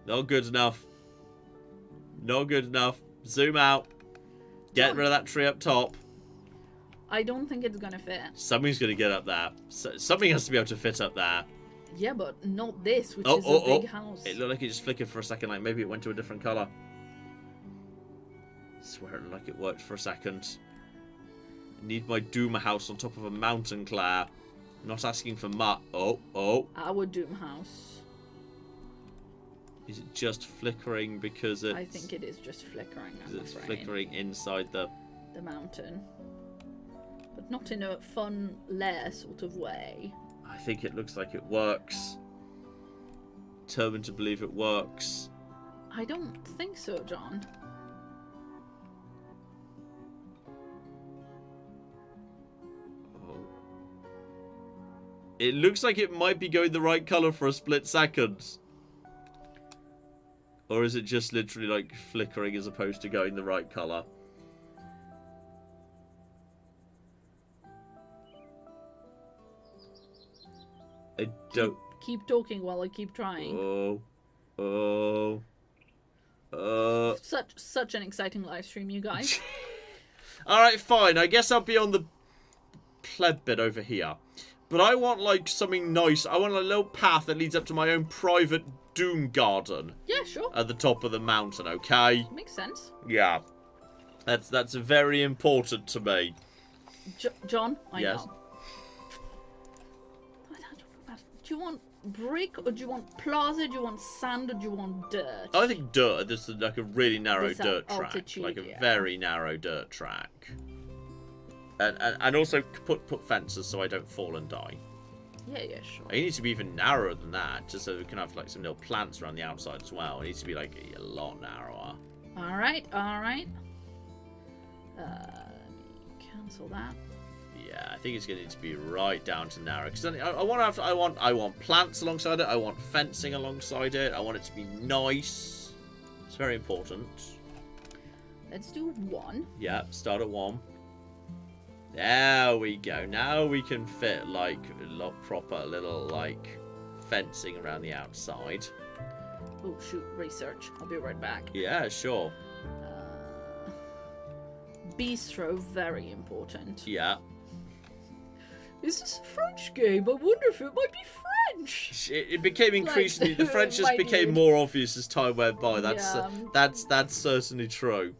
Not good enough. Not good enough. Zoom out. Get rid of that tree up top. I don't think it's gonna fit. Something's gonna get up there. Something has to be able to fit up there. Yeah, but not this, which is a big house. It looked like it just flickered for a second, like maybe it went to a different colour. Swear it looked like it worked for a second. Need my Doom house on top of a mountain, Claire. I'm not asking for much. Oh. Our Doom house. Is it just flickering because it's... I think it is just flickering. It's flickering inside the mountain. But not in a fun lair sort of way. I think it looks like it works. Determined to believe it works. I don't think so, John. Oh. It looks like it might be going the right colour for a split second. Or is it just literally like flickering as opposed to going the right colour? I don't... Keep talking while I keep trying. Such an exciting live stream, you guys. Alright, fine. I guess I'll be on the pleb bit over here. But I want, like, something nice. I want a little path that leads up to my own private doom garden. Yeah, sure. At the top of the mountain, okay? Makes sense. Yeah. That's very important to me. John, I yes. know. Do you want brick, or do you want plaza, do you want sand, or do you want dirt? I think dirt. This is like a really narrow dirt track. Altitude, like a very narrow dirt track. And also put fences so I don't fall and die. Yeah, sure. It needs to be even narrower than that, just so we can have like some little plants around the outside as well. It needs to be like a lot narrower. Alright. Cancel that. Yeah, I think it's going to need to be right down to narrow. Because I want plants alongside it. I want fencing alongside it. I want it to be nice. It's very important. Let's do 1. Yeah, start at 1. There we go. Now we can fit like a proper little like fencing around the outside. Oh shoot! Research. I'll be right back. Yeah, sure. Bistro, very important. Yeah. Is this a French game? I wonder if it might be French. It became increasingly the French just became more obvious as time went by. That's certainly true.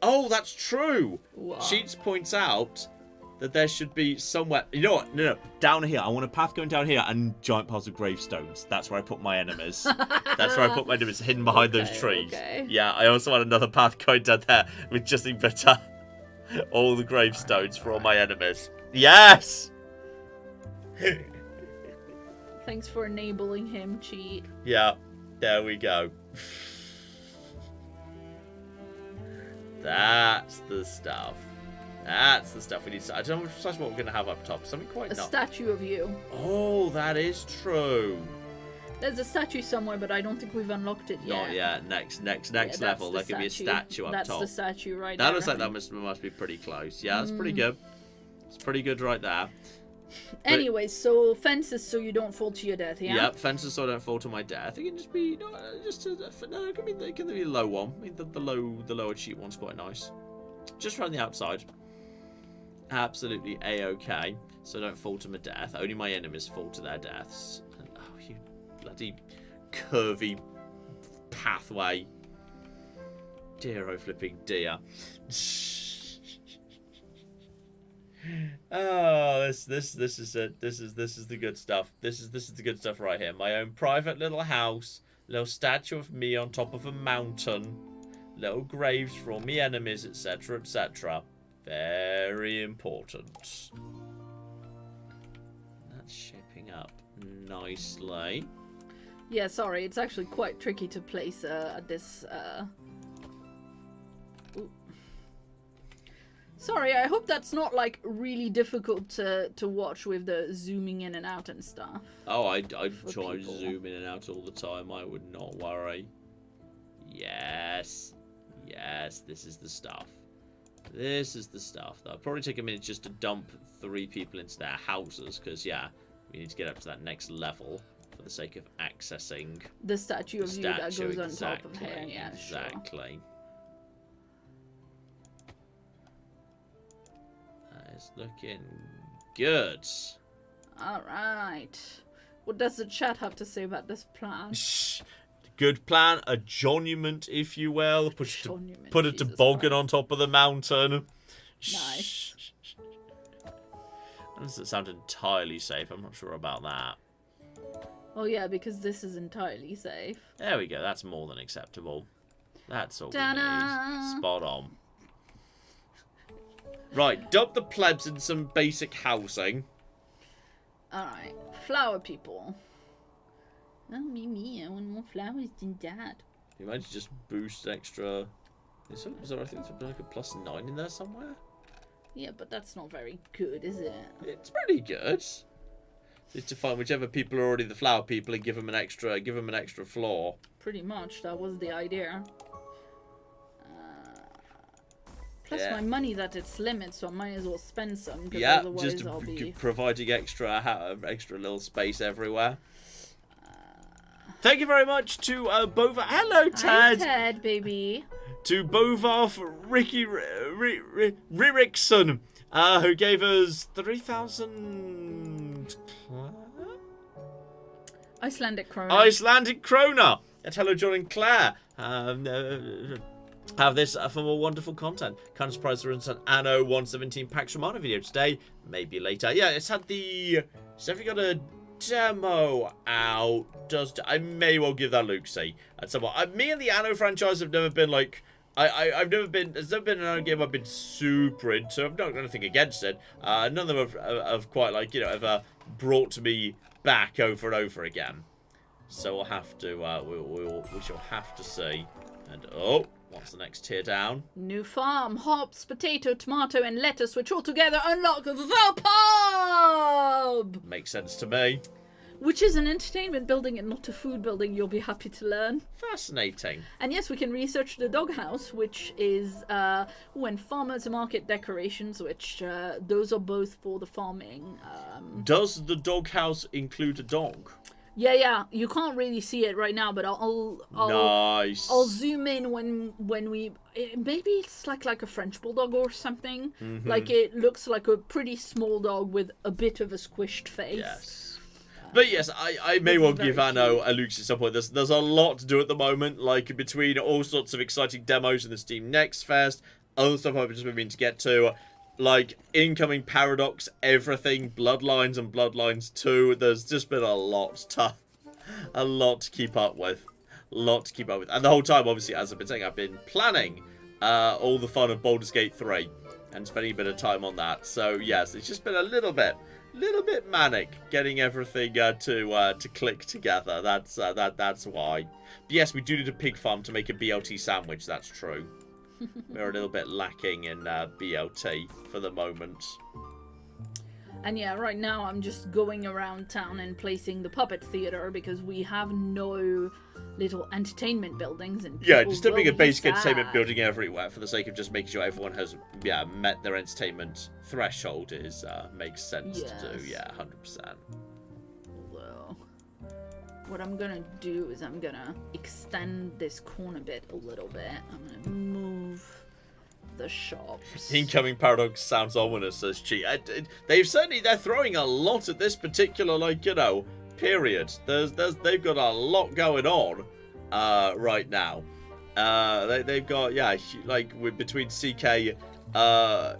Oh, that's true. What? Sheets points out that there should be somewhere. You know what? No. Down here. I want a path going down here and giant piles of gravestones. That's where I put my enemies. That's where I put my enemies, hidden behind those trees. Okay. Yeah, I also want another path going down there with just better all the gravestones for all my enemies. Yes! Thanks for enabling him, cheat. Yeah, there we go. That's the stuff. That's the stuff we need. I don't know precisely what we're going to have up top. Something quite nice. A statue of you. Oh, that is true. There's a statue somewhere, but I don't think we've unlocked it yet. Not yet. Next level. There could be a statue up top. That's the statue right there. there. That looks like that must be pretty close. Yeah, that's pretty good. It's pretty good right there. Anyways, so fences so you don't fall to your death, yeah? Yep, fences so I don't fall to my death. It can just be, no, it can be a low one. I mean, the lower cheap one's quite nice. Just around the outside. Absolutely A-okay. So I don't fall to my death. Only my enemies fall to their deaths. And, oh, you bloody curvy pathway. Dear, oh flipping dear. Oh, this is it. This is the good stuff. This is the good stuff right here. My own private little house, little statue of me on top of a mountain, little graves for all my enemies, etc., etc. Very important. That's shaping up nicely. Yeah, sorry, it's actually quite tricky to place this. Ooh. Sorry, I hope that's not like really difficult to watch with the zooming in and out and stuff. Oh, I try to zoom in and out all the time. I would not worry. Yes, this is the stuff. This is the stuff. That'll probably take a minute just to dump 3 people into their houses, because yeah, we need to get up to that next level for the sake of accessing the statue of you that goes on top of here. Yeah, exactly. Sure. It's looking good. Alright. What does the chat have to say about this plan? Shh. Good plan. A jonument, if you will. Put a toboggan on top of the mountain. Nice. That doesn't sound entirely safe. I'm not sure about that. Oh yeah, because this is entirely safe. There we go. That's more than acceptable. That's all we need. Spot on. Right, dump the plebs in some basic housing. Alright, flower people. Oh, me, I want more flowers than Dad. You might just boost extra... I think there's like a +9 in there somewhere. Yeah, but that's not very good, is it? It's pretty good. Just to find whichever people are already the flower people and give them an extra floor. Pretty much, that was the idea. Plus, Yeah. my money's at its limit, so I might as well spend some. Because Yeah, otherwise just I'll be... providing extra little space everywhere. Thank you very much to Bova. Hello, Ted. Hi, Ted, baby. To Bovarf Ricky Ririckson, who gave us 3,000 Icelandic krona. Icelandic krona. And hello, John and Claire. Have this for more wonderful content. Kind of surprised there isn't an Anno 117 Pax Romana video today. Maybe later. Yeah, it's had the... It's definitely got a demo out. I may well give that Luke-see at some point. Me and the Anno franchise have never been like... I've never been... There's never been another game I've been super into. I've not got anything against it. None of them have quite like, you know, ever brought me back over and over again. So we'll have to... we shall have to see. And, oh... What's the next tier down? New farm, hops, potato, tomato, and lettuce, which all together unlock the pub! Makes sense to me. Which is an entertainment building and not a food building, you'll be happy to learn. Fascinating. And yes, we can research the doghouse, which is when farmers market decorations, which those are both for the farming. Does the doghouse include a dog? Yeah. You can't really see it right now, but I'll nice. I'll zoom in when we. Maybe it's like a French bulldog or something. Mm-hmm. Like it looks like a pretty small dog with a bit of a squished face. Yes. But yes, I may well give Anno cute. a Luke at some point. There's a lot to do at the moment, like between all sorts of exciting demos in the Steam Next Fest, other stuff I've just been meaning to get to. Like, incoming Paradox, everything, Bloodlines and Bloodlines 2. There's just been a lot to keep up with. And the whole time, obviously, as I've been saying, I've been planning all the fun of Baldur's Gate 3 and spending a bit of time on that. So, yes, it's just been a little bit manic getting everything to click together. That's why. But yes, we do need a pig farm to make a BLT sandwich, that's true. We're a little bit lacking in BLT for the moment. And yeah, right now I'm just going around town and placing the puppet theater because we have no little entertainment buildings. And yeah, just having a basic sad. entertainment building everywhere for the sake of just making sure everyone has met their entertainment threshold is makes sense to do. Yeah, 100%. Although, what I'm gonna do is I'm gonna extend this corner bit a little bit. I'm gonna move the shops. Incoming Paradox sounds ominous, says Chi. They're throwing a lot at this particular, like, you know, period. They've got a lot going on right now. They've got, like, between CK,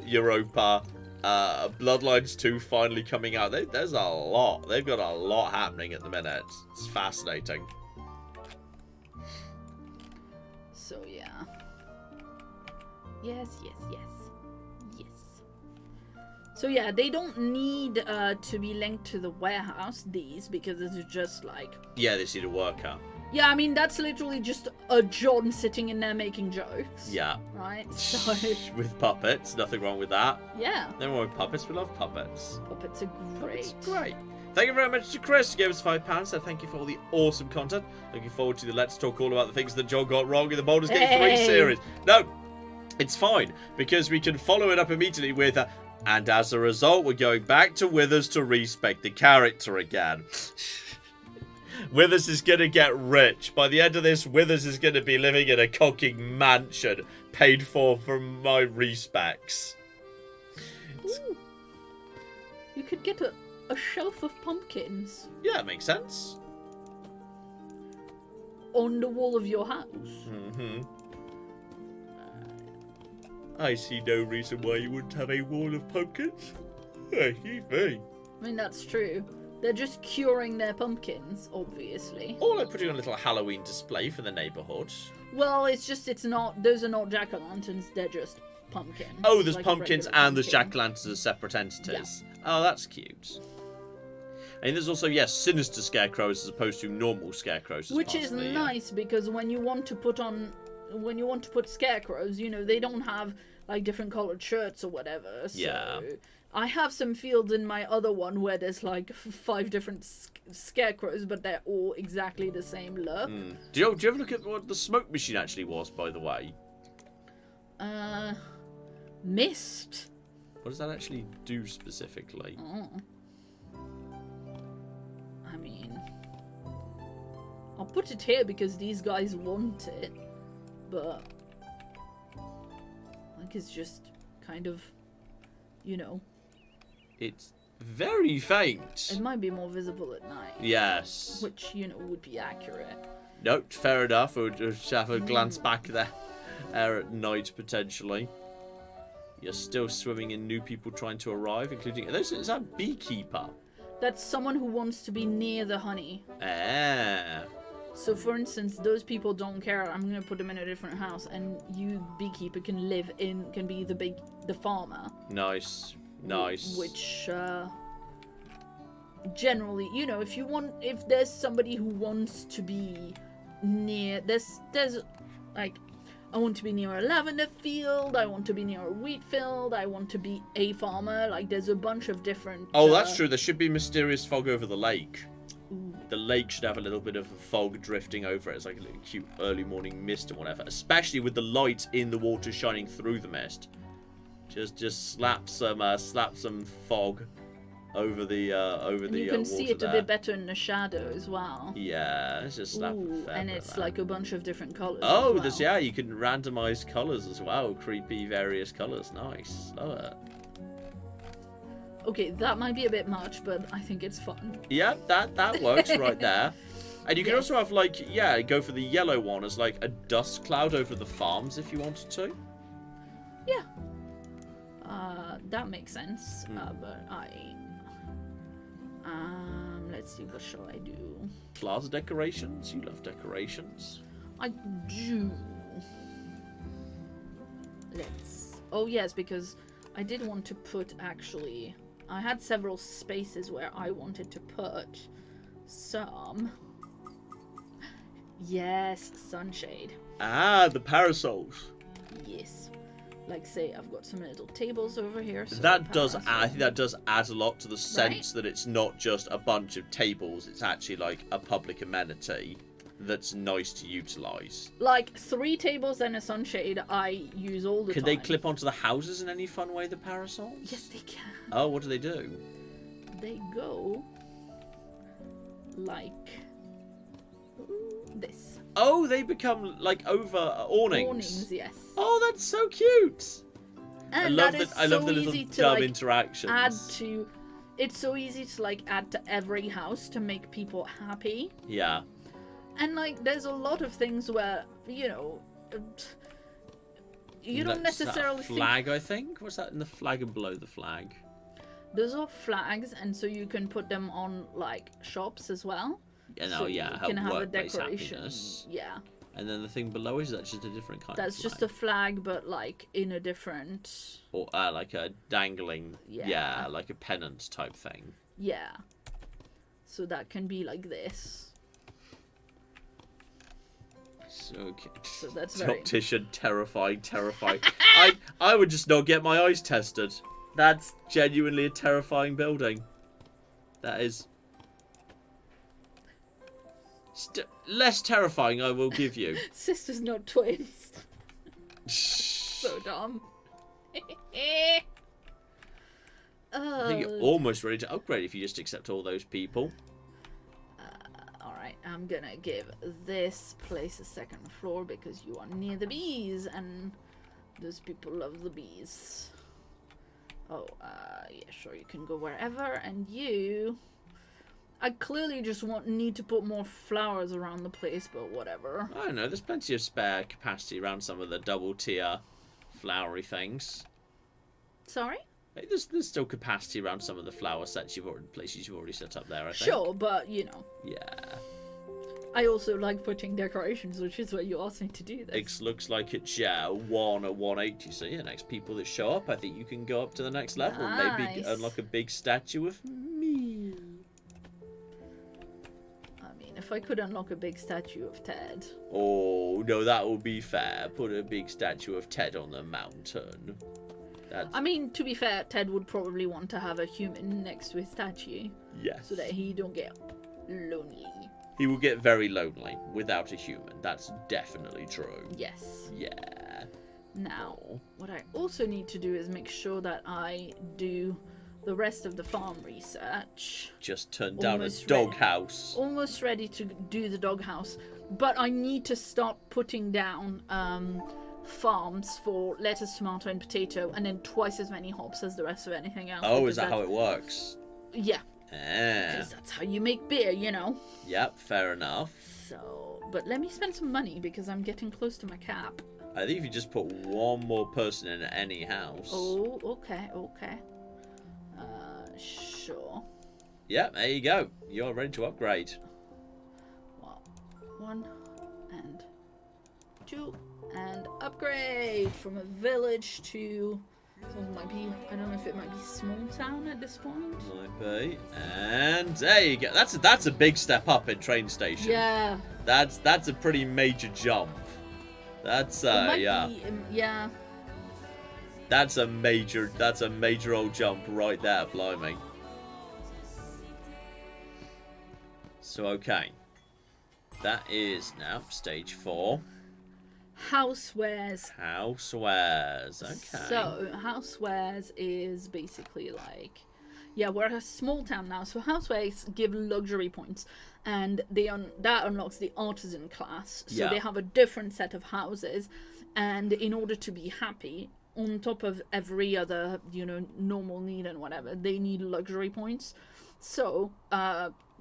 Europa, Bloodlines 2 finally coming out. There's a lot. They've got a lot happening at the minute. It's fascinating. So yeah. Yes. So yeah, they don't need to be linked to the warehouse, these, because it's just like... Yeah, they see the worker. Yeah, I mean, that's literally just a John sitting in there making jokes. Yeah. Right? So... With puppets, nothing wrong with that. Yeah. Nothing wrong with puppets, we love puppets. Puppets are great. Puppets are great. Thank you very much to Chris, who gave us £5, so thank you for all the awesome content. Looking forward to the Let's Talk all about the things that John got wrong in the Baldur's Gate 3 series. No, it's fine, because we can follow it up immediately with... and as a result, we're going back to Withers to respec the character again. Withers is going to get rich. By the end of this, Withers is going to be living in a cocking mansion paid for from my respecs. Ooh. You could get a shelf of pumpkins. Yeah, it makes sense. On the wall of your house. Mm-hmm. I see no reason why you wouldn't have a wall of pumpkins. Excuse me. I mean, that's true. They're just curing their pumpkins, obviously. Or like putting on a little Halloween display for the neighbourhood. Well, it's not, those are not jack-o'-lanterns, they're just pumpkin. Oh, there's like a pumpkins regular and there's pumpkin. jack-o'-lanterns as separate entities. Oh, that's cute. And there's also, yes, sinister scarecrows as opposed to normal scarecrows. Which is nice because when you want to put scarecrows, you know, they don't have like different colored shirts or whatever. So Yeah. I have some fields in my other one where there's like 5 different scarecrows, but they're all exactly the same look. Do you ever look at what the smoke machine actually was, by the way? Mist. What does that actually do specifically? Oh. I mean, I'll put it here because these guys want it, but like it's just kind of, you know. It's very faint. It might be more visible at night. Yes. Which, you know, would be accurate. Nope, fair enough. We'll just have a glance back there at night, potentially. You're still swimming in new people trying to arrive, including... Is that Beekeeper? That's someone who wants to be near the honey. Ah. So, for instance, those people don't care. I'm going to put them in a different house, and you, Beekeeper, can be the farmer. Nice. Nice. Which, generally, you know, if there's somebody who wants to be near, there's like, I want to be near a lavender field, I want to be near a wheat field, I want to be a farmer, like, there's a bunch of different... Oh, that's true, there should be mysterious fog over the lake. The lake should have a little bit of fog drifting over it. It's like a little cute early morning mist and whatever, especially with the light in the water shining through the mist. Just slap some fog over the water. You can see it there. a bit better in the shadow as well. Yeah, let's just slap. And it's like a bunch of different colors. Oh, as well. you can randomize colors as well. Creepy various colors. Nice, love it. Okay, that might be a bit much, but I think it's fun. Yeah, that works right there. And you can also have go for the yellow one as like a dust cloud over the farms if you wanted to. Yeah. That makes sense. But let's see, what shall I do? Plaza decorations? You love decorations. I do. Oh yes, because I did want to put, actually, I had several spaces where I wanted to put some. Yes, sunshade. Ah, the parasols. Yes. Like, say, I've got some little tables over here. So That does add, I think that does add a lot to the sense that it's not just a bunch of tables. It's actually like a public amenity that's nice to utilize. Like 3 tables and a sunshade I use all the time. Can they clip onto the houses in any fun way, the parasols? Yes, they can. Oh, what do they do? They go like this. Oh, they become like over awnings. Awnings, yes. Oh, that's so cute. And I love the little dumb interactions. It's so easy to like add to every house to make people happy. Yeah. And like there's a lot of things where, you know, you don't necessarily think... flag, I think? What's that in the flag and below the flag? Those are flags, and so you can put them on like shops as well. Yeah, no, so yeah, you help can have a workplace decoration. happiness. Yeah. And then the thing below, is that just a different kind That's of flag? just a flag, but like in a different... Or like a dangling, Yeah. like a pennant type thing. Yeah. So that can be like this. Okay. So that's the very... optician, terrifying. I would just not get my eyes tested. That's genuinely a terrifying building. That is... less terrifying, I will give you. Sisters, not twins. So dumb. I think you're almost ready to upgrade if you just accept all those people. Alright, I'm gonna give this place a second floor because you are near the bees and those people love the bees. Oh, yeah, sure, you can go wherever, and you... I clearly just need to put more flowers around the place, but whatever. I don't know, there's plenty of spare capacity around some of the double tier flowery things. Sorry? There's still capacity around some of the flower sets places you've already set up there, I think. Sure, but, you know. Yeah. I also like putting decorations, which is what you asked me to do this. It looks like it's 1 or 180. So yeah, next people that show up, I think you can go up to the next level and maybe Nice. unlock a big statue of me. I mean, if I could unlock a big statue of Ted. Oh no, that would be fair. Put a big statue of Ted on the mountain. That's... I mean, to be fair, Ted would probably want to have a human next to his statue. Yes. So that he don't get lonely. He will get very lonely without a human. That's definitely true. Yes. Yeah. Now, what I also need to do is make sure that I do the rest of the farm research. Just turn down a Almost doghouse. Almost ready to do the doghouse. But I need to start putting down farms for lettuce, tomato, and potato, and then twice as many hops as the rest of anything else. Oh, is that how it works? Yeah. Ah. Because that's how you make beer, you know. Yep, fair enough. So, but let me spend some money because I'm getting close to my cap. I think if you just put one more person in any house. Oh, okay. Sure. Yep, there you go. You're ready to upgrade. Well, 1 and 2 and upgrade from a village to... So it might be, I don't know if it might be small town at this point. Might be. And there you go. That's a big step up in train station. Yeah. That's a pretty major jump. That's yeah. Yeah. That's a major old jump right there, blimey. So okay. That is now stage 4. Housewares. Housewares. Okay. So, housewares is basically like... Yeah, we're a small town now, so housewares give luxury points. And that unlocks the artisan class. So Yeah. they have a different set of houses. And in order to be happy, on top of every other, normal need and whatever, they need luxury points. So,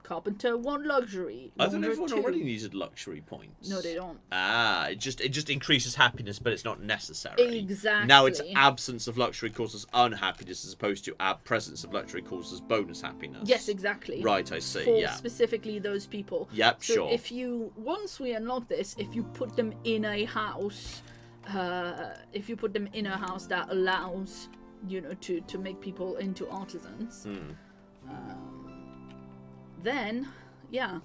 carpenter 1 luxury. I thought everyone 2. already needed luxury points. No, they don't. Ah, it just increases happiness, but it's not necessary. Exactly. Now it's absence of luxury causes unhappiness as opposed to presence of luxury causes bonus happiness. Yes, exactly. Right, I see. For Yeah. specifically those people. Yep, so sure. once we unlock this, if you put them in a house, that allows, to make people into artisans, then, yeah,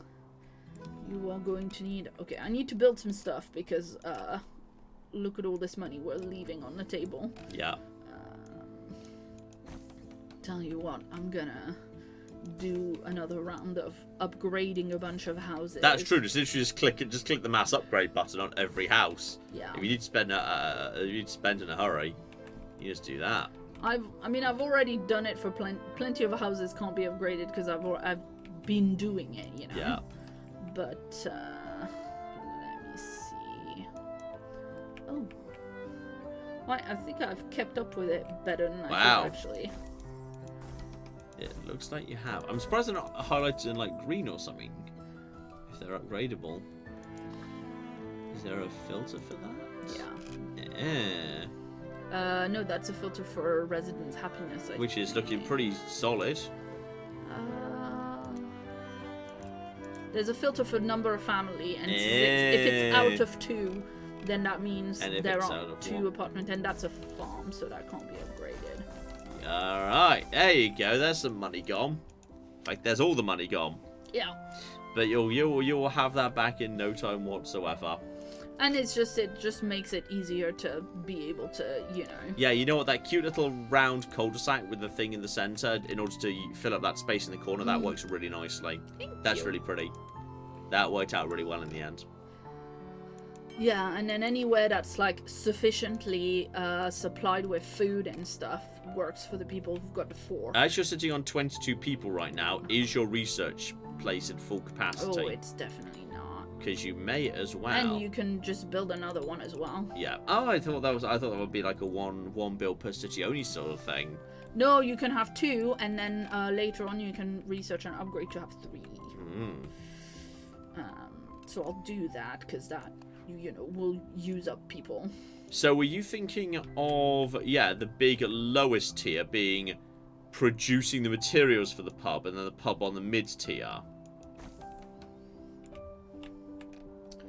you are going to need... Okay, I need to build some stuff because, look at all this money we're leaving on the table. Yeah. Tell you what, I'm gonna do another round of upgrading a bunch of houses. That's true. Just literally just click the mass upgrade button on every house. Yeah. If you need to spend in a hurry, you just do that. I've already done it for plenty of houses can't be upgraded because I've been doing it, Yeah. But let me see. Oh, I think I've kept up with it better than I did actually. It looks like you have. I'm surprised they're not highlighted in like green or something. If they're upgradable. Is there a filter for that? Yeah. No, that's a filter for residents' happiness. Which is looking pretty solid. There's a filter for number of family, and if it's out of 2, then that means there are 2 apartments, and that's a farm, so that can't be upgraded. Alright, there you go. There's some money gone. In fact, there's all the money gone. Yeah. But you'll have that back in no time whatsoever. And it just makes it easier to be able to, Yeah, you know what? That cute little round cul-de-sac with the thing in the centre, in order to fill up that space in the corner, that works really nicely. That's really pretty. That worked out really well in the end. Yeah, and then anywhere that's like sufficiently supplied with food and stuff works for the people who've got the 4. As you're sitting on 22 people right now, is your research place at full capacity? Oh, it's definitely not. Because you may as well. And you can just build another one as well. Yeah. Oh, I thought that would be like a one build per city only sort of thing. No, you can have 2, and then later on you can research and upgrade to have 3. So I'll do that because that will use up people. So were you thinking of the big lowest tier being producing the materials for the pub, and then the pub on the mid tier?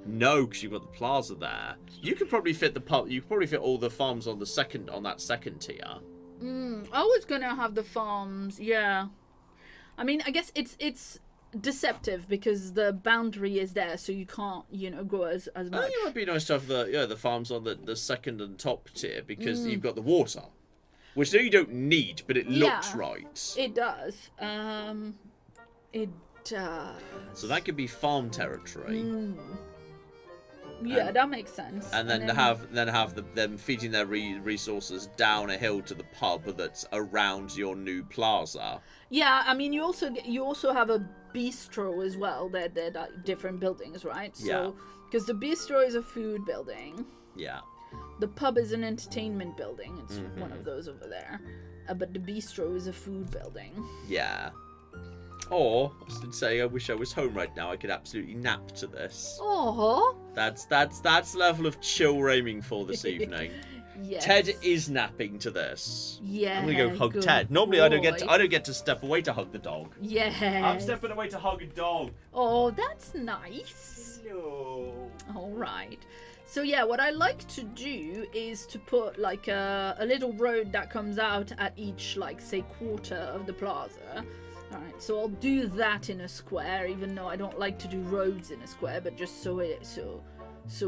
No, because you've got the plaza there. You could probably fit the pub. You could probably fit all the farms on the that second tier. I was gonna have the farms. Yeah. I mean, I guess it's deceptive because the boundary is there, so you can't, go as much. It might be nice to have the farms on the second and top tier because you've got the water, which you don't need, but it looks right. It does. It does. So that could be farm territory. Yeah, that makes sense. And then have them feeding their resources down a hill to the pub that's around your new plaza. Yeah, I mean, you also have a bistro as well. They're like different buildings, right? So, because the bistro is a food building. Yeah. The pub is an entertainment building. It's one of those over there. But the bistro is a food building. Yeah. Or, I should say, I wish I was home right now. I could absolutely nap to this. Oh. That's the level of chill we're aiming for this evening. Yes. Ted is napping to this. Yeah. I'm gonna go hug Ted. Normally boy. I don't get to step away to hug the dog. Yeah. I'm stepping away to hug a dog. Oh, that's nice. No. All right. So yeah, what I like to do is to put like a little road that comes out at each, like, say, quarter of the plaza. Alright, so I'll do that in a square, even though I don't like to do roads in a square, but just so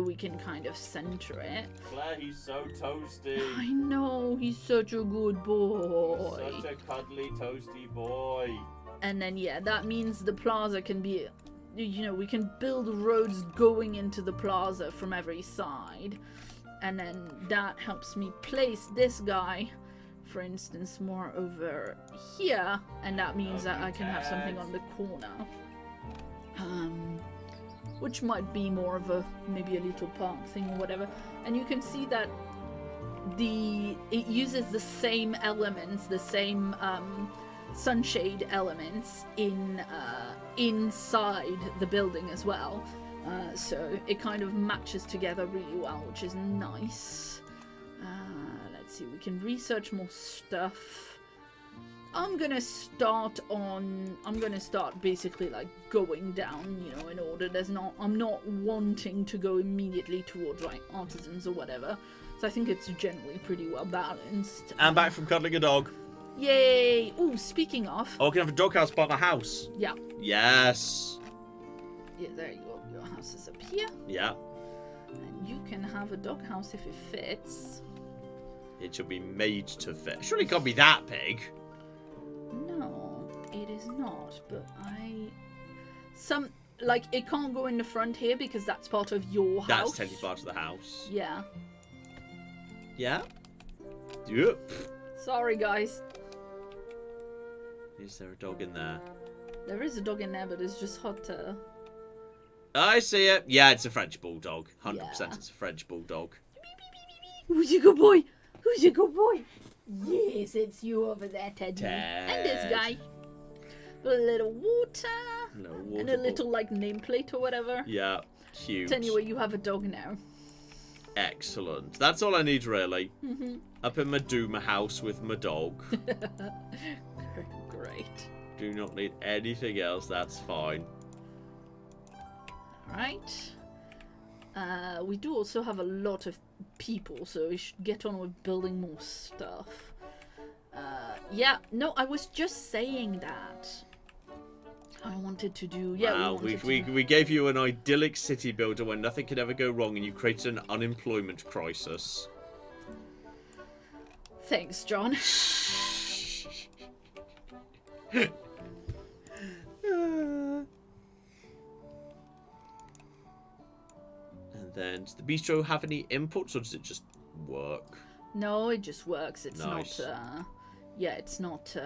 we can kind of center it. Claire, he's so toasty. I know, he's such a good boy. He's such a cuddly, toasty boy. And then, yeah, that means the plaza can be, we can build roads going into the plaza from every side. And then that helps me place this guy, for instance, more over here, and that means that I can have something on the corner, which might be more of maybe a little park thing or whatever. And you can see that it uses the same elements, the same sunshade elements inside the building as well, so it kind of matches together really well, which is nice. Let's see, we can research more stuff. I'm gonna start basically like going down, in order. I'm not wanting to go immediately towards like artisans or whatever. So I think it's generally pretty well balanced. I'm back from cuddling a dog. Yay! Oh, speaking of. Oh, I can have a doghouse by my house. Yeah. Yes. Yeah, there you go. Your house is up here. Yeah. And you can have a doghouse if it fits. It should be made to fit. Surely it can't be that big. No, it is not. But it can't go in the front here because that's part of your house. That's technically part of the house. Yeah. Yeah? Yep. Sorry, guys. Is there a dog in there? There is a dog in there, but it's just hot to... I see it. Yeah, it's a French bulldog. 100% Yeah. It's a French bulldog. Who's your good boy? Who's your good boy? Yes, it's you over there, Teddy. Ted. And this guy. A little water. And a little, like, nameplate or whatever. Yeah, cute. Anyway, you have a dog now. Excellent. That's all I need, really. Up in my Doom house with my dog. Great. Do not need anything else. That's fine. Alright. We do also have a lot of people, so we should get on with building more stuff. Yeah, no, I was just saying that. I wanted to do... Yeah, wow, we gave you an idyllic city builder where nothing could ever go wrong, and you created an unemployment crisis. Thanks, John. And then, does the bistro have any inputs, or does it just work? No, it just works. It's nice. Not... yeah, it's not...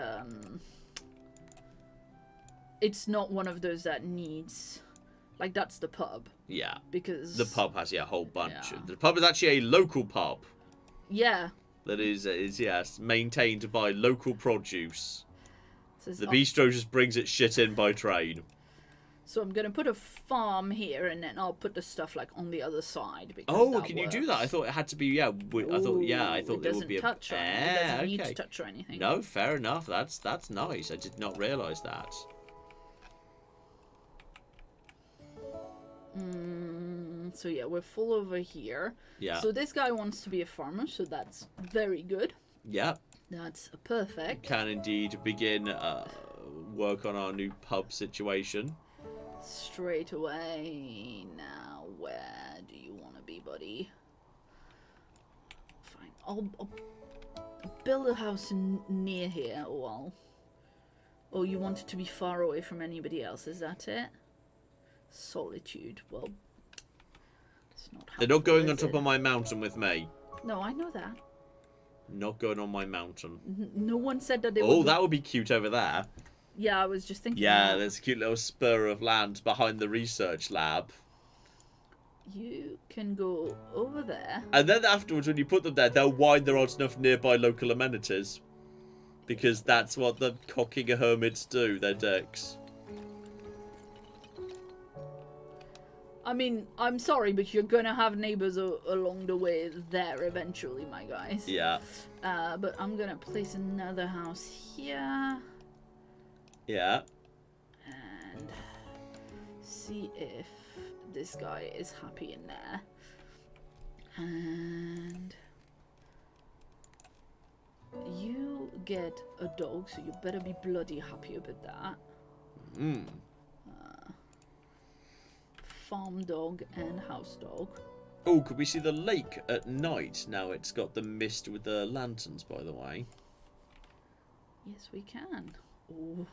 It's not one of those that needs... Like, that's the pub. Yeah. Because... The pub has, a whole bunch. Yeah. The pub is actually a local pub. Yeah. That is yes, maintained by local produce. Says, the bistro just brings its shit in by train. So I'm going to put a farm here, and then I'll put the stuff, like, on the other side. Oh, can you do that? I thought it had to be, I thought there would be it doesn't need to touch or anything. No, fair enough. That's nice. I did not realise that. So yeah, we're full over here. Yeah. So this guy wants to be a farmer, so that's very good. Yeah. That's perfect. Can indeed begin work on our new pub situation. Straight away. Now, where do you want to be, buddy? Fine. I'll build a house near here, or you want it to be far away from anybody else, is that it? Solitude. Well, it's not helpful, They're not going on is top it? of my mountain with me. No, I know that. Not going on my mountain. No one said that they Oh, would. that would be cute over there. Yeah, I was just thinking. Yeah, that. there's a cute little spur of land behind the research lab. You can go over there. And then afterwards, when you put them there, they'll wind there aren't enough nearby local amenities. Because that's what the cocking hermits do, they're dicks. I mean, I'm sorry, but you're gonna have neighbors along the way there eventually, my guys. Yeah. But I'm gonna place another house here. Yeah. And see if this guy is happy in there. And you get a dog, so you better be bloody happy about that. Farm dog and house dog. Oh, could we see the lake at night? Now it's got the mist with the lanterns, by the way. Yes, we can. Oh,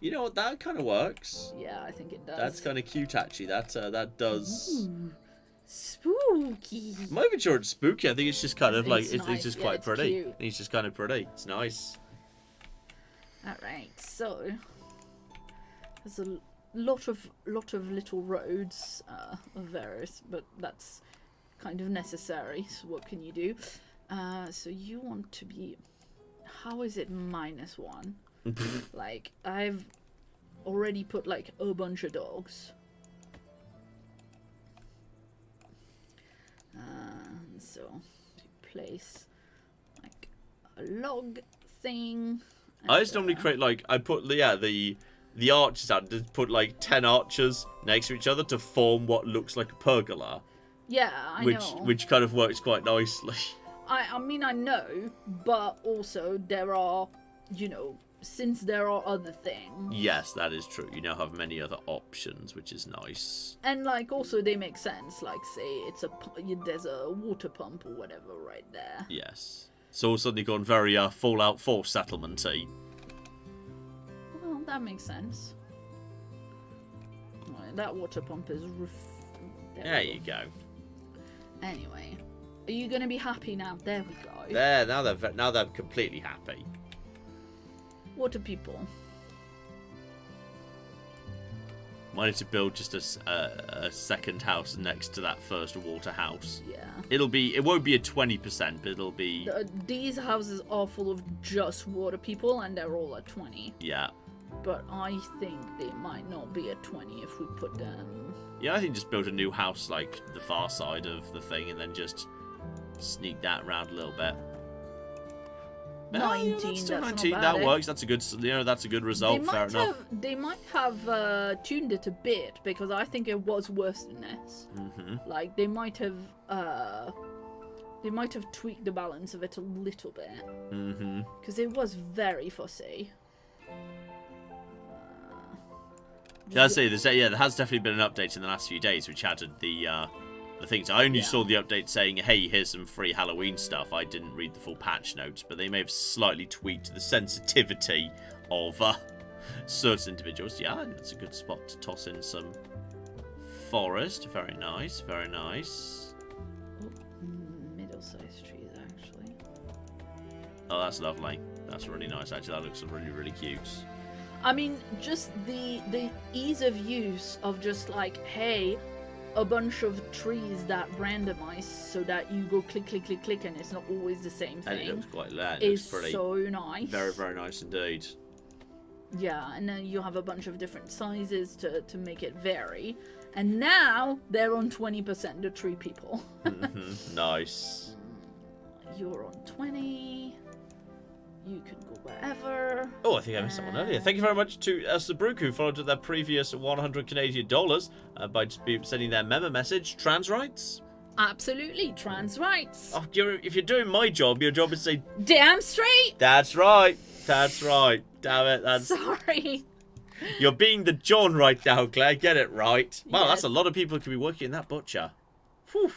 You know what? That kind of works. yeah, I think it does. That's kind of cute, actually. That does. Ooh, spooky. I'm not even sure it's spooky. I think it's just kind of like It's it's nice. just Yeah, quite it's pretty. cute. It's just kind of pretty. It's nice. All right, so there's a lot of little roads of various, but that's kind of necessary. So what can you do? So you want to be. How is it -1? Like, I've already put like a bunch of dogs. So you place like a log thing. I just normally create like I put the archers out. Just put like 10 archers next to each other to form what looks like a pergola. Yeah, I know. Which kind of works quite nicely. I mean, I know, but also there are, since there are other things. Yes, that is true. You now have many other options, which is nice. And, like, also they make sense. Like, say, there's a water pump or whatever right there. Yes. So all of a sudden you've gone very Fallout 4 settlement-y. Well, that makes sense. Right, that water pump is... There you go. Anyway, are you going to be happy now? There we go. There, now they're completely happy. Water people. Might need to build just a second house next to that first water house. Yeah. It won't be a 20%, but it'll be... These houses are full of just water people, and they're all at 20. Yeah. But I think they might not be at 20 if we put them... Yeah, I think just build a new house, like, the far side of the thing, and then just sneak that around a little bit. 19, that's still that's 19, not that bad, works. That's a good, that's a good result, fair enough. They might have tuned it a bit, because I think it was worse than this. Mm-hmm. Like, they might have tweaked the balance of it a little bit. Mm-hmm. Because it was very fussy. Did I say this? Yeah, there has definitely been an update in the last few days, which added the things. I only saw the update saying, "Hey, here's some free Halloween stuff." I didn't read the full patch notes, but they may have slightly tweaked the sensitivity of certain individuals. Yeah, I think that's a good spot to toss in some forest. Very nice, very nice. Middle-sized trees, actually. Oh, that's lovely. That's really nice. Actually, that looks really, really cute. I mean, just the ease of use of just like, hey, a bunch of trees that randomize so that you go click, click, click, click, and it's not always the same thing. And it looks quite loud. Is pretty. so nice. Very, very nice indeed. Yeah, and then you have a bunch of different sizes to make it vary. And now they're on 20%, the tree people. Mm-hmm. Nice. You're on 20. You can go wherever. Oh, I think I missed someone earlier. Thank you very much to Sabruk, who followed their previous 100 Canadian dollars by just sending their memo message. Trans rights? Absolutely, trans rights. Oh, if you're doing my job, your job is to say... Damn straight! That's right. That's right. Damn it. That's... Sorry. You're being the John right now, Claire. Get it right. Wow, Yes. that's a lot of people who can be working in that butcher. Whew.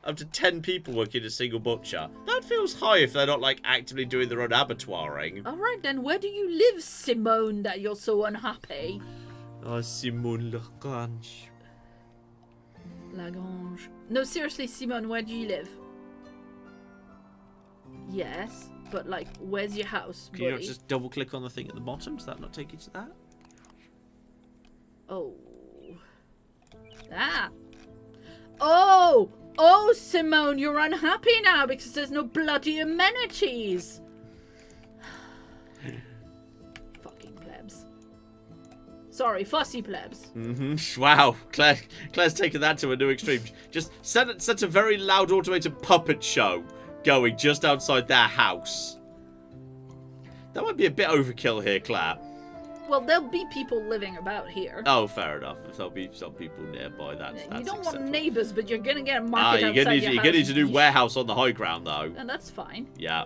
Up to 10 people working in a single butcher. That feels high if they're not, like, actively doing their own abattoiring. Alright then, where do you live, Simone, that you're so unhappy? Oh, Simone Lagrange. Lagrange. No, seriously, Simone, where do you live? Yes, but, like, where's your house, Can you not buddy? just double-click on the thing at the bottom? Does that not take you to that? Oh. That. Oh! Oh, Simone, you're unhappy now because there's no bloody amenities. Fucking plebs. Sorry, fussy plebs. Mm-hmm. Wow. Claire's taken that to a new extreme. Just set a very loud automated puppet show going just outside their house. That might be a bit overkill here, Claire. Well, there'll be people living about here. Oh, fair enough. If there'll be some people nearby, that's You don't acceptable. want neighbours, but you're gonna get a market You're outside gonna your need, house. you're gonna need to do warehouse on the high ground, though. And that's fine. Yeah.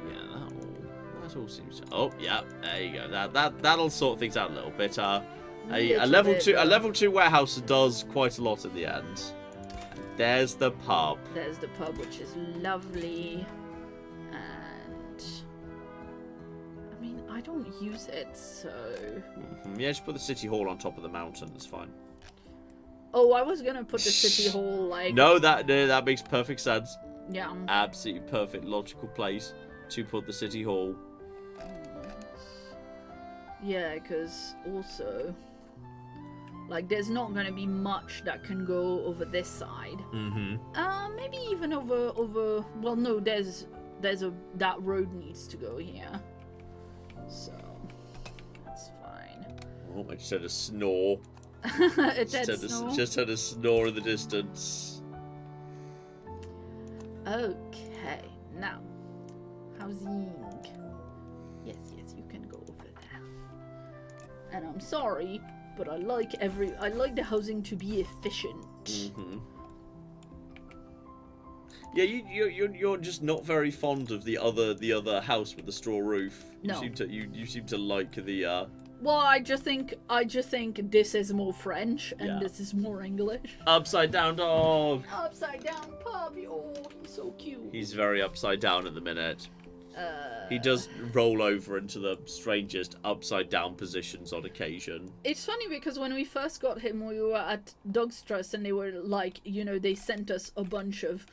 Yeah, that all seems. Oh, yeah. There you go. That'll sort things out a little bit. A level 2 warehouse does quite a lot in the end. There's the pub. There's the pub, which is lovely. And I mean, I don't use it, so... Yeah, just put the city hall on top of the mountain. That's fine. Oh, I was gonna put the city hall, like... No, that makes perfect sense. Yeah. Absolutely perfect, logical place to put the city hall. Yeah, because also... Like, there's not gonna be much that can go over this side. Mm-hmm. Maybe even over... Well, no, that road needs to go here. So, that's fine. Oh, I just heard a snore. Just heard a snore in the distance. Okay, now, housing. Yes, you can go over there. And I'm sorry, but I like the housing to be efficient. Mm-hmm. Yeah, you're just not very fond of the other house with the straw roof. No. You seem to like the Well, I just think this is more French and Yeah. this is more English. upside down dog. Upside down puppy. Oh, he's so cute. He's very upside down at the minute. He does roll over into the strangest upside down positions on occasion. It's funny because when we first got him, we were at Dog's Trust and they were like, they sent us a bunch of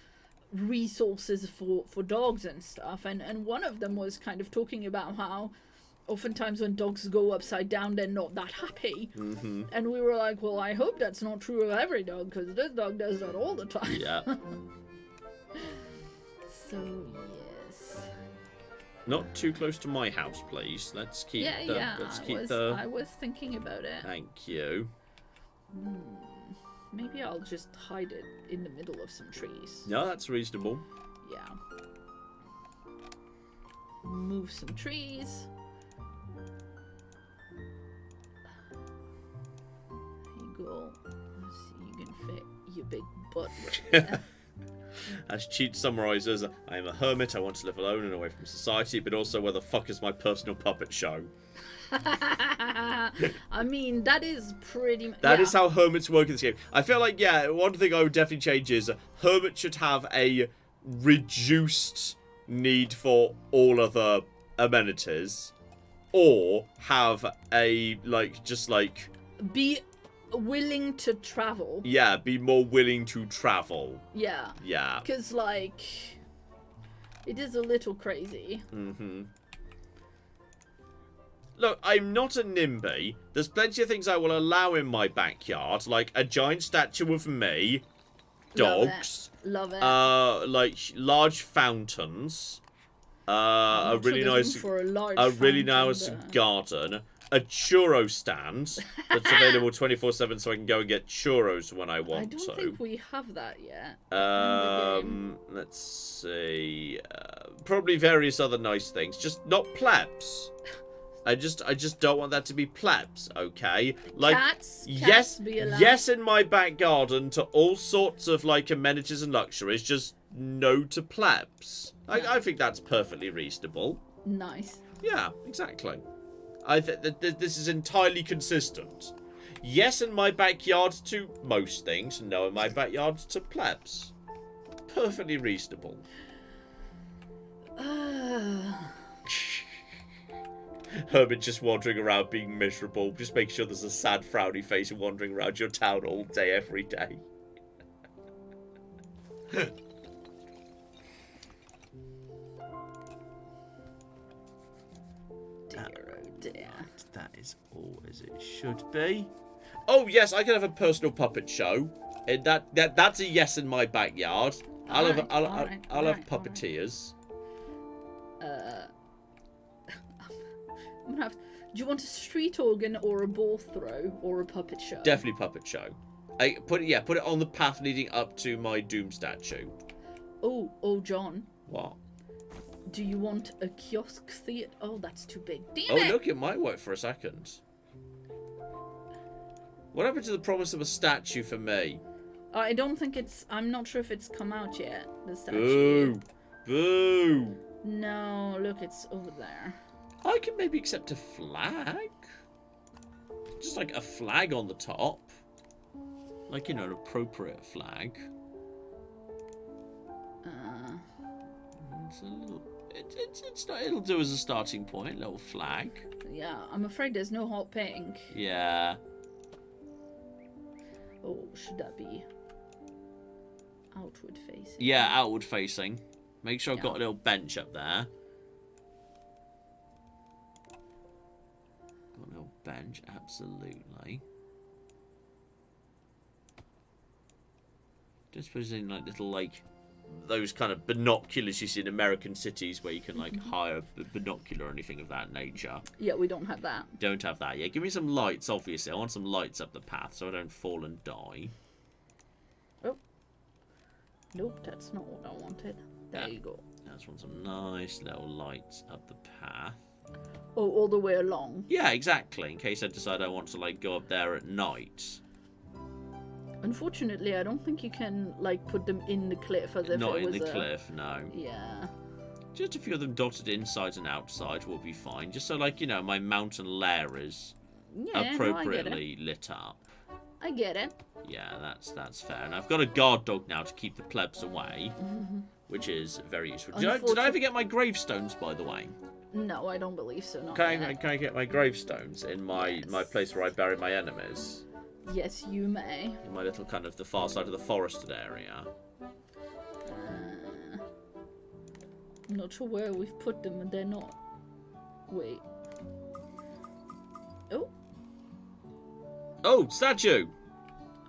resources for dogs and stuff. And one of them was kind of talking about how oftentimes when dogs go upside down, they're not that happy. Mm-hmm. And we were like, well, I hope that's not true of every dog because this dog does that all the time. Yeah. So, yes. Not too close to my house, please. Let's keep I was thinking about it. Thank you. Maybe I'll just hide it in the middle of some trees. No, that's reasonable. Yeah. Move some trees. There you go. Let's see, you can fit your big butt right there. As Cheat summarizes, I am a hermit, I want to live alone and away from society, but also where the fuck is my personal puppet show? I mean, that is pretty... That is how hermits work in this game. I feel like, yeah, one thing I would definitely change is hermits should have a reduced need for all other amenities, or have a, Be willing to travel. yeah, be more willing to travel. Yeah. Yeah. Because, it is a little crazy. Mm-hmm. Look, I'm not a NIMBY. There's plenty of things I will allow in my backyard, like a giant statue of me, dogs, Love it. large fountains, a really nice for a large really fountain, nice but- garden, a churro stand that's available 24/7, so I can go and get churros when I want to. I don't think we have that yet. Let's see. Probably various other nice things, just not plebs. I just don't want that to be plebs, okay? Like, Cats be allowed. yes, in my back garden to all sorts of like amenities and luxuries, just no to plebs. I think that's perfectly reasonable. Nice. Yeah, exactly. I think that this is entirely consistent. Yes, in my backyard to most things, no in my backyard to plebs. Perfectly reasonable. Hermit just wandering around being miserable. Just make sure there's a sad, frowny face wandering around your town all day, every day. Dear, oh dear. That is all as it should be. Oh yes, I can have a personal puppet show. And that's a yes in my backyard. I'll have puppeteers. I'm gonna have. Do you want a street organ or a ball throw or a puppet show? Definitely puppet show. Put it on the path leading up to my Doom statue. Oh, John. What? Do you want a kiosk theatre? Oh, that's too big. Damn Oh, it! look, it might work for a second. What happened to the promise of a statue for me? I don't think it's. I'm not sure if it's come out yet. The statue. Boo! Boo! No, look, it's over there. I can maybe accept a flag. Just like a flag on the top. Like, you know, an appropriate flag. It's a little... It's not... It'll do as a starting point, little flag. Yeah, I'm afraid there's no hot pink. Yeah. Oh, should that be outward facing? Yeah, outward facing. Make sure I've got a little bench up there. Got a little bench, absolutely. Just putting like little like those kind of binoculars you see in American cities where you can like hire a binocular or anything of that nature. Yeah, we don't have that. Don't have that. Yeah, give me some lights, obviously. I want some lights up the path so I don't fall and die. Oh. Nope, that's not what I wanted. There you go. I just want some nice little lights up the path. Oh, all the way along? Yeah, exactly. In case I decide I want to like go up there at night. Unfortunately, I don't think you can like put them in the cliff as if Not it was in the cliff, no. Yeah. Just a few of them dotted inside and outside will be fine. Just so, like, you know, my mountain lair is appropriately lit up. I get it. Yeah, that's fair. And I've got a guard dog now to keep the plebs away, which is very useful. Did I ever get my gravestones, by the way? No, I don't believe so. Can I get my gravestones in my place where I bury my enemies? Yes, you may. In my little kind of the far side of the forested area. I'm not sure where we've put them, and they're not. Wait. Oh. Oh, statue.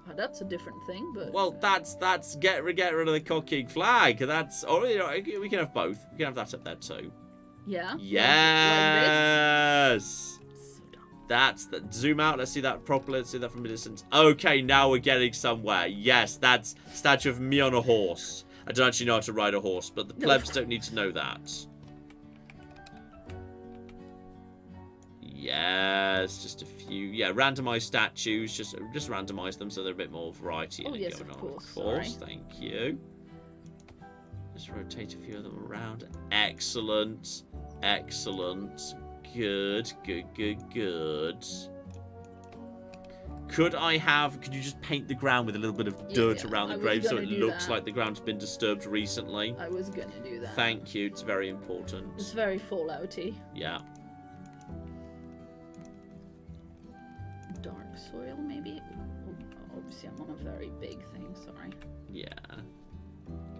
Oh, that's a different thing, but. Well, that's get rid of the cocking flag. That's you know, we can have both. We can have that up there too. Yeah. Yes. Like this? So dumb. That's the zoom out. Let's see that properly. Let's see that from a distance. Okay, now we're getting somewhere. Yes, that's statue of me on a horse. I don't actually know how to ride a horse, but the plebs don't need to know that. Yes, just a few. Yeah, randomized statues. Just randomize them so they're a bit more variety in it yes, going of on. course. Of course, thank you. Just rotate a few of them around. Excellent. Excellent. Good. Could you just paint the ground with a little bit of dirt around the grave so it looks like the ground's been disturbed recently? I was gonna do that. Thank you, it's very important. It's very Fallouty. Yeah. Dark soil, maybe? Oh, obviously, I'm on a very big thing, sorry. Yeah.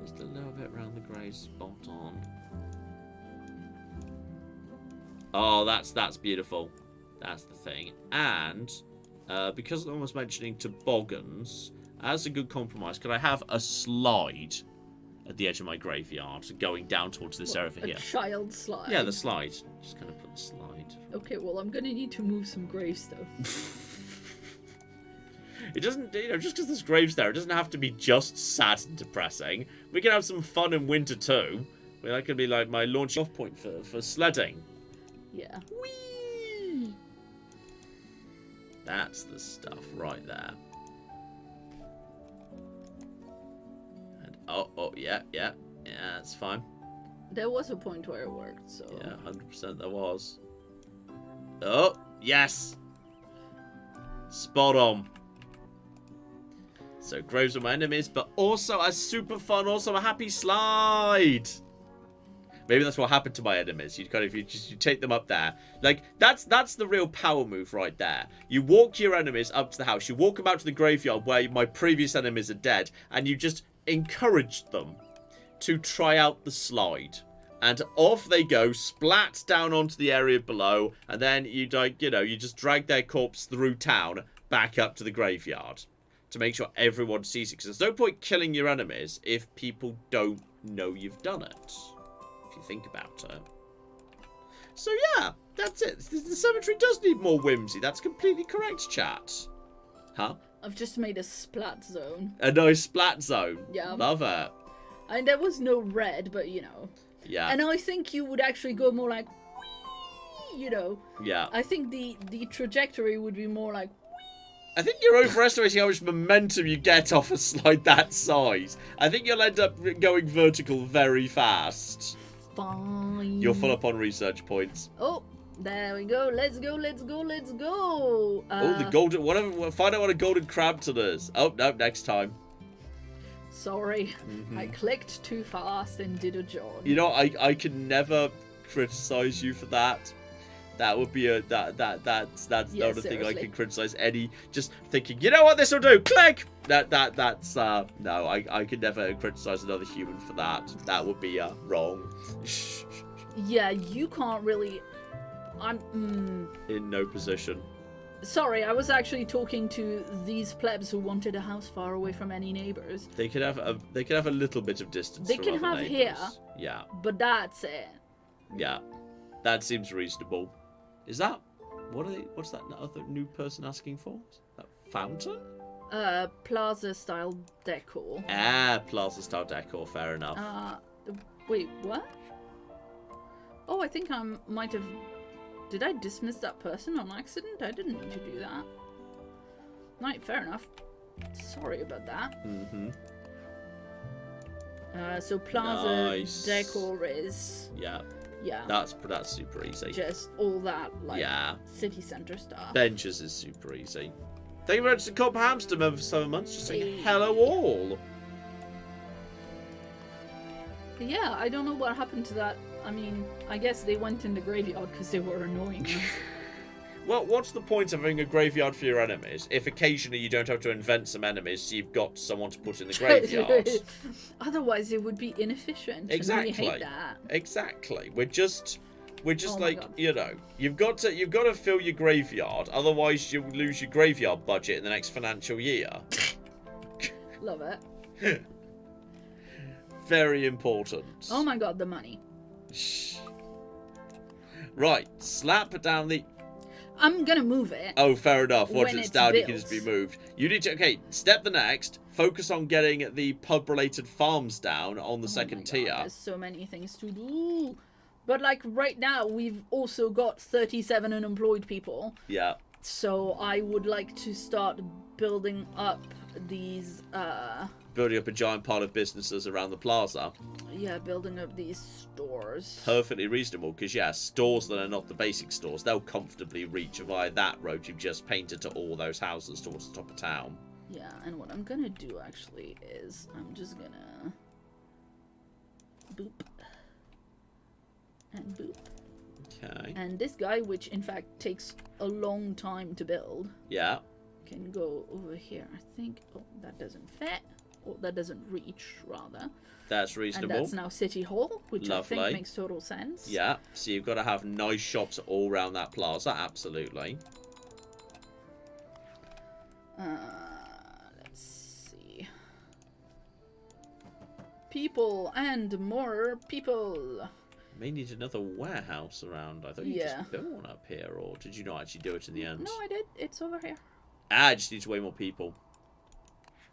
Just a little bit around the grave, spot on. Oh, that's beautiful. That's the thing. And because I was mentioning toboggans, as a good compromise, could I have a slide at the edge of my graveyard, going down towards this area over here. A child slide. Yeah, the slide. Just gonna put the slide. Okay, well, I'm gonna need to move some gravestone. It doesn't, you know, just because there's graves there, it doesn't have to be just sad and depressing. We can have some fun in winter too. I mean, that could be like my launch off point for sledding. Yeah. Whee! That's the stuff right there. And oh, yeah, that's fine. There was a point where it worked, so... Yeah, 100% there was. Oh, yes! Spot on. So, graves are my enemies, but also a super fun, also a happy slide. Maybe that's what happened to my enemies. You kind of you take them up there. Like that's the real power move right there. You walk your enemies up to the house. You walk them out to the graveyard where my previous enemies are dead, and you just encourage them to try out the slide. And off they go, splat down onto the area below, and then you just drag their corpse through town back up to the graveyard to make sure everyone sees it. Because there's no point killing your enemies if people don't know you've done it. If you think about it. So yeah, that's it. The cemetery does need more whimsy. That's completely correct, chat. Huh? I've just made a splat zone. A nice splat zone. Yeah. Love it. And there was no red, but you know. Yeah. And I think you would actually go more like, whee, you know. Yeah. I think the trajectory would be more like, I think you're overestimating how much momentum you get off a slide that size. I think you'll end up going vertical very fast. fine. You're full up on research points. Oh, there we go. Let's go, let's go, let's go. Oh, the golden... find out what a golden crabton is. Oh, no, next time. Sorry. I clicked too fast and did a John. You know, I can never criticize you for that. That would be a that's not a thing I can criticize any. Just thinking, you know what this will do? Click. That's no. I can never criticize another human for that. That would be wrong. Yeah, you can't really. I'm in no position. Sorry, I was actually talking to these plebs who wanted a house far away from any neighbors. They could have a little bit of distance. They from can other have neighbors. here. Yeah. But that's it. Yeah, that seems reasonable. Is that what's that other new person asking for? Is that fountain? Plaza style decor. Ah, plaza style decor. Fair enough. Wait, what? Oh, I think I might have. Did I dismiss that person on accident? I didn't mean to do that. Right, fair enough. Sorry about that. So plaza decor is. Yeah. Yeah. That's super easy. Just all that city centre stuff. Benches is super easy. Thank you very much to Cop Hamster member for 7 months. Just saying hello all. Yeah, I don't know what happened to that. I mean, I guess they went in the graveyard because they were annoying. Well, what's the point of having a graveyard for your enemies if occasionally you don't have to invent some enemies so you've got someone to put in the graveyard? Otherwise, it would be inefficient. Exactly. And I hate that. Exactly. We're just like, you know, you've got to fill your graveyard, otherwise you lose your graveyard budget in the next financial year. Love it. Very important. Oh my god, the money. Right, slap down the... I'm gonna move it. Oh, fair enough. Once it's down, built. it can just be moved. You need to... Okay, step the next. Focus on getting the pub-related farms down on the second tier. There's so many things to do. But, like, right now, we've also got 37 unemployed people. Yeah. So I would like to start building up these, Building up a giant pile of businesses around the plaza. Yeah, building up these stores. Perfectly reasonable, because, yeah, stores that are not the basic stores, they'll comfortably reach via that road you've just painted to all those houses towards the top of town. Yeah, and what I'm gonna do, actually, is I'm just gonna... boop. And boop. Okay. And this guy, which, in fact, takes a long time to build... Yeah. Can go over here, I think. Oh, that doesn't fit. Or that doesn't reach, rather. That's reasonable. And that's now City Hall, which Lovely. I think makes total sense. Yeah, so you've got to have nice shops all around that plaza, absolutely. Let's see. people and more people. May need another warehouse around. I thought you just built one up here, or did you not actually do it in the end? No, I did. It's over here. I just need way more people.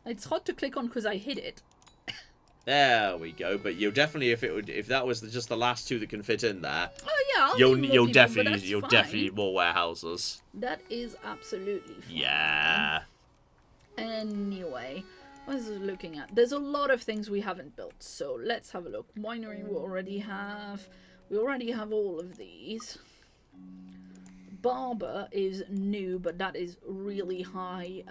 It's hard to click on because I hid it. There we go. But you'll definitely, if that was just the last two that can fit in there. Oh yeah, you'll definitely need more warehouses. That is absolutely fine. Yeah. Anyway, what is it looking at? There's a lot of things we haven't built, so let's have a look. Winery we already have. We already have all of these. Barber is new, but that is really high.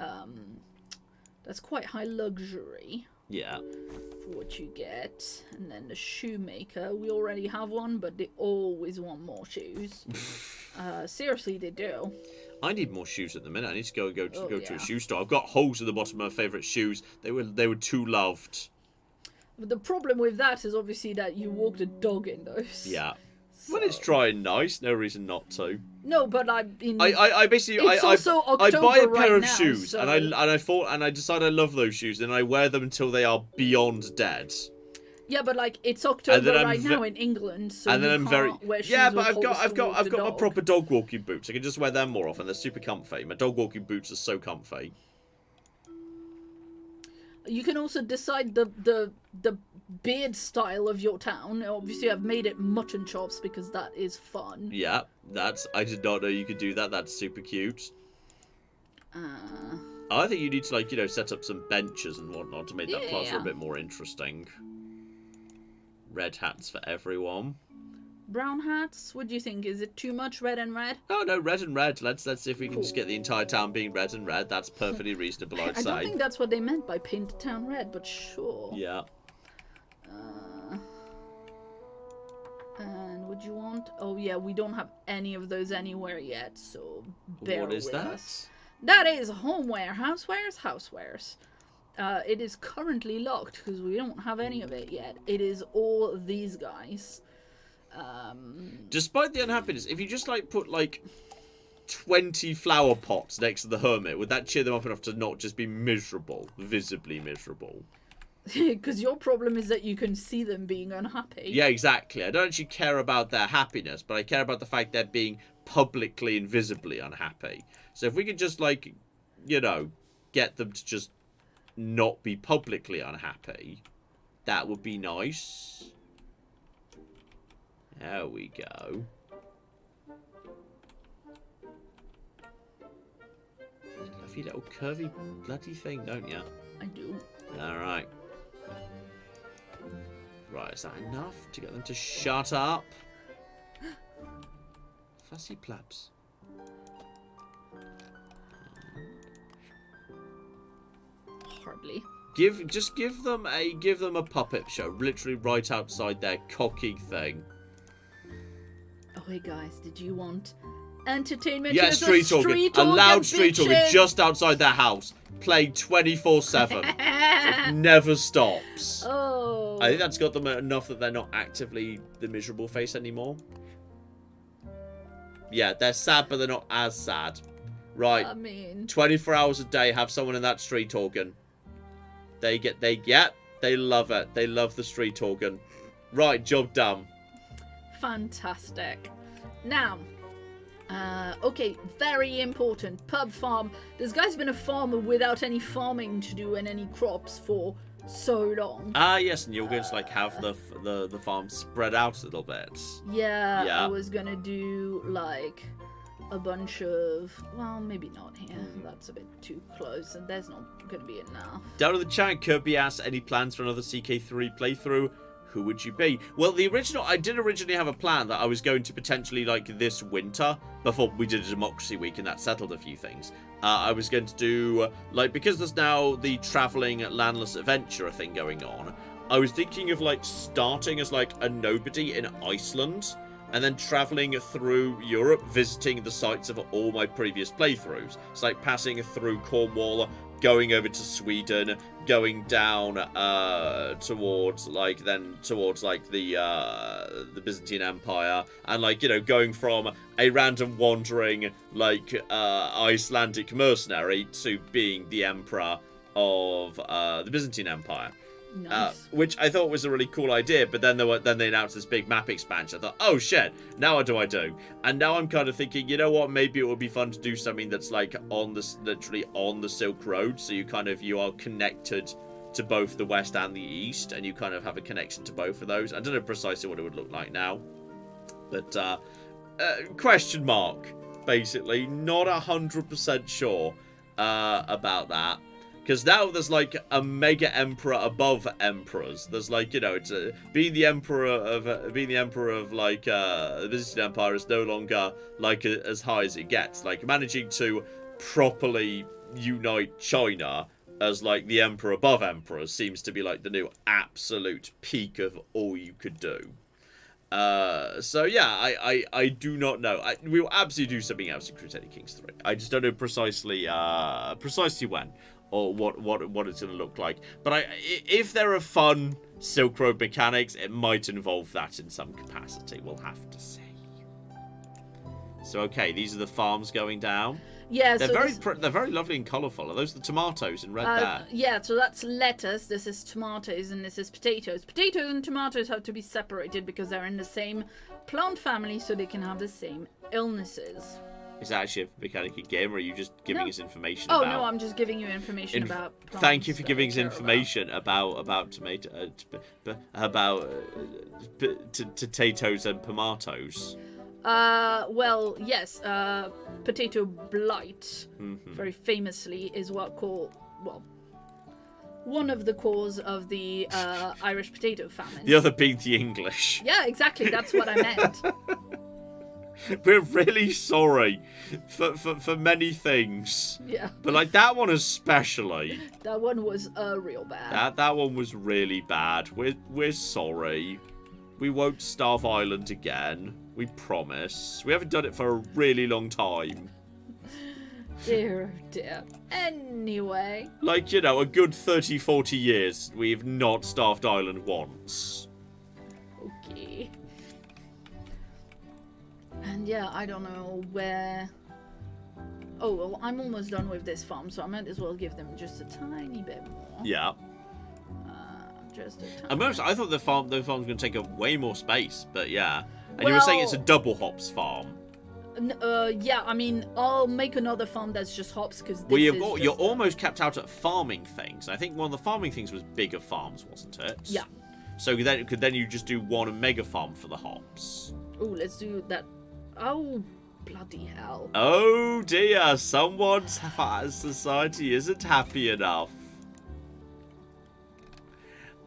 That's quite high luxury. Yeah. For what you get. And then the shoemaker, we already have one, but they always want more shoes. Seriously, they do. I need more shoes at the minute. I need to go to a shoe store. I've got holes in the bottom of my favourite shoes. They were too loved. But the problem with that is obviously that you walk the dog in those. Yeah. So. When it's dry and nice, no reason not to. No, but I basically it's also October I buy a pair right of now, shoes so. and I decide I love those shoes and I wear them until they are beyond dead. Yeah, but like it's October right now in England, so and then I'm very wear shoes yeah, but I've got my my proper dog walking boots. I can just wear them more often. They're super comfy. My dog walking boots are so comfy. You can also decide the beard style of your town. Obviously, I've made it mutton chops because that is fun. Yeah, I did not know you could do that. That's super cute. I think you need to set up some benches and whatnot to make that plaza a bit more interesting. Red hats for everyone. Brown hats? What do you think? Is it too much red and red? Oh no, red and red. Let's see if we can just get the entire town being red and red. That's perfectly reasonable, I'd say. I don't think that's what they meant by paint the town red, but sure. Yeah. And would you want? Oh yeah, we don't have any of those anywhere yet, so bear What is with that? us. That is homeware, housewares. It is currently locked because we don't have any of it yet. It is all these guys. Despite the unhappiness, if you just put 20 flower pots next to the hermit, would that cheer them up enough to not just be miserable, visibly miserable? Because your problem is that you can see them being unhappy. Yeah, exactly. I don't actually care about their happiness, but I care about the fact they're being publicly and visibly unhappy. So if we could just get them to just not be publicly unhappy, that would be nice. There we go. Lovely little curvy bloody thing, don't you? I do. Alright. Right, is that enough to get them to shut up? Fussy plebs. Hardly. Just give them a puppet show, literally right outside their cocky thing. Oh hey guys, did you want entertainment? Yeah, Here's street talking. A loud street talking just outside their house. Playing 24/7. It never stops. Oh. I think that's got them enough that they're not actively the miserable face anymore. Yeah, they're sad, but they're not as sad. Right. I mean, 24 hours a day, have someone in that street organ. They love it. They love the street organ. Right, job done. fantastic. Now, okay, very important. Pub farm. This guy's been a farmer without any farming to do and any crops for so long. Ah, yes, and you're going to have the farm spread out a little bit. Yeah, Yeah. I was gonna do a bunch of, well, maybe not here. That's a bit too close, and there's not gonna be enough. Down in the chat, Kirby asks, any plans for another CK3 playthrough? Who would you be? Well, I did originally have a plan that I was going to potentially, this winter, before we did a Democracy Week, and that settled a few things. I was going to do, because there's now the travelling landless adventurer thing going on, I was thinking of, starting as, a nobody in Iceland, and then travelling through Europe, visiting the sites of all my previous playthroughs. It's passing through Cornwall, going over to Sweden, going down towards the Byzantine Empire, and going from a random wandering Icelandic mercenary to being the emperor of the Byzantine Empire. Nice. Which I thought was a really cool idea, but then they announced this big map expansion. I thought, oh shit, now what do I do? And now I'm kind of thinking, you know what, maybe it would be fun to do something that's like literally on the Silk Road, so you are connected to both the west and the east, and you kind of have a connection to both of those. I don't know precisely what it would look like now, but question mark, basically. Not 100% sure about that. Because now there's like a mega emperor above emperors. There's like, you know, it's being the emperor of the Byzantine Empire is no longer like as high as it gets. Like managing to properly unite China as like the emperor above emperors seems to be like the new absolute peak of all you could do. So yeah, I do not know. We will absolutely do something else in Crusader Kings 3. I just don't know precisely when. Or what it's going to look like. But if there are fun Silk Road mechanics, it might involve that in some capacity. We'll have to see. So, okay, these are the farms going down. Yeah, they're very lovely and colourful. Are those the tomatoes in red there? Yeah, so that's lettuce, this is tomatoes, and this is potatoes. Potatoes and tomatoes have to be separated because they're in the same plant family, so they can have the same illnesses. Is that actually a mechanic in game, or are you just giving us information about... about... Oh, no, I'm just giving you information about plants. Thank you for giving us information about tomato... potatoes and tomatoes. Well, yes, potato blight, very famously, is one of the cause of the Irish potato famine. The other being the English. Yeah, exactly, that's what I meant. We're really sorry for many things. Yeah. But like that one especially. That one was real bad. That one was really bad. We're sorry. We won't starve Ireland again. We promise. We haven't done it for a really long time. Dear, oh dear. Anyway. Like, you know, a good 30, 40 years, we've not starved Ireland once. Okay. And yeah, I don't know where... Oh, well, I'm almost done with this farm, so I might as well give them just a tiny bit more. Yeah. Just a tiny I thought the farm's going to take up way more space, but yeah. And you were saying it's a double hops farm. Yeah, I mean, I'll make another farm that's just hops, because you're almost capped out at farming things. I think one of the farming things was bigger farms, wasn't it? Yeah. So then you just do one mega farm for the hops. Oh, let's do that. Oh, bloody hell. Oh dear, someone's society isn't happy enough.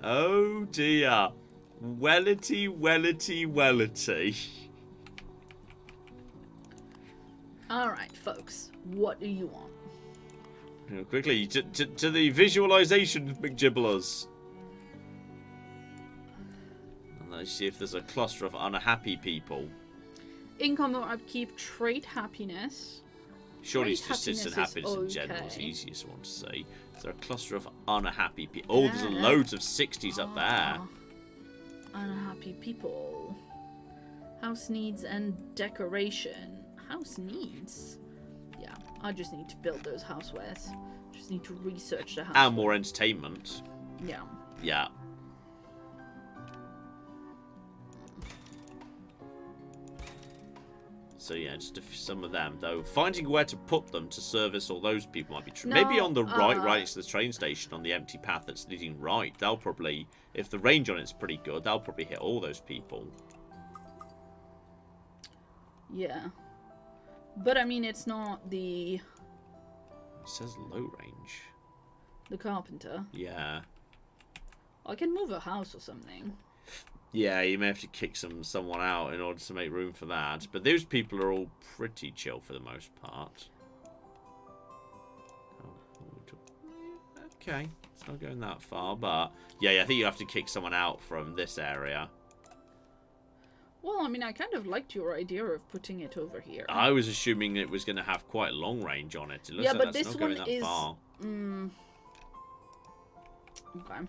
Oh dear. Wellity, wellity, wellity. Alright, folks. What do you want? Quickly, to the visualization, McGibblers. And let's see if there's a cluster of unhappy people. Income or upkeep, trade happiness. Surely it's just instant happiness in general. It's the easiest one to say. Is there a cluster of unhappy people? Oh, there's loads of 60s up there. Unhappy people. House needs and decoration. House needs? Yeah, I just need to build those housewares. Just need to research the house. And more entertainment. Yeah. Yeah. So yeah, just some of them though. Finding where to put them to service all those people might be true. No, maybe on the right next to the train station on the empty path that's leading right. They'll probably, if the range on it's pretty good, they'll probably hit all those people. Yeah. But I mean, it's not the... It says low range. The carpenter? Yeah. I can move a house or something. Yeah, you may have to kick someone out in order to make room for that. But those people are all pretty chill for the most part. Okay, it's not going that far, but... Yeah, I think you have to kick someone out from this area. Well, I mean, I kind of liked your idea of putting it over here. I was assuming it was going to have quite long range on it. It looks like that's not going that far. Okay.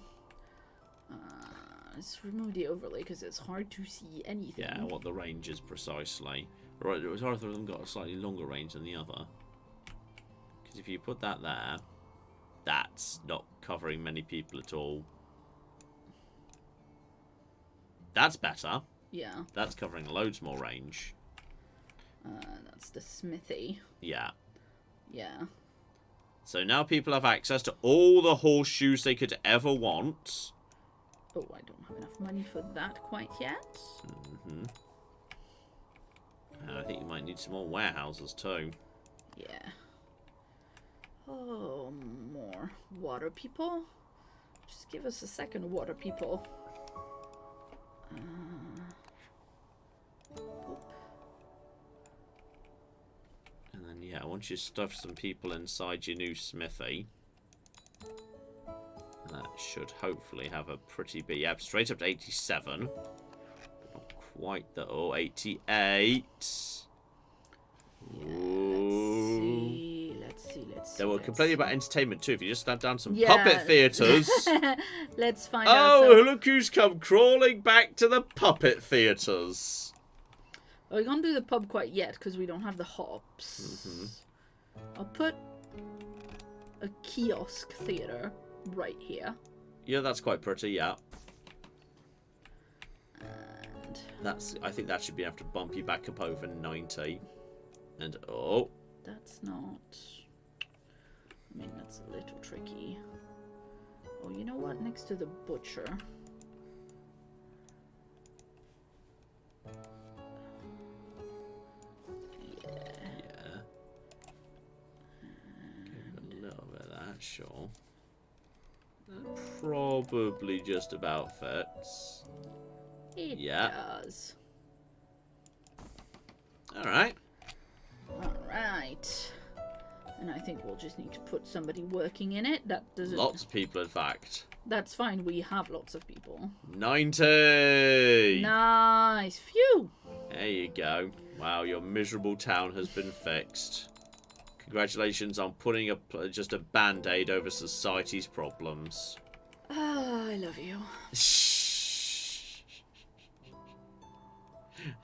Let's remove the overlay because it's hard to see anything. Yeah, what the range is precisely. Right, either of them got a slightly longer range than the other. Because if you put that there, that's not covering many people at all. That's better. Yeah. That's covering loads more range. That's the smithy. Yeah. Yeah. So now people have access to all the horseshoes they could ever want. Oh, I don't have enough money for that quite yet. Mm-hmm. And I think you might need some more warehouses too. Yeah. Oh, more water people. Just give us a second, water people. And then, yeah, once you stuff some people inside your new smithy, that should hopefully have a pretty big... Yeah, straight up to 87. Not quite the... Oh, 88. Yeah, Ooh. let's see. They were complaining about entertainment too. If you just stand down some Yeah. puppet theatres. Let's find Oh, out. look who's come crawling back to the puppet theatres. Well, we can't do the pub quite yet because we don't have the hops. I'll put a kiosk theater right here. Yeah, that's quite pretty, yeah. And I think that should be enough to bump you back up over 90. And, oh. that's not... I mean, that's a little tricky. Oh, you know what? Next to the butcher. Yeah. Give it a little bit of that, sure. That probably just about fits. It Yeah. does. Alright. Alright. And I think we'll just need to put somebody working in it. That doesn't... Lots of people, in fact. That's fine. We have lots of people. 90! Nice. Phew. There you go. Wow, your miserable town has been fixed. Congratulations on putting just a band-aid over society's problems. Ah, I love you.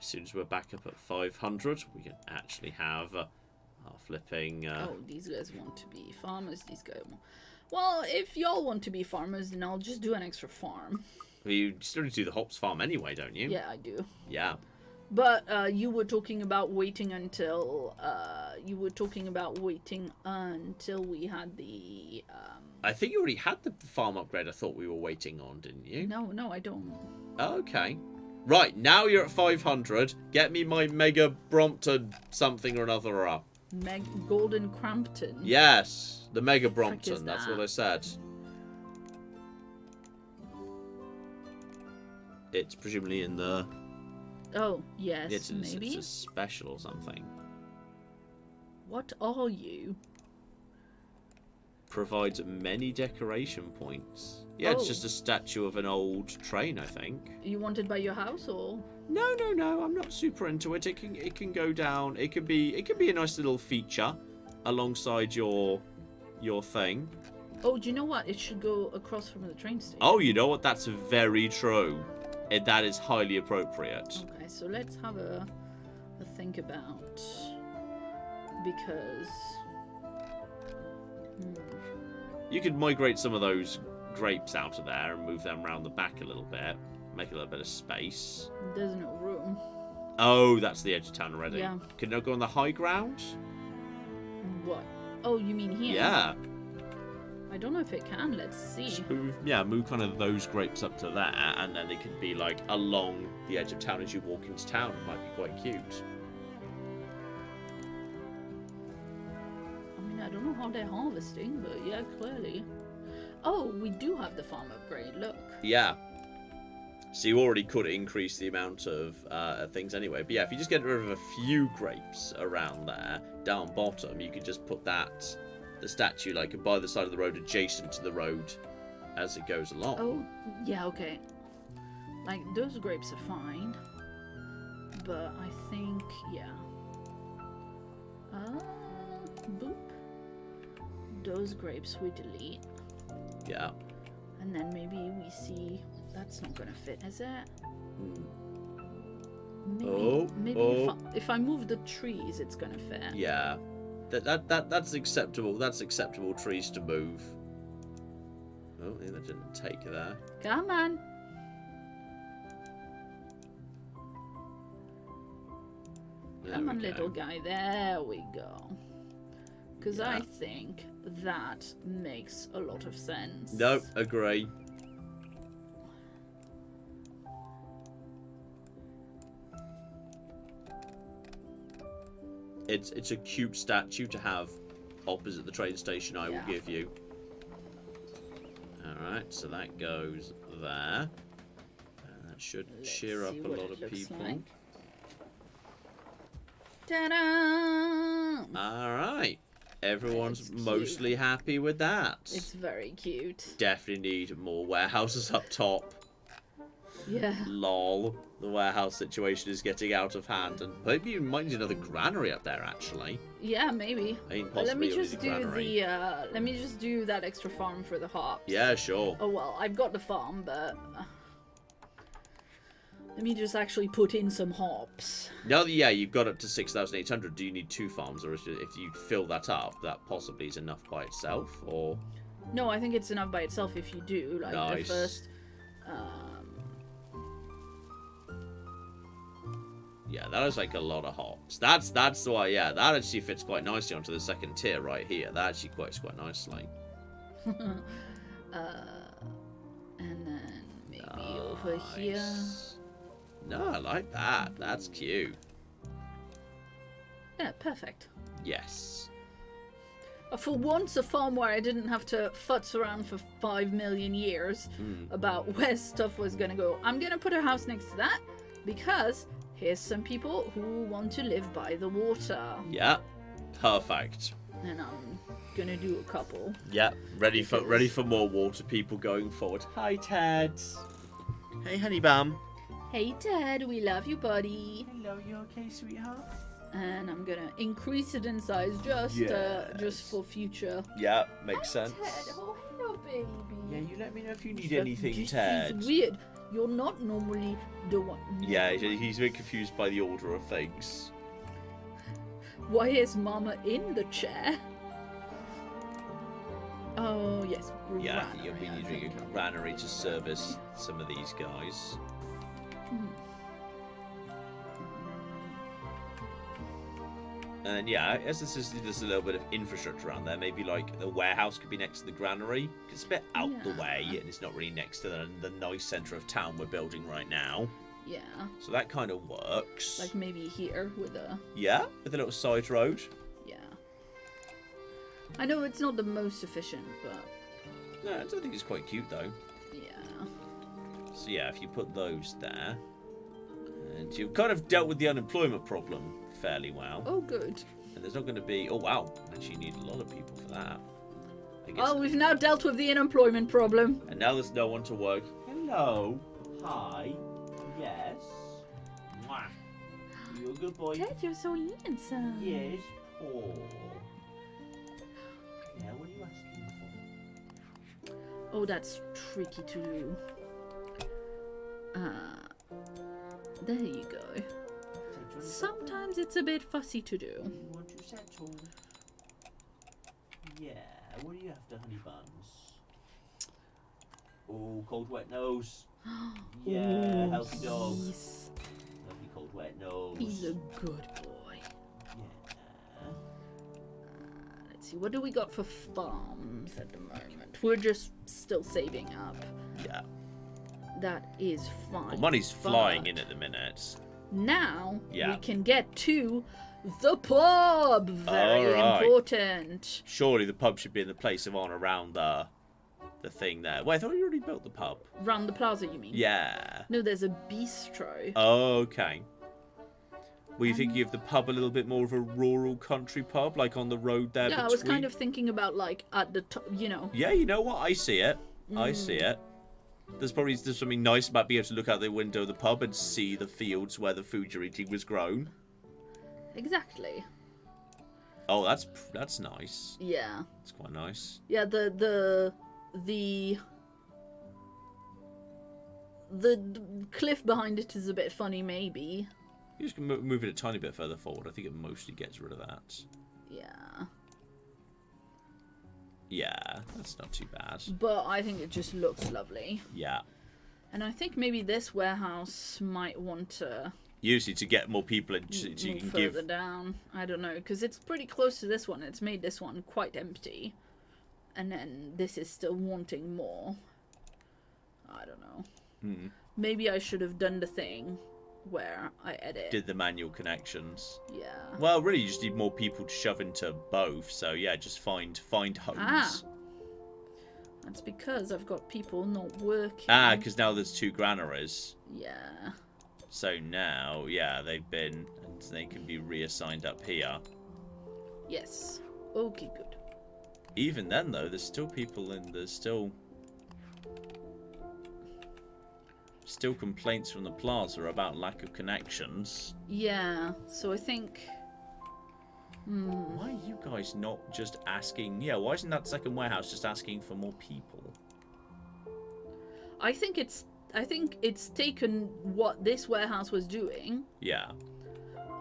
As soon as we're back up at 500, we can actually have our flipping... Oh, these guys want to be farmers. These guys want... Well, if y'all want to be farmers, then I'll just do an extra farm. Well, you still need to do the hops farm anyway, don't you? Yeah, I do. Yeah. But you were talking about waiting until... we had the... I think you already had the farm upgrade I thought we were waiting on, didn't you? No, I don't. Okay. Right, now you're at 500. Get me my Mega Brompton something or another up. Golden Crampton. Yes, the Mega Frick is Brompton, that's that? what I said. It's presumably in the... Oh, yes, It's maybe. a special or something. What are you? Provides many decoration points. Yeah, it's Oh. just a statue of an old train, I think. You want it by your house or? No, I'm not super into it. It can go down. It can be a nice little feature alongside your thing. Oh, do you know what? It should go across from the train station. Oh, you know what? That's very true. That is highly appropriate. Okay, so let's have a think about, because You could migrate some of those grapes out of there and move them around the back a little bit. Make a little bit of space. there's no room. Oh, that's the edge of town already. Yeah. Can it go on the high ground? What? Oh, you mean here? Yeah. I don't know if it can. Let's see. Just move kind of those grapes up to there, and then it could be like along the edge of town as you walk into town. It might be quite cute. I mean, I don't know how they're harvesting, but yeah, clearly. Oh, we do have the farm upgrade. Look. Yeah. So you already could increase the amount of things anyway. But yeah, if you just get rid of a few grapes around there, down bottom, you could just put the statue like by the side of the road, adjacent to the road as it goes along. Oh, yeah, okay. Like, those grapes are fine. But I think, yeah. Boop. Those grapes we delete. Yeah. And then maybe we see... That's not gonna fit, is it? Maybe if I move the trees, it's gonna fit. Yeah. That's acceptable. That's acceptable trees to move. Oh, yeah, that didn't take there. Come on. Come on, little guy. There we go. Because I think that makes a lot of sense. Nope, agree. It's a cute statue to have opposite the train station, I will give you. Alright, so that goes there. And that should cheer up a lot of people. Like. Ta-da! Alright. Everyone's mostly happy with that. It's very cute. Definitely need more warehouses up top. Yeah. Lol. The warehouse situation is getting out of hand, and maybe you might need another granary up there. Actually. Yeah, maybe. I mean, possibly let me just do the. Let me just do that extra farm for the hops. Yeah, sure. Oh well, I've got the farm, but let me just actually put in some hops. Now that you've got up to 6,800. Do you need 2 farms, or if you fill that up, that possibly is enough by itself, or? No, I think it's enough by itself if you do like nice. The first. Yeah, that is like a lot of hops. That's why. Yeah, that actually fits quite nicely onto the second tier right here. That actually quite nicely. And then maybe over here. No, I like that. That's cute. Yeah, perfect. Yes. For once, a farm where I didn't have to futz around for 5 million years about where stuff was gonna go. I'm gonna put a house next to that because here's some people who want to live by the water. Yeah, perfect. And I'm gonna do a couple. Yeah, ready for more water people going forward. Hi, Ted. Hey, Honeybam. Hey, Ted, we love you, buddy. Hello, you okay, sweetheart? And I'm gonna increase it in size just for future. Yeah, makes sense. Ted, oh hello, baby. Yeah, you let me know if you need anything, Ted. This is weird. You're not normally the one. Yeah, he's a bit confused by the order of things. Why is Mama in the chair? Oh, yes. Granary, yeah, I think you'll be needing a granary to service some of these guys. And yeah, as there's a little bit of infrastructure around there, maybe like the warehouse could be next to the granary. It's a bit out the way, and it's not really next to the nice centre of town we're building right now. Yeah. So that kind of works. Like maybe here with a... Yeah, with a little side road. Yeah. I know it's not the most efficient, but... No, I don't think it's quite cute, though. Yeah. So yeah, if you put those there... And you've kind of dealt with the unemployment problem fairly well. Oh, good. And there's not going to be... Oh, wow. Actually, you need a lot of people for that. I guess. Oh, we've now dealt with the unemployment problem. And now there's no one to work. Hello. Hi. Yes. Mwah. You're a good boy. Ted, you're so handsome. Yes, Paul. Yeah, what are you asking for? Oh, that's tricky to do. There you go. Sometimes it's a bit fussy to do. You want to settle? Yeah. What do you after, honey buns? Oh, cold wet nose. Yeah, oh, healthy dog. He's... Healthy cold wet nose. He's a good boy. Yeah. Let's see, what do we got for farms at the moment? We're just still saving up. Yeah. That is fine. Well, money's flying in at the minute. Now we can get to the pub. Very important. Surely the pub should be in the place of honour around the thing there. Wait, I thought you already built the pub. Round the plaza, you mean? Yeah. No, there's a bistro. Okay. Were you thinking of the pub a little bit more of a rural country pub, like on the road there? Yeah, I was kind of thinking about like at the top, you know. Yeah, you know what? I see it. I see it. There's something nice about being able to look out the window of the pub and see the fields where the food you're eating was grown. Exactly. Oh, that's nice. Yeah. It's quite nice. Yeah, the cliff behind it is a bit funny, maybe. You just can move it a tiny bit further forward. I think it mostly gets rid of that. Yeah. Yeah, that's not too bad. But I think it just looks lovely. Yeah. And I think maybe this warehouse might want to Usually to get more people in, so you Move can further give. down. I don't know, because it's pretty close to this one. It's made this one quite empty. And then this is still wanting more. I don't know. Maybe I should have done the thing where I edit. Did the manual connections. Yeah. Well, really, you just need more people to shove into both. So yeah, just find homes. Ah. That's because I've got people not working. Ah, because now there's 2 granaries. Yeah. So now, yeah, they've been, and they can be reassigned up here. Yes. Okay, good. Even then, though, there's still people in. There's still complaints from the plaza about lack of connections. Yeah. So I think. Why are you guys not just asking? Yeah, why isn't that second warehouse just asking for more people? I think it's taken what this warehouse was doing. Yeah.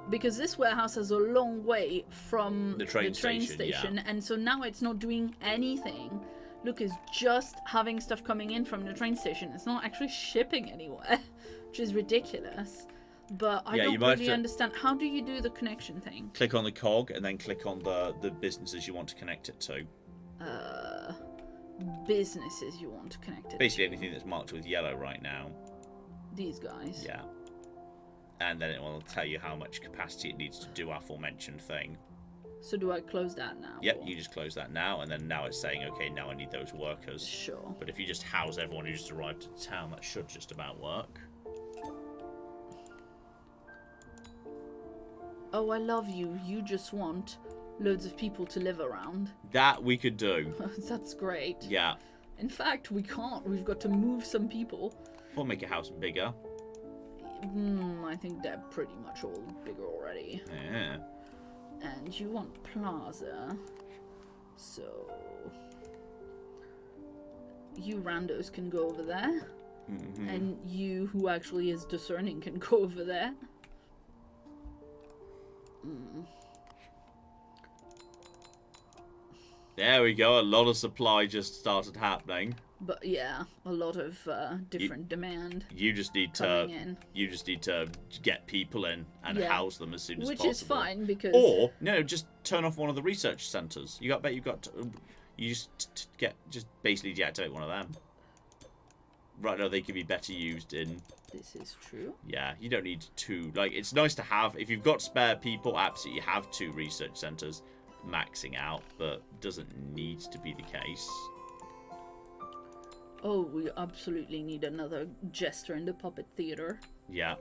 Because this warehouse is a long way from The train station, yeah. And so now it's not doing anything. Look, it's just having stuff coming in from the train station. It's not actually shipping anywhere, which is ridiculous. But I don't really understand. How do you do the connection thing? Click on the cog and then click on the businesses you want to connect it to. Businesses you want to connect it Basically anything that's marked with yellow right now. These guys. Yeah. And then it will tell you how much capacity it needs to do aforementioned thing. So do I close that now? Yep, you just close that now, and then now it's saying, okay, now I need those workers. Sure. But if you just house everyone who just arrived to town, that should just about work. Oh, I love you. You just want loads of people to live around. That we could do. That's great. Yeah. In fact, we can't. We've got to move some people. We'll make your house bigger. I think they're pretty much all bigger already. Yeah. And you want plaza. So you randos can go over there. And you, who actually is discerning, can go over there. There we go. A lot of supply just started happening. But yeah, a lot of different demand. You just need to get people in and house them as soon as possible. Which is fine because. Or no, just turn off one of the research centers. You just basically deactivate one of them. Right now, they could be better used in. This is true. Yeah, you don't need 2. Like, it's nice to have, if you've got spare people, absolutely have 2 research centers maxing out, but doesn't need to be the case. Oh, we absolutely need another jester in the puppet theater. Yeah.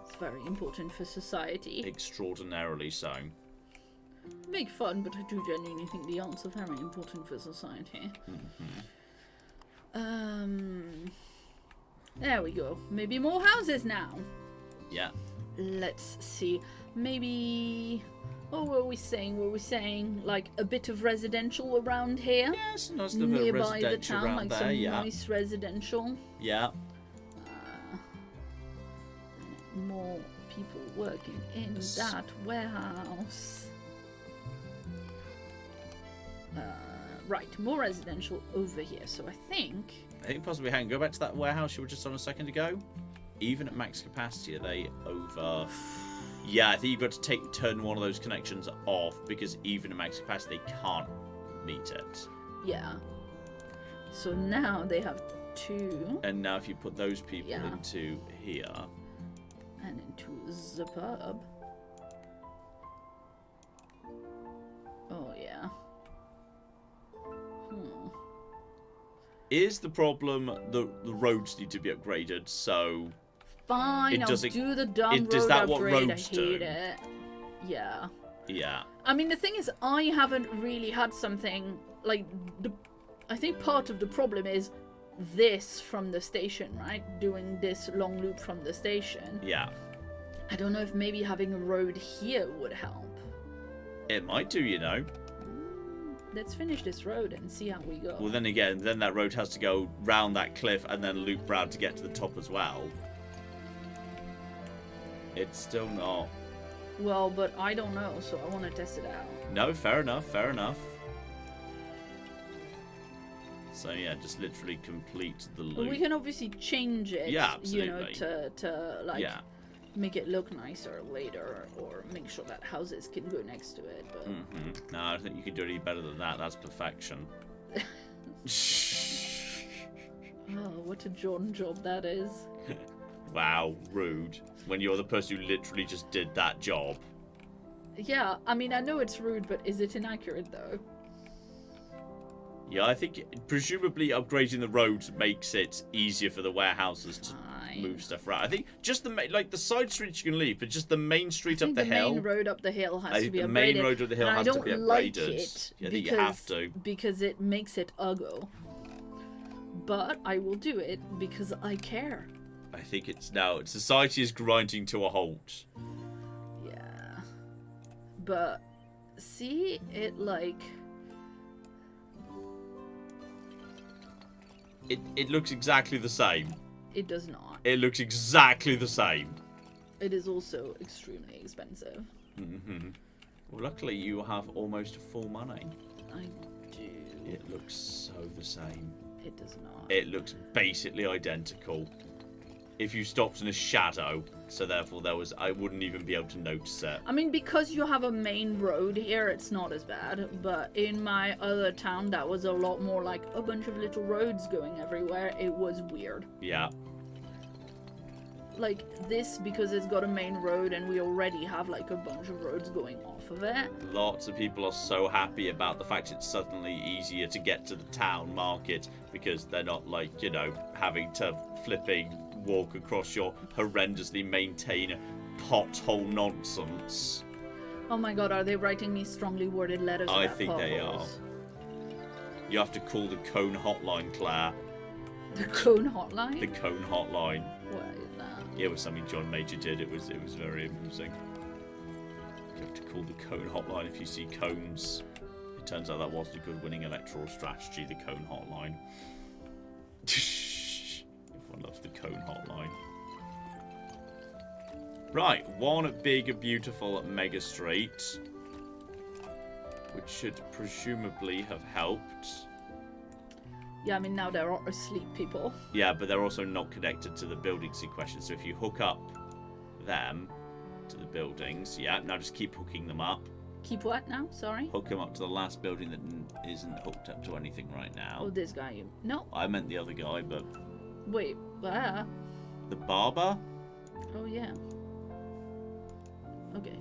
It's very important for society. Extraordinarily so. Make fun, but I do genuinely think the arts are very important for society. There we go. Maybe more houses now. Yeah. Let's see. Maybe. Oh, what were we saying? Were we saying like a bit of residential around here? Yes, a nice little bit of nearby the residential town, around like there. some Yeah. nice residential. Yeah. More people working in that warehouse. Right, more residential over here. So I think possibly, hang on, go back to that warehouse you were just on a second ago. Even at max capacity, are they over? Yeah, I think you've got to turn one of those connections off because even at max capacity, they can't meet it. Yeah. So now they have 2. And now if you put those people into here. And into the pub. Oh, yeah. Is the problem the roads need to be upgraded, so... Fine, I'll do the dumb road Is that upgrade. what roads I hate it. Yeah. Yeah. I mean, the thing is, I haven't really had something, like, I think part of the problem is this from the station, right? Doing this long loop from the station. Yeah. I don't know if maybe having a road here would help. It might do, you know. Let's finish this road and see how we go. Well, then again, then that road has to go round that cliff and then loop round to get to the top as well. It's still not. Well, but I don't know, so I want to test it out. No, fair enough, fair enough. So yeah, just literally complete the loop. We can obviously change it, yeah, absolutely. you know, to like make it look nicer later, or make sure that houses can go next to it. But No, I don't think you could do any better than that. That's perfection. oh, what a John job that is. Wow, rude. When you're the person who literally just did that job. Yeah, I mean, I know it's rude, but is it inaccurate though? Yeah, I think presumably upgrading the roads makes it easier for the warehouses to move stuff around. I think just the side streets you can leave, but just the main street up the hill. The main road up the hill has to be upgraded. The main road up the hill has to be upgraded. Like it I think you have to. Because it makes it ugly. But I will do it because I care. I think it's now. Society is grinding to a halt. Yeah. But see, it like... It looks exactly the same. It does not. It looks exactly the same. It is also extremely expensive. Well, luckily you have almost full money. I do. It looks so the same. It does not. It looks basically identical. If you stopped in a shadow, so therefore I wouldn't even be able to notice it. I mean, because you have a main road here, it's not as bad. But in my other town, that was a lot more like a bunch of little roads going everywhere. It was weird. Yeah. Like this, because it's got a main road and we already have like a bunch of roads going off of it. Lots of people are so happy about the fact it's suddenly easier to get to the town market because they're not like, you know, having to flipping walk across your horrendously maintained pothole nonsense. Oh my god, are they writing me strongly worded letters about I think they are. potholes? You have to call the cone hotline, Claire. The cone hotline? The cone hotline. What is that? Yeah, it was something John Major did. It was very amusing. You have to call the cone hotline if you see cones. It turns out that wasn't a good winning electoral strategy, the cone hotline. Everyone loves the cone hotline. Right, one big, beautiful mega street, which should presumably have helped. Yeah, I mean, now they're all asleep, people. Yeah, but they're also not connected to the buildings in question. So if you hook up them to the buildings, yeah, now just keep hooking them up. Keep what now? Sorry? Hook them up to the last building that isn't hooked up to anything right now. Oh, this guy. No. I meant the other guy, but... Wait, where? The barber? Oh, yeah. Okay.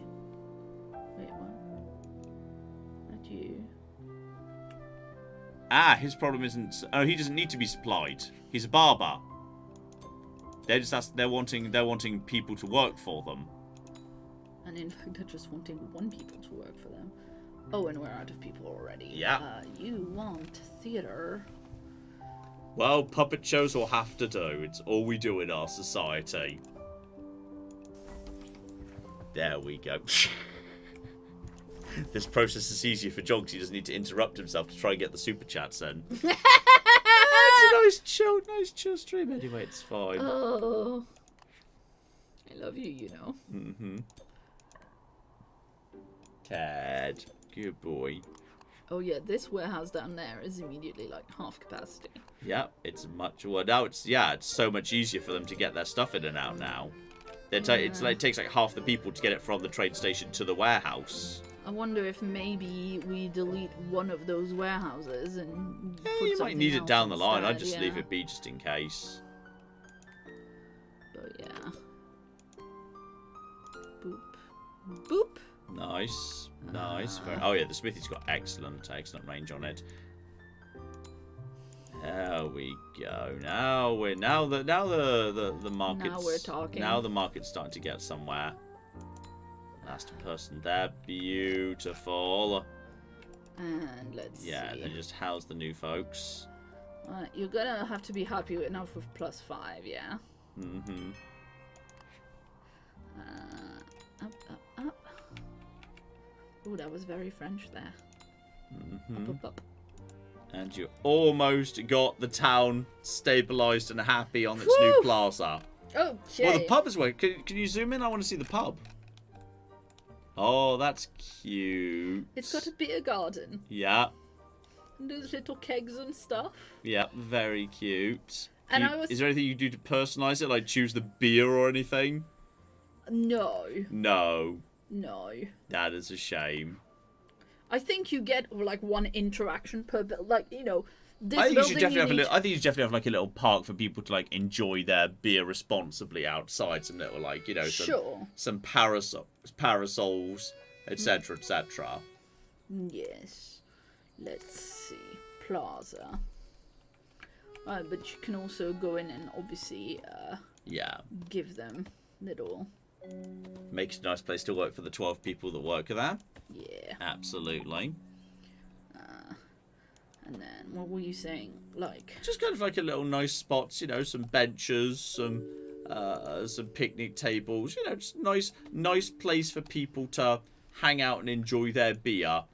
Wait, what? Not you. Ah, his problem isn't... Oh, he doesn't need to be supplied. He's a barber. They're wanting people to work for them. And in fact, they're just wanting one people to work for them. Oh, and we're out of people already. Yeah. You want theater. Well, puppet shows will have to do. It's all we do in our society. There we go. This process is easier for John because he doesn't need to interrupt himself to try and get the super chats in. It's a nice chill stream anyway, it's fine. Oh. I love you, you know. Mm-hmm. Ted, good boy. Oh yeah, this warehouse down there is immediately like half capacity. Yeah, it's much... Well, now it's so much easier for them to get their stuff in and out now. It takes like half the people to get it from the train station to the warehouse. I wonder if maybe we delete one of those warehouses and Yeah, put you might need it down the line. I'd just instead, leave yeah. it be just in case. But yeah. Boop. Boop. Nice. Nice. Oh yeah, the smithy's got excellent range on it. There we go. Now the market's... Now we're talking. Now the market's starting to get somewhere. Last person there. Beautiful. And let's see. Yeah, then just house the new folks. You're gonna have to be happy enough with +5, yeah? Mm-hmm. Up, up, up. Oh, that was very French there. Mm-hmm. Up, up, up. And you almost got the town stabilised and happy on its Whew! new plaza. Okay. Well, the pub as well. Can you zoom in? I want to see the pub. Oh, that's cute. It's got a beer garden. Yeah. And those little kegs and stuff. Yeah, very cute. And Is there anything you do to personalise it? Like choose the beer or anything? No. No. No. That is a shame. I think you get like one interaction per like, you know, this I think you should building definitely have I think you should definitely have like a little park for people to like enjoy their beer responsibly outside. Some little like, you know, some parasols, etc., etc. Yes. Let's see. Plaza. But you can also go in and obviously give them little. Makes a nice place to work for the 12 people that work there. Yeah. Absolutely. And then, what were you saying? Like, just kind of like a little nice spots, you know, some benches, some picnic tables, you know, just nice place for people to hang out and enjoy their beer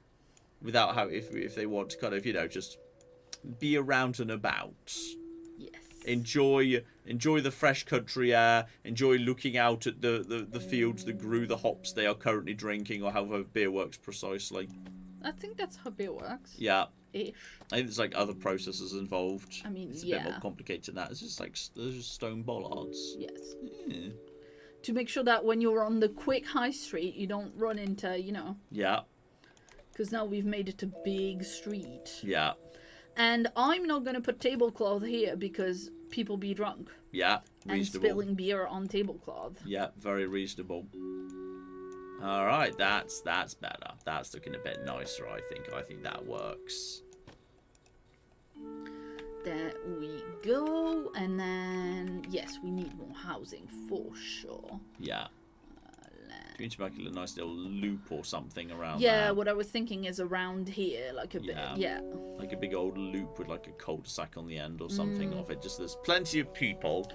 without how if they want to kind of, you know, just be around and about. yes. Enjoy the fresh country air. Enjoy looking out at the fields that grew the hops they are currently drinking, or however beer works precisely. I think that's how beer works. Yeah. Ish. I think there's like other processes involved. I mean, it's a bit more complicated than that. It's just like there's just stone bollards. Yes. Yeah. To make sure that when you're on the quick high street, you don't run into, you know. Yeah. Because now we've made it a big street. Yeah. And I'm not going to put tablecloth here because people be drunk. Yeah. Reasonable. And spilling beer on tablecloth. Yeah, very reasonable. All right, that's better. That's looking a bit nicer, I think. I think that works. There we go. And then, yes, we need more housing for sure. Yeah. Do you need to make a nice little loop or something around Yeah, there? what I was thinking is around here, like a bit, yeah. Like a big old loop with like a cul-de-sac on the end or something of it. Just there's plenty of people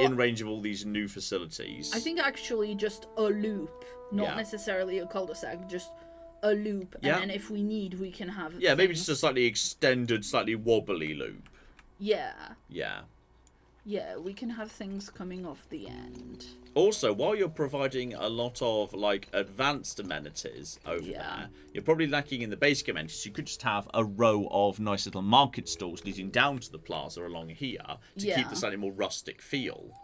in range of all these new facilities. I think actually just a loop, not necessarily a cul-de-sac, just a loop. And then if we need, we can have maybe just a slightly extended, slightly wobbly loop. Yeah. Yeah. Yeah, we can have things coming off the end. Also, while you're providing a lot of like advanced amenities over there, you're probably lacking in the basic amenities. You could just have a row of nice little market stalls leading down to the plaza along here to keep the slightly more rustic feel.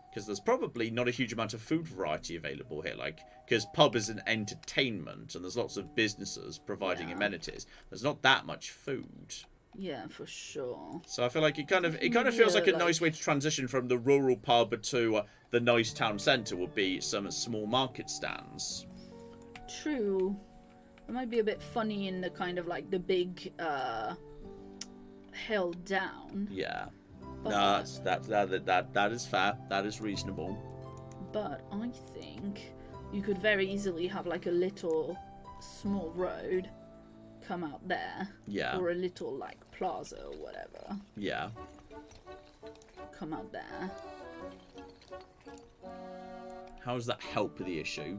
Because there's probably not a huge amount of food variety available here. Like, because pub is an entertainment and there's lots of businesses providing amenities. There's not that much food. Yeah, for sure. So I feel like it kind of feels like a nice way to transition from the rural pub to the nice town centre would be some small market stands. True. It might be a bit funny in the kind of like the big hill down. Yeah. No, that is fair. That is reasonable. But I think you could very easily have like a little small road come out there. Yeah. Or a little like plaza or whatever. Yeah. Come out there. How does that help the issue?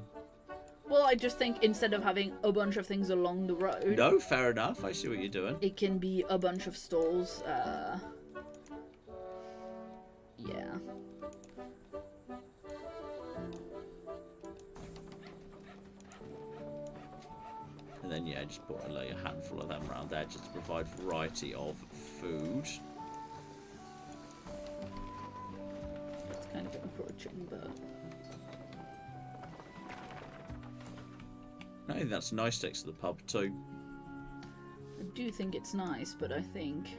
Well, I just think instead of having a bunch of things along the road... No, fair enough. I see what you're doing. It can be a bunch of stalls. Yeah. And then, yeah, just put a handful of them around there just to provide variety of food. It's kind of encroaching, but... I think that's nice next to the pub, too. I do think it's nice, but I think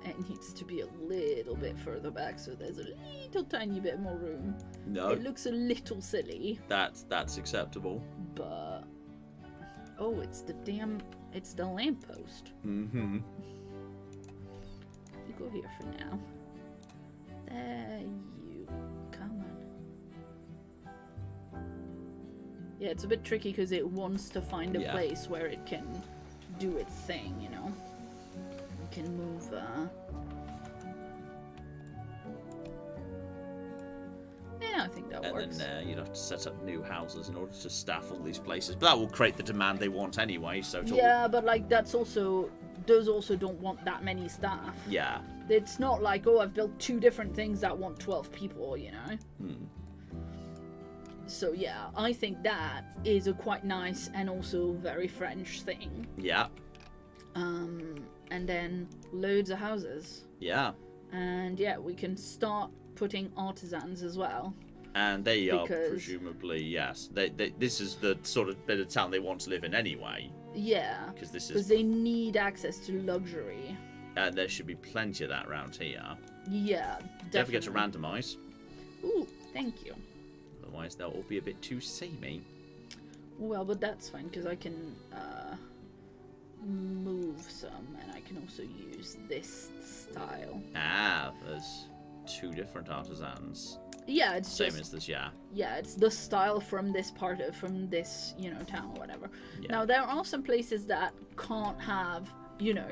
it needs to be a little bit further back so there's a little tiny bit more room. No. It looks a little silly. That's acceptable. But... Oh, it's the lamppost. Mm-hmm. You go here for now. There you come on. Yeah, it's a bit tricky because it wants to find a place where it can do its thing, you know? It can move, Yeah, I think that works. And then you'd have to set up new houses in order to staff all these places. But that will create the demand they want anyway, so... Yeah, but, like, that's also... Those also don't want that many staff. Yeah. It's not like, oh, I've built 2 different things that want 12 people, you know? Hmm. So, yeah, I think that is a quite nice and also very French thing. Yeah. And then loads of houses. Yeah. And, yeah, we can start putting artisans as well. And they are Because- presumably, yes. This is the sort of bit of town they want to live in anyway. Yeah. Because this Because is... they need access to luxury. there should be plenty of that around here. Yeah, Don't forget to definitely. randomise. Ooh, thank you. Otherwise, they'll all be a bit too samey. Well, but that's fine, because I can move some, and I can also use this style. Ah, there's 2 different artisans. Yeah, it's Same just... as this, yeah. Yeah, it's the style from this part of, from this, you know, town or whatever. Yeah. Now, there are some places that can't have, you know,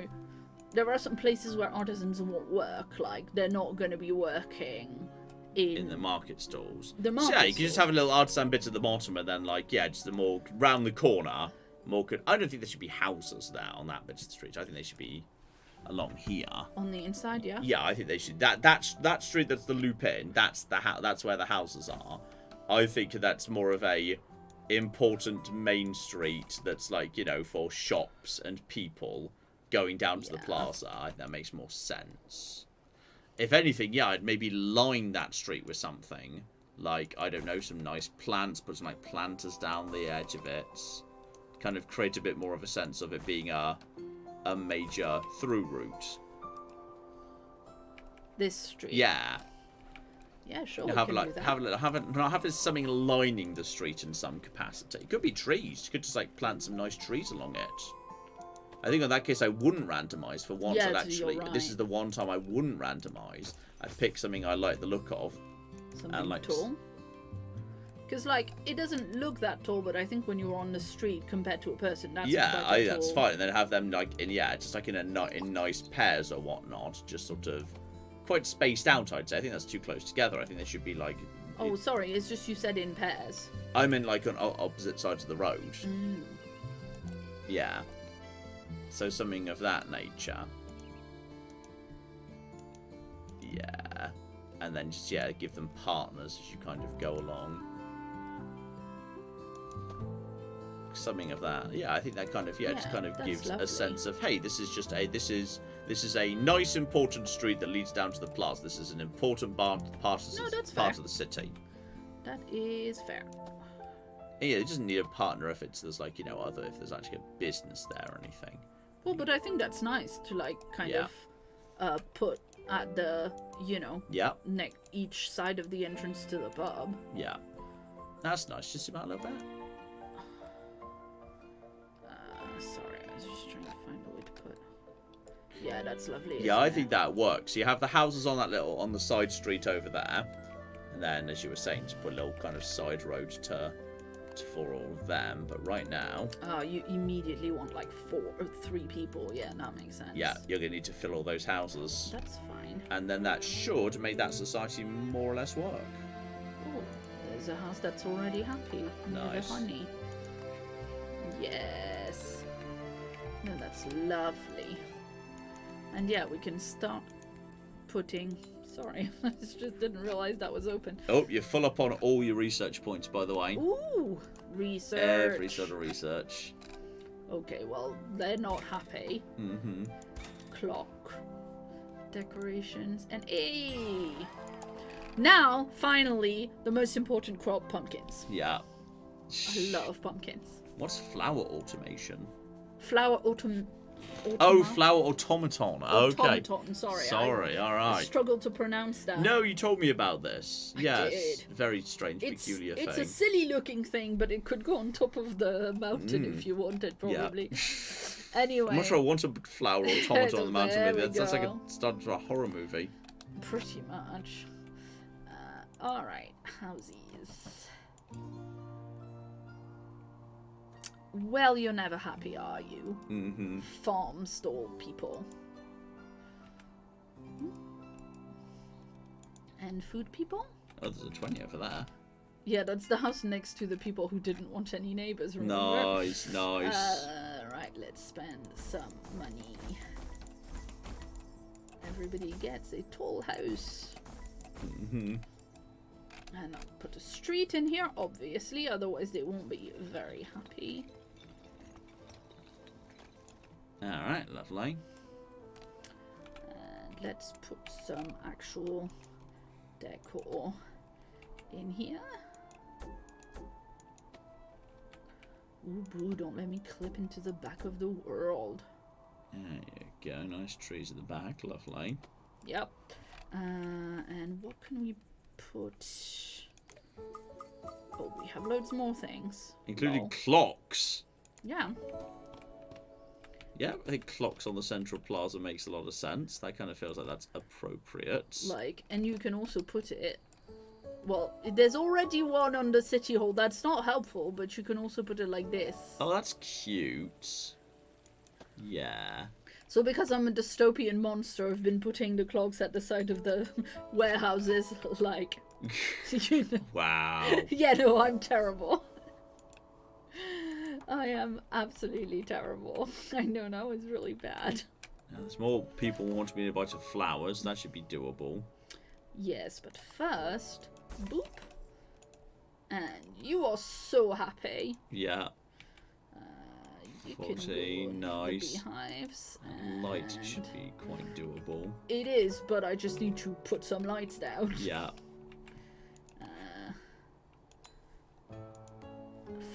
there are some places where artisans won't work. Like, they're not going to be working In the market stalls. The So market yeah, you can just stalls. have a little artisan bit at the bottom, and then, like, yeah, just the more round the corner. More could. I don't think there should be houses there on that bit of the street. I think they should be along here. On the inside, yeah? Yeah, I think they should. That street that's the loop in. That's that's where the houses are. I think that's more of a important main street that's, like, you know, for shops and people going down to the Yeah. plaza. I think that makes more sense. If anything, yeah, I'd maybe line that street with something. Like, I don't know, some nice plants, put some, like, planters down the edge of it. Kind of create a bit more of a sense of it being a major through route. This street. Yeah. Yeah, sure. You we have can like do that. have something lining the street in some capacity. It could be trees. You could just, like, plant some nice trees along it. I think in that case I wouldn't randomise for once. Yeah, I'd so actually you're this right. is the one time I wouldn't randomise. I'd pick something I like the look of. Something like- tall. Because, like, it doesn't look that tall, but I think when you're on the street compared to a person, that's Yeah, quite that's tall. fine. And then have them, like, in just like in nice pairs or whatnot, just sort of quite spaced out. I'd say. I think that's too close together. I think they should be, like. Oh, sorry, it's just you said in pairs. I mean, like, on opposite sides of the road. Mm. Yeah. So something of that nature. Yeah. And then just, yeah, give them partners as you kind of go along. Something of that. Yeah, I think that kind of, just Yeah, kind of that's gives lovely. a sense of, hey, this is just this is a nice, important street that leads down to the plaza. This is an important part of that's part fair. of the city. That is fair. Yeah, it doesn't need a partner if there's, like, you know, if there's actually a business there or anything. Well, but I think that's nice to, like, kind Yeah. of put at the, you know, Yeah, each side of the entrance to the pub. yeah. That's nice. Just about a little bit. Sorry, I was just trying to find a way to put. Yeah, that's lovely. Yeah, I isn't think it? that works. You have the houses on on the side street over there, and then, as you were saying, just put a little kind of side road for all of them. But right now, Oh, you immediately want like 4 or 3 people. Yeah, that makes sense. yeah, you're gonna need to fill all those houses, That's fine. and then that should make that society more or less work. Oh, there's a house that's already happy. Near Nice. the honey. Yes. No, that's lovely. And yeah, we can start putting. Sorry, I just didn't realize that was open. Oh, you're full up on all your research points, by the way. Ooh, research. Every sort of research. Okay, well, they're not happy. Mm-hmm. Clock. Decorations. And now, finally, the most important crop, pumpkins. Yeah. I love pumpkins. What's flower automation? Flower Oh, flower automaton. Okay. Automaton, sorry. Sorry, all I right. struggled to pronounce that. No, you told me about this. Yes. did. Very strange, peculiar It's thing. a silly looking thing, but it could go on top of the mountain if you wanted, probably. Anyway. I'm not sure I want a flower automaton on the mountain. There Maybe we that's like a go. start to a horror movie. Pretty much. Alright, houses. Well, you're never happy, are you? Mm-hmm. Farm stall people. And food people? Oh, there's a 20 over there. Yeah, that's the house next to the people who didn't want any neighbors, remember? Nice, nice. Right, let's spend some money. Everybody gets a tall house. Mm-hmm. And I'll put a street in here, obviously, otherwise they won't be very happy. Alright, lovely. And let's put some actual decor in here. Ooh, boo, don't let me clip into the back of the world. There you go. Nice trees at the back. Lovely. Yep. And what can we put? Oh, we have loads more things. Including clocks. Yeah. Yeah, I think clocks on the central plaza makes a lot of sense. That kind of feels like that's appropriate. Like, and you can also put it... Well, there's already one on the City Hall. That's not helpful, but you can also put it like this. Oh, that's cute. Yeah. So because I'm a dystopian monster, I've been putting the clocks at the side of the warehouses, like... You know. Wow. Yeah, no, I'm terrible. I am absolutely terrible. I know, that was really bad. Now, there's more people wanting me to buy some flowers. That should be doable. Yes, but first, boop. And you are so happy. Yeah. You 40, can go nice. The beehives. Light should be quite doable. It is, but I just need to put some lights down. Yeah.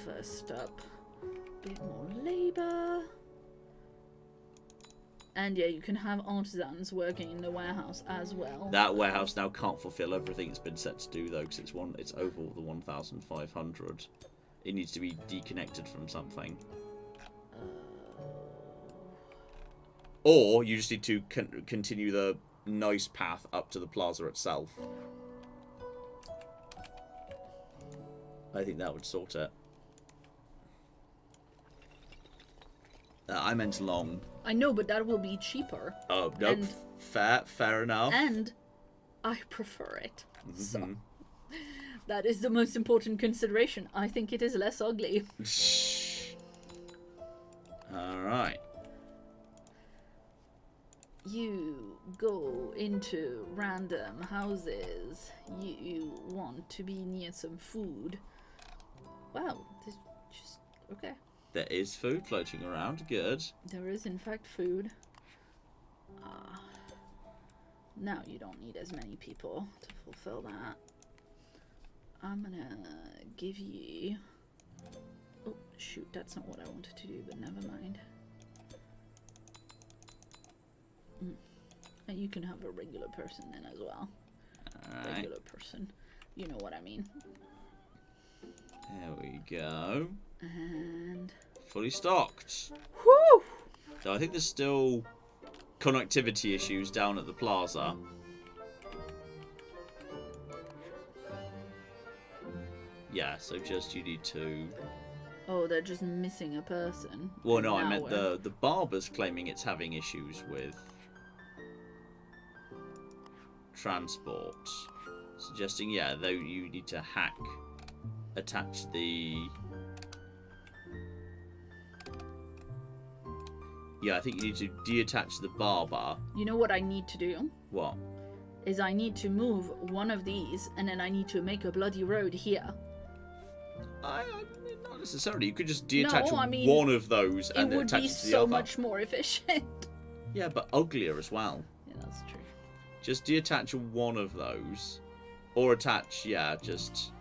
First up, a bit more labor. And yeah, you can have artisans working in the warehouse as well. That warehouse now can't fulfill everything it's been set to do though, because it's over the 1,500. It needs to be deconnected from something. Or you just need to continue the nice path up to the plaza itself. I think that would sort it. I meant long. I know, but that will be cheaper. Oh, nope. Fair enough. And I prefer it. Mm-hmm. So that is the most important consideration. I think it is less ugly. Alright. You go into random houses. You want to be near some food. Wow, this just okay. There is food floating around. Good. There is, in fact, food. Now you don't need as many people to fulfill that. I'm gonna give you... Oh, shoot, that's not what I wanted to do, but never mind. And you can have a regular person then as well. Alright. Regular person. You know what I mean. There we go. And... Fully stocked. Whew! So I think there's still connectivity issues down at the plaza. Yeah, so just you need to... Oh, they're just missing a person. Well, no, I meant the barber's claiming it's having issues with transport. Suggesting, yeah, though you need to attach the... Yeah, I think you need to deattach the barber. You know what I need to do? What? Is I need to move one of these, and then I need to make a bloody road here. I mean, not necessarily. You could just deattach No, one of those and then attach it to the other. It would be so much more efficient. Yeah, but uglier as well. Yeah, that's true. Just deattach one of those. Or attach, yeah, just...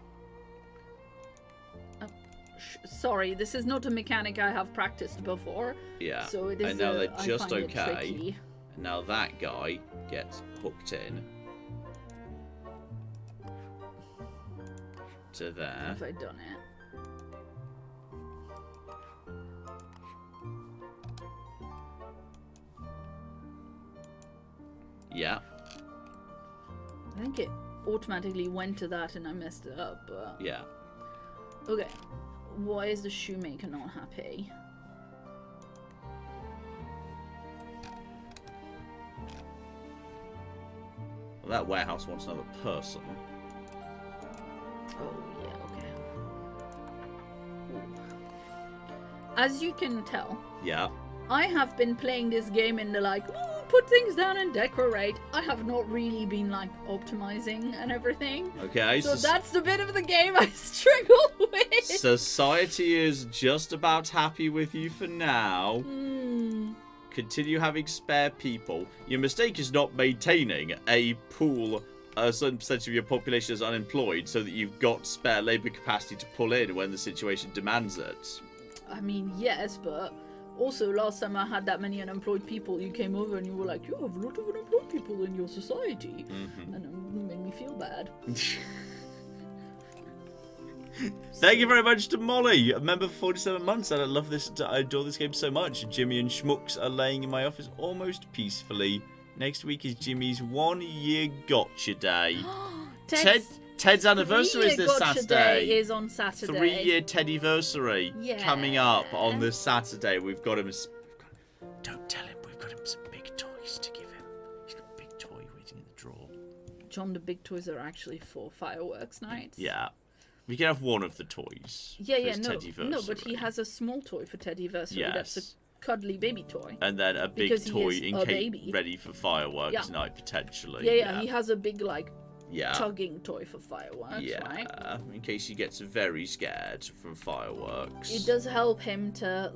Sorry, this is not a mechanic I have practiced before. Yeah, so it is and now they're just I find okay. it tricky. And now that guy gets hooked in. To there. Have I done it? Yeah. I think it automatically went to that and I messed it up, but... Yeah. Okay. Why is the shoemaker not happy? Well, that warehouse wants another person. Oh, yeah, okay. Ooh. As you can tell, Yeah. I have been playing this game in the like, ooh, put things down and decorate. I have not really been like optimizing and everything. Okay. So that's the bit of the game I struggle with. Society is just about happy with you for now. Continue having spare people. Your mistake is not maintaining a pool a certain percentage of your population is unemployed so that you've got spare labour capacity to pull in when the situation demands it. I mean, yes, but also last time I had that many unemployed people, you came over and you were like, you have a lot of unemployed people in your society. And it made me feel bad. Thank you very much to Molly, a member for 47 months, and I adore this game so much. Jimmy and Schmucks are laying in my office almost peacefully. Next week is Jimmy's 1-year gotcha day. Ted's anniversary is this Saturday. Day is on Saturday. 3-year Teddyversary coming up on this Saturday. We've got him. Don't tell him. We've got him some big toys to give him. He's got a big toy waiting in the drawer. John, the big toys are actually for fireworks nights. Yeah. We can have one of the toys. No, but he has a small toy for Teddyversary. Yes. That's a cuddly baby toy. And then a big Because toy he is in a case baby. ready for fireworks night potentially. Yeah, he has a big Yeah. tugging toy for fireworks, right? In case he gets very scared from fireworks. It does help him to,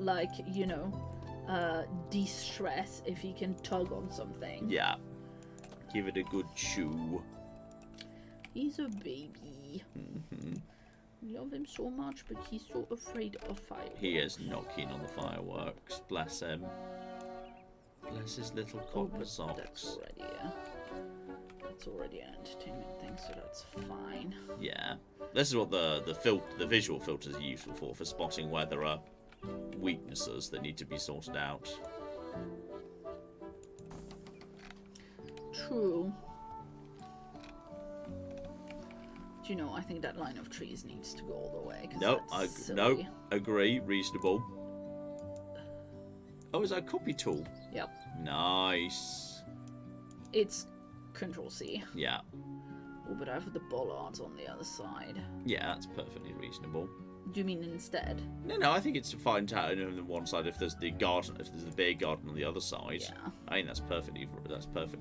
de-stress if he can tug on something. Yeah. Give it a good chew. He's a baby. We love him so much, but he's so afraid of fireworks. He is not keen on the fireworks. Bless him. Bless his little copper socks. That's already an entertainment thing, so that's fine. Yeah. This is what the visual filters are useful for spotting where there are weaknesses that need to be sorted out. True. Do you know, I think that line of trees needs to go all the way. No, agree, reasonable. Oh, is that a copy tool? Yep. Nice. It's Control-C. Yeah. Oh, but I have the bollards on the other side. Yeah, that's perfectly reasonable. Do you mean instead? No, I think it's fine to have it on one side if there's the garden, if there's the beer garden on the other side. Yeah. I think that's perfectly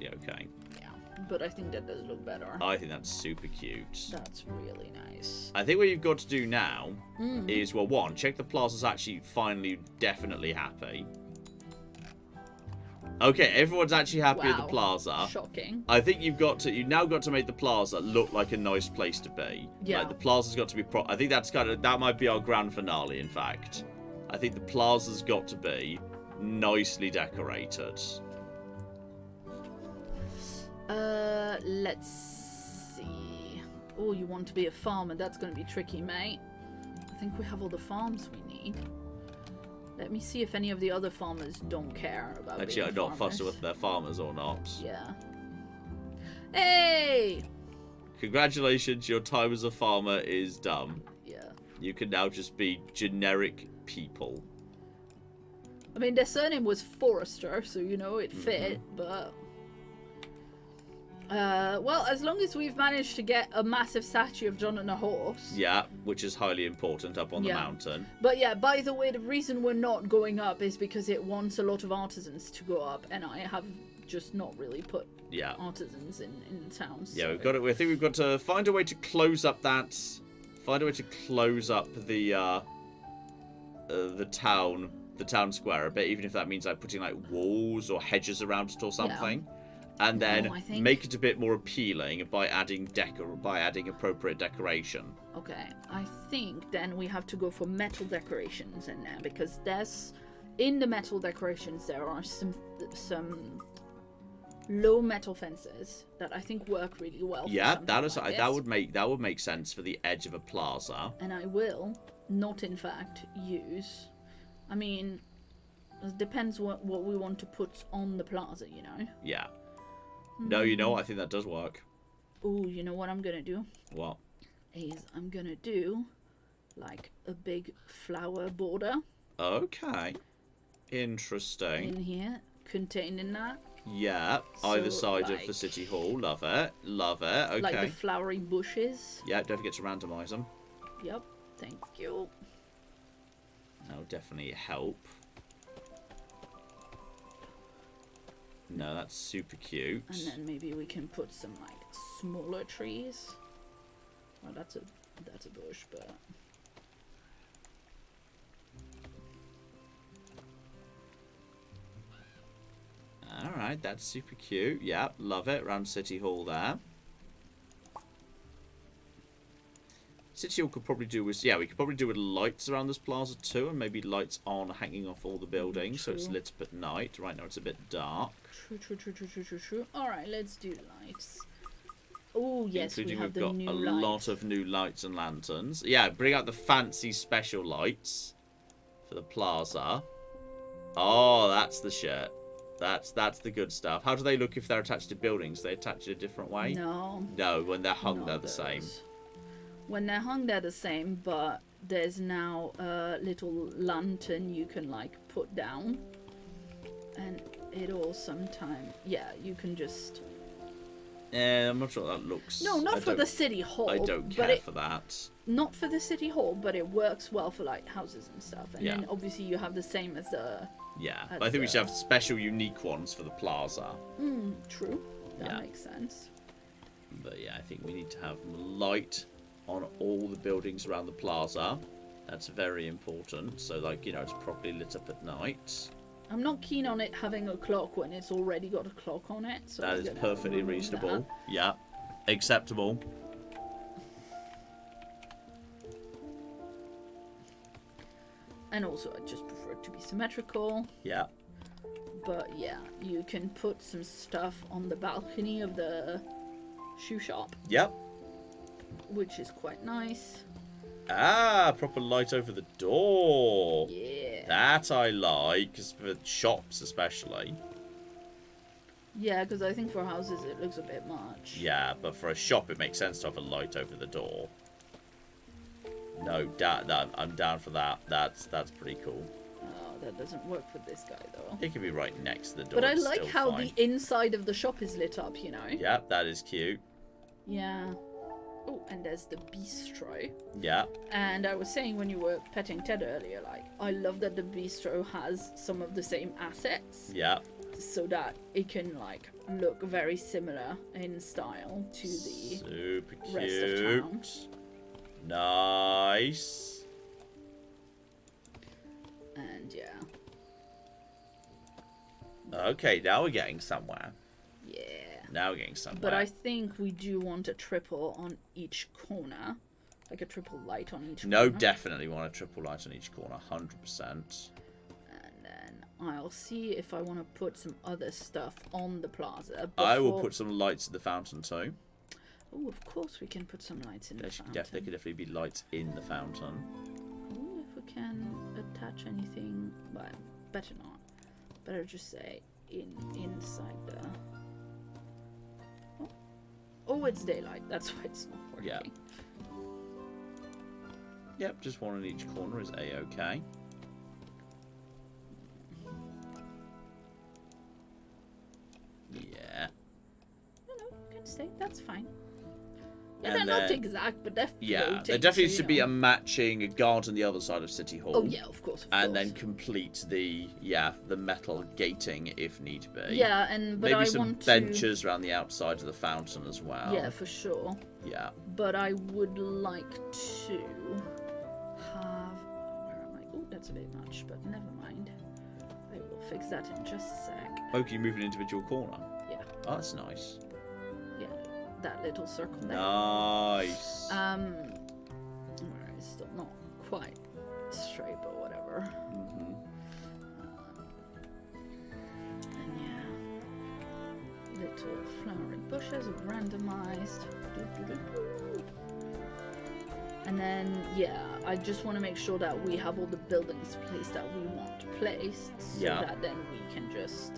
okay. Yeah, but I think that does look better. I think that's super cute. That's really nice. I think what you've got to do now is, well, one, check the plaza's actually finally definitely happy. Okay, everyone's actually happy at the plaza. Shocking. I think you've now got to make the plaza look like a nice place to be. Yeah. Like, the plaza's got to be I think that might be our grand finale, in fact. I think the plaza's got to be nicely decorated. Let's see. Oh, you want to be a farmer? That's going to be tricky, mate. I think we have all the farms we need. Let me see if any of the other farmers don't care about Actually, being I'm not farmers. fussed with their farmers or not. Yeah. Hey! Congratulations, your time as a farmer is done. Yeah. You can now just be generic people. I mean, their surname was Forrester, so, it fit, but... well, as long as we've managed to get a massive statue of John and a horse. Yeah, which is highly important up on the mountain. But yeah, by the way, the reason we're not going up is because it wants a lot of artisans to go up, and I have just not really put artisans in the towns. Yeah, we've got to. I think we've got to find a way to close up that. Find a way to close up the town square a bit, even if that means like putting like walls or hedges around it or something. Yeah. And then make it a bit more appealing by adding appropriate decoration. Okay, I think then we have to go for metal decorations in there, because in the metal decorations there are some low metal fences that I think work really well. Yeah, that would make sense for the edge of a plaza. And I will not, in fact, use. I mean, it depends what we want to put on the plaza, Yeah. No, I think that does work. Ooh, you know what I'm gonna do? What? Is I'm gonna do like a big flower border. Okay. Interesting. In here, contained in that. Yeah, so either side of the city hall. Love it. Love it. Okay. Like the flowery bushes. Yeah, don't forget to randomise them. Yep. Thank you. That'll definitely help. No, that's super cute. And then maybe we can put some like smaller trees. Well, that's a bush, but all right, that's super cute. Yeah, love it. Around City Hall there. City Hall could probably do with, yeah, we could probably do with lights around this plaza too, and maybe lights on hanging off all the buildings, so it's lit up at night. Right now it's a bit dark. True. Alright, let's do lights. Oh, yes, Including we have we've got new a light. lot of new lights and lanterns. Yeah, bring out the fancy special lights for the plaza. Oh, that's the shit. That's the good stuff. How do they look if they're attached to buildings? They attach it a different way? No. No, when they're hung, Not they're the same. those. When they're hung, they're the same, but there's now a little lantern you can, like, put down. And it'll sometime... Yeah, you can just... I'm not sure that looks... No, not for the city hall. I don't care for that. Not for the city hall, but it works well for, like, houses and stuff. And Yeah. then, obviously, you have the same as the... Yeah, but I think we should have special, unique ones for the plaza. True. That Yeah. makes sense. But yeah, I think we need to have light on all the buildings around the plaza. That's very important. So, like, you know, it's properly lit up at night. I'm not keen on it having a clock when it's already got a clock on it. So That is perfectly reasonable. Yeah, acceptable. And also, I just prefer it to be symmetrical. Yeah. But yeah, you can put some stuff on the balcony of the shoe shop, Yep. which is quite nice. Ah, proper light over the door. Yeah. That I like, 'cause for shops especially. Yeah, because I think for houses it looks a bit much. Yeah, but for a shop it makes sense to have a light over the door. No, I'm down for that. That's pretty cool. Oh, that doesn't work for this guy though. It can be right next to the door. But I it's like still how fine. the inside of the shop is lit up, you know? Yeah, that is cute. Yeah. Oh, and there's the bistro. Yeah. And I was saying when you were petting Ted earlier, like, I love that the bistro has some of the same assets. Yeah. So that it can, like, look very similar in style to the Super rest of town. cute. Nice. And yeah. Okay, now we're getting somewhere. Yeah. Now we're getting somewhere. But I think we do want a triple on each corner. Like a triple light on each No, corner. definitely want a triple light on each corner, 100%. And then I'll see if I want to put some other stuff on the plaza. I will put some lights at the fountain too. Oh, of course we can put some lights in the fountain. There could definitely be lights in the fountain. Ooh, if we can attach anything, well, better not. Better just say inside the. Oh, it's daylight. That's why it's not working. Yeah. Yep, just one in each corner is A-OK. Yeah. No, you can stay. That's fine. Yeah, And they're not then- exact, but they're Yeah, floating, there definitely so, needs you to be a know. matching guard on the other side of City Hall. Oh yeah, of course. And then complete the metal gating if need be. Yeah, and but maybe I some want benches around the outside of the fountain as well. to. Yeah, for sure. Yeah. But I would like to have. Where am I? Oh, that's a bit much, but never mind. I will fix that in just a sec. Oh, can you move an individual corner? Yeah. Oh, that's nice. Yeah, that little circle there. Nice. Where it's still not quite straight, but whatever. And yeah, little flowering bushes are randomized. Doo-doo-doo-doo. And then yeah, I just want to make sure that we have all the buildings placed that we want placed, so that then we can just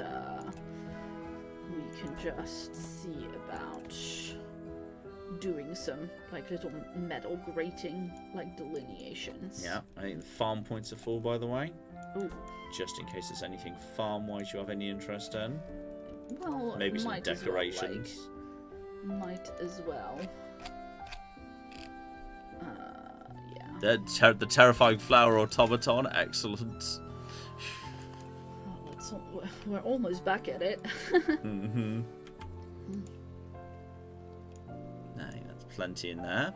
see about doing some like little metal grating like delineations. Yeah, I think the farm points are full, by the way. Ooh. Just in case there's anything farm-wise you have any interest in. Well, Maybe some might decorations. As well, might as well. Yeah. The terrifying flower automaton, excellent. Oh, we're almost back at it. I think that's plenty in there.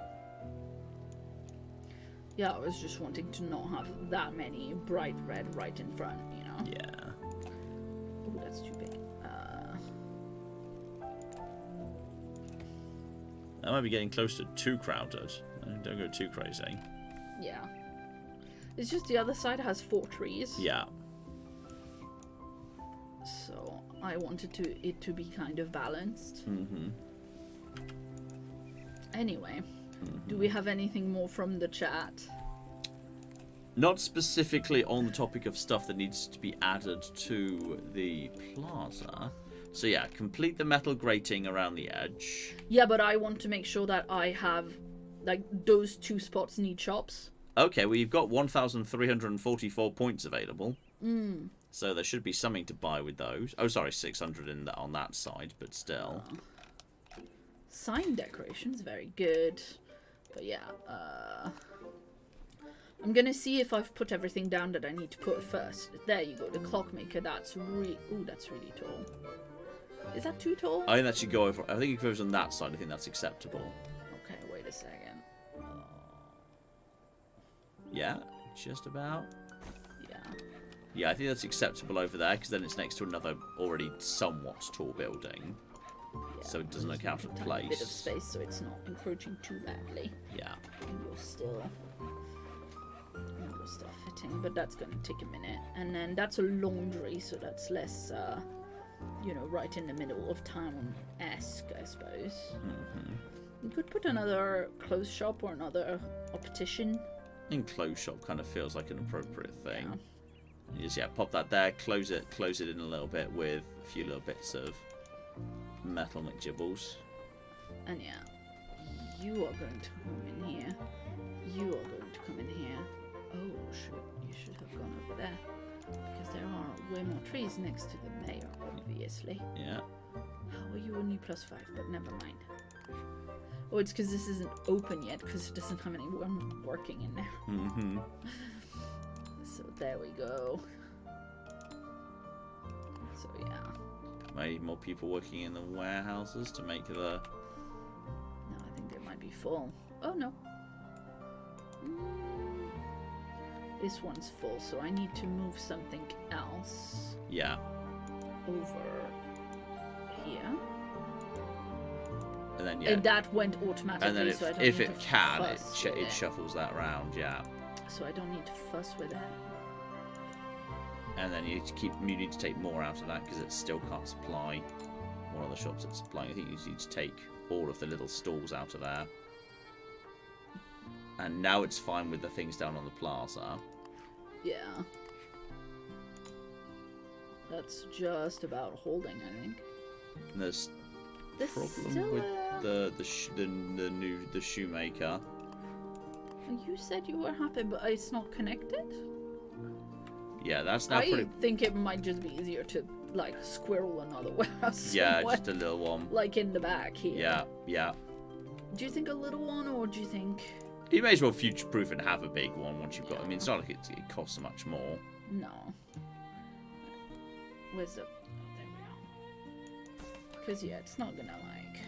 Yeah, I was just wanting to not have that many bright red right in front, you know? Yeah. Oh, that's too big. That might be getting close to too crowded. Don't go too crazy. Yeah. It's just the other side has 4 trees. Yeah. So I wanted it to be kind of balanced. Mm-hmm. Anyway, do we have anything more from the chat? Not specifically on the topic of stuff that needs to be added to the plaza. So yeah, complete the metal grating around the edge. Yeah, but I want to make sure that I have, like, those 2 spots need shops. Okay, well, you've got 1,344 points available. Mm. So there should be something to buy with those. Oh, sorry, 600 on that side, but still. Sign decorations, very good. But yeah, I'm gonna see if I've put everything down that I need to put first. There you go, the clockmaker. That's really tall. Is that too tall? I think that should go over. I think if it goes on that side, I think that's acceptable. Okay, wait a second. Yeah, just about. Yeah. Yeah, I think that's acceptable over there, because then it's next to another already somewhat tall building. Yeah, so it doesn't look out of a place. bit of space so it's not encroaching too badly. Yeah. And you're still fitting, but that's gonna take a minute. And then that's a laundry, so that's less, you know, right in the middle of town-esque, I suppose. Mm-hmm. You could put another clothes shop or another optician. Enclosed shop kind of feels like an appropriate thing. Yeah. You just, yeah, pop that there, close it in a little bit with a few little bits of metal McGibbles. And yeah, you are going to come in here. You are going to come in here. Oh, shoot, you should have gone over there. Because there are way more trees next to the mayor, obviously. Yeah. How are you only +5? But never mind. Oh, it's because this isn't open yet, because it doesn't have anyone working in there. Mm-hmm. So there we go. So yeah. Maybe more people working in the warehouses to make the... No, I think they might be full. Oh, no. This one's full, so I need to move something else. Yeah. Over here. And then, yeah. And that went automatically, And then so I don't if need it to can, fuss with it shuffles that round, yeah. So I don't need to fuss with it. And then you need to take more out of that because it still can't supply one of the shops it's supplying. I think you need to take all of the little stalls out of there. And now it's fine with the things down on the plaza. Yeah. That's just about holding, I think. And there's problem still with the shoemaker. You said you were happy, but it's not connected? Yeah, that's now I think it might just be easier to, like, squirrel another warehouse. Yeah, somewhere. just a little one. Like in the back here. Yeah, yeah. Do you think a little one, or do you think... You may as well future-proof and have a big one once you've got... I mean, it's not like it costs much more. No. Where's the... Oh, there we go. Because, yeah, it's not gonna, like...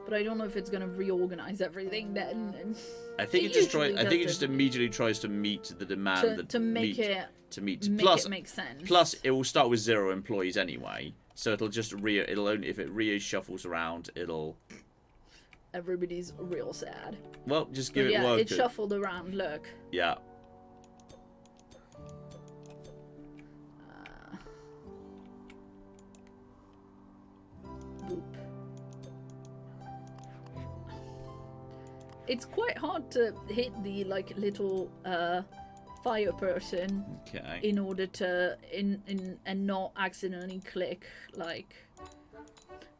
But I don't know if it's gonna reorganize everything then. And I think it just immediately tries to meet the demand to make it make sense. Plus, it will start with 0 employees anyway, so it'll just it'll only if it reshuffles around, it'll. Everybody's real sad. Well, just give but it work. It shuffled around. Look. Yeah. Boop. It's quite hard to hit the little fire person in order to and not accidentally click like.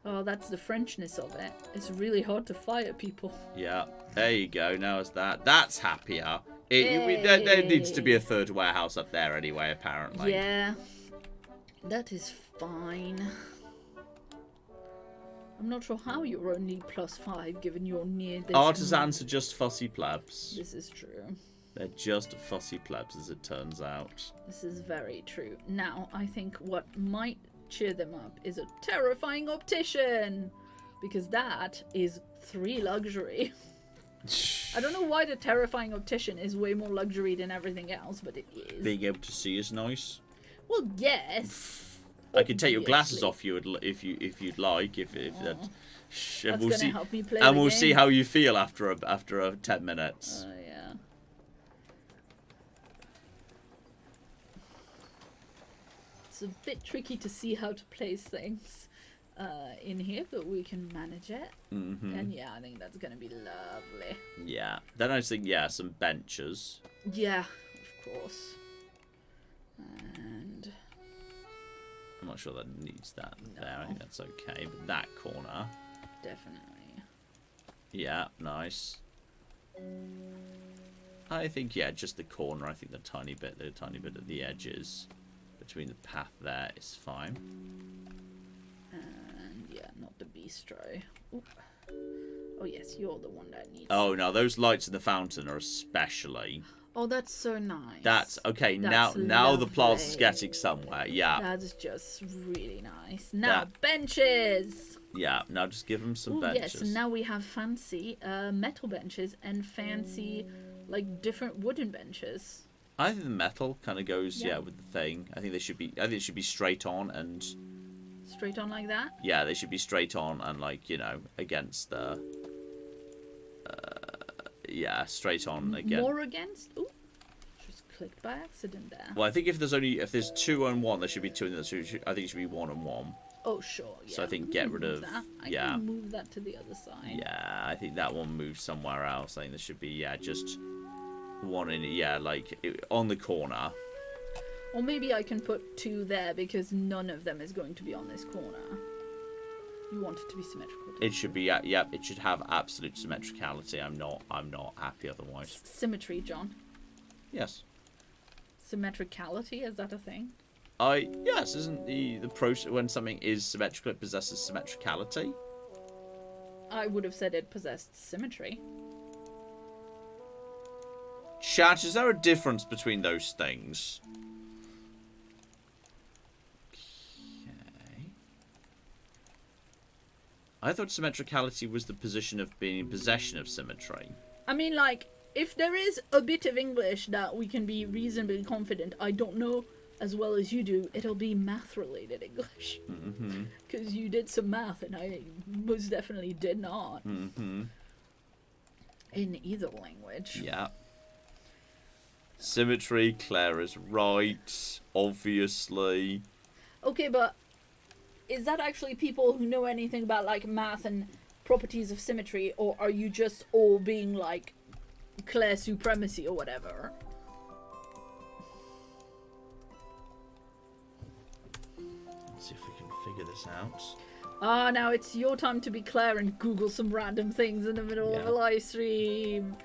Oh, that's the Frenchness of it. It's really hard to fire people. Yeah, there you go. Now it's that. That's happier. There needs to be a third warehouse up there anyway, apparently. Yeah, that is fine. I'm not sure how you're only +5 given you're near this. Artisans are just fussy plebs. This is true. They're just fussy plebs, as it turns out. This is very true. Now, I think what might cheer them up is a terrifying optician, because that is 3 luxury. I don't know why the terrifying optician is way more luxury than everything else, but it is. Being able to see is nice. Well, yes. I can take your glasses Obviously. off you if you'd like. If that. And That's we'll gonna see. help me play And the we'll game. see how you feel after 10 minutes. Yeah. It's a bit tricky to see how to place things in here, but we can manage it. And yeah, I think that's gonna be lovely. Yeah. Then I think some benches. Yeah, of course. And I'm not sure that needs that No. there. I think that's okay. But that corner. definitely. Yeah, nice. I think just the corner. I think the tiny bit at the edges between the path there is fine. And yeah, not the bistro. Oop. Oh yes, you're the one that needs. Oh no, those lights in the fountain are especially. Oh, that's so nice. That's okay. That's now the plants is lovely. getting somewhere. Yeah. That's just really nice. Now benches. Yeah. Now just give them some Ooh, benches. yes, and now we have fancy metal benches and fancy like different wooden benches. I think the metal kind of goes Yeah. with the thing. I think it should be straight on and. Straight on like that? Yeah, they should be straight on and against the. Straight on again. More against? Ooh, just clicked by accident there. Well, I think if there's 2 and 1, there should be 2 and I think it should be 1 and 1. Oh sure, yeah. So I think We get can rid move of that. I yeah. can move that to the other side. Yeah, I think that one moves somewhere else. I think there should be just one in on the corner. Or maybe I can put 2 there because none of them is going to be on this corner. You want it to be symmetrical. It should be it should have absolute symmetricality. I'm not happy otherwise. Symmetry, John. Yes. Symmetricality, is that a thing? Yes, isn't the process when something is symmetrical it possesses symmetricality? I would have said it possessed symmetry. Chat, is there a difference between those things? Okay. I thought symmetricality was the position of being in possession of symmetry. I mean, like, if there is a bit of English that we can be reasonably confident, I don't know as well as you do, it'll be math-related English. Because you did some math, and I most definitely did not. In either language. Yeah. Symmetry, Claire is right, obviously. Okay, but is that actually people who know anything about, like, math and properties of symmetry, or are you just all being, like, Claire supremacy or whatever? Let's see if we can figure this out. Ah, now it's your time to be Claire and Google some random things in the middle of a live stream.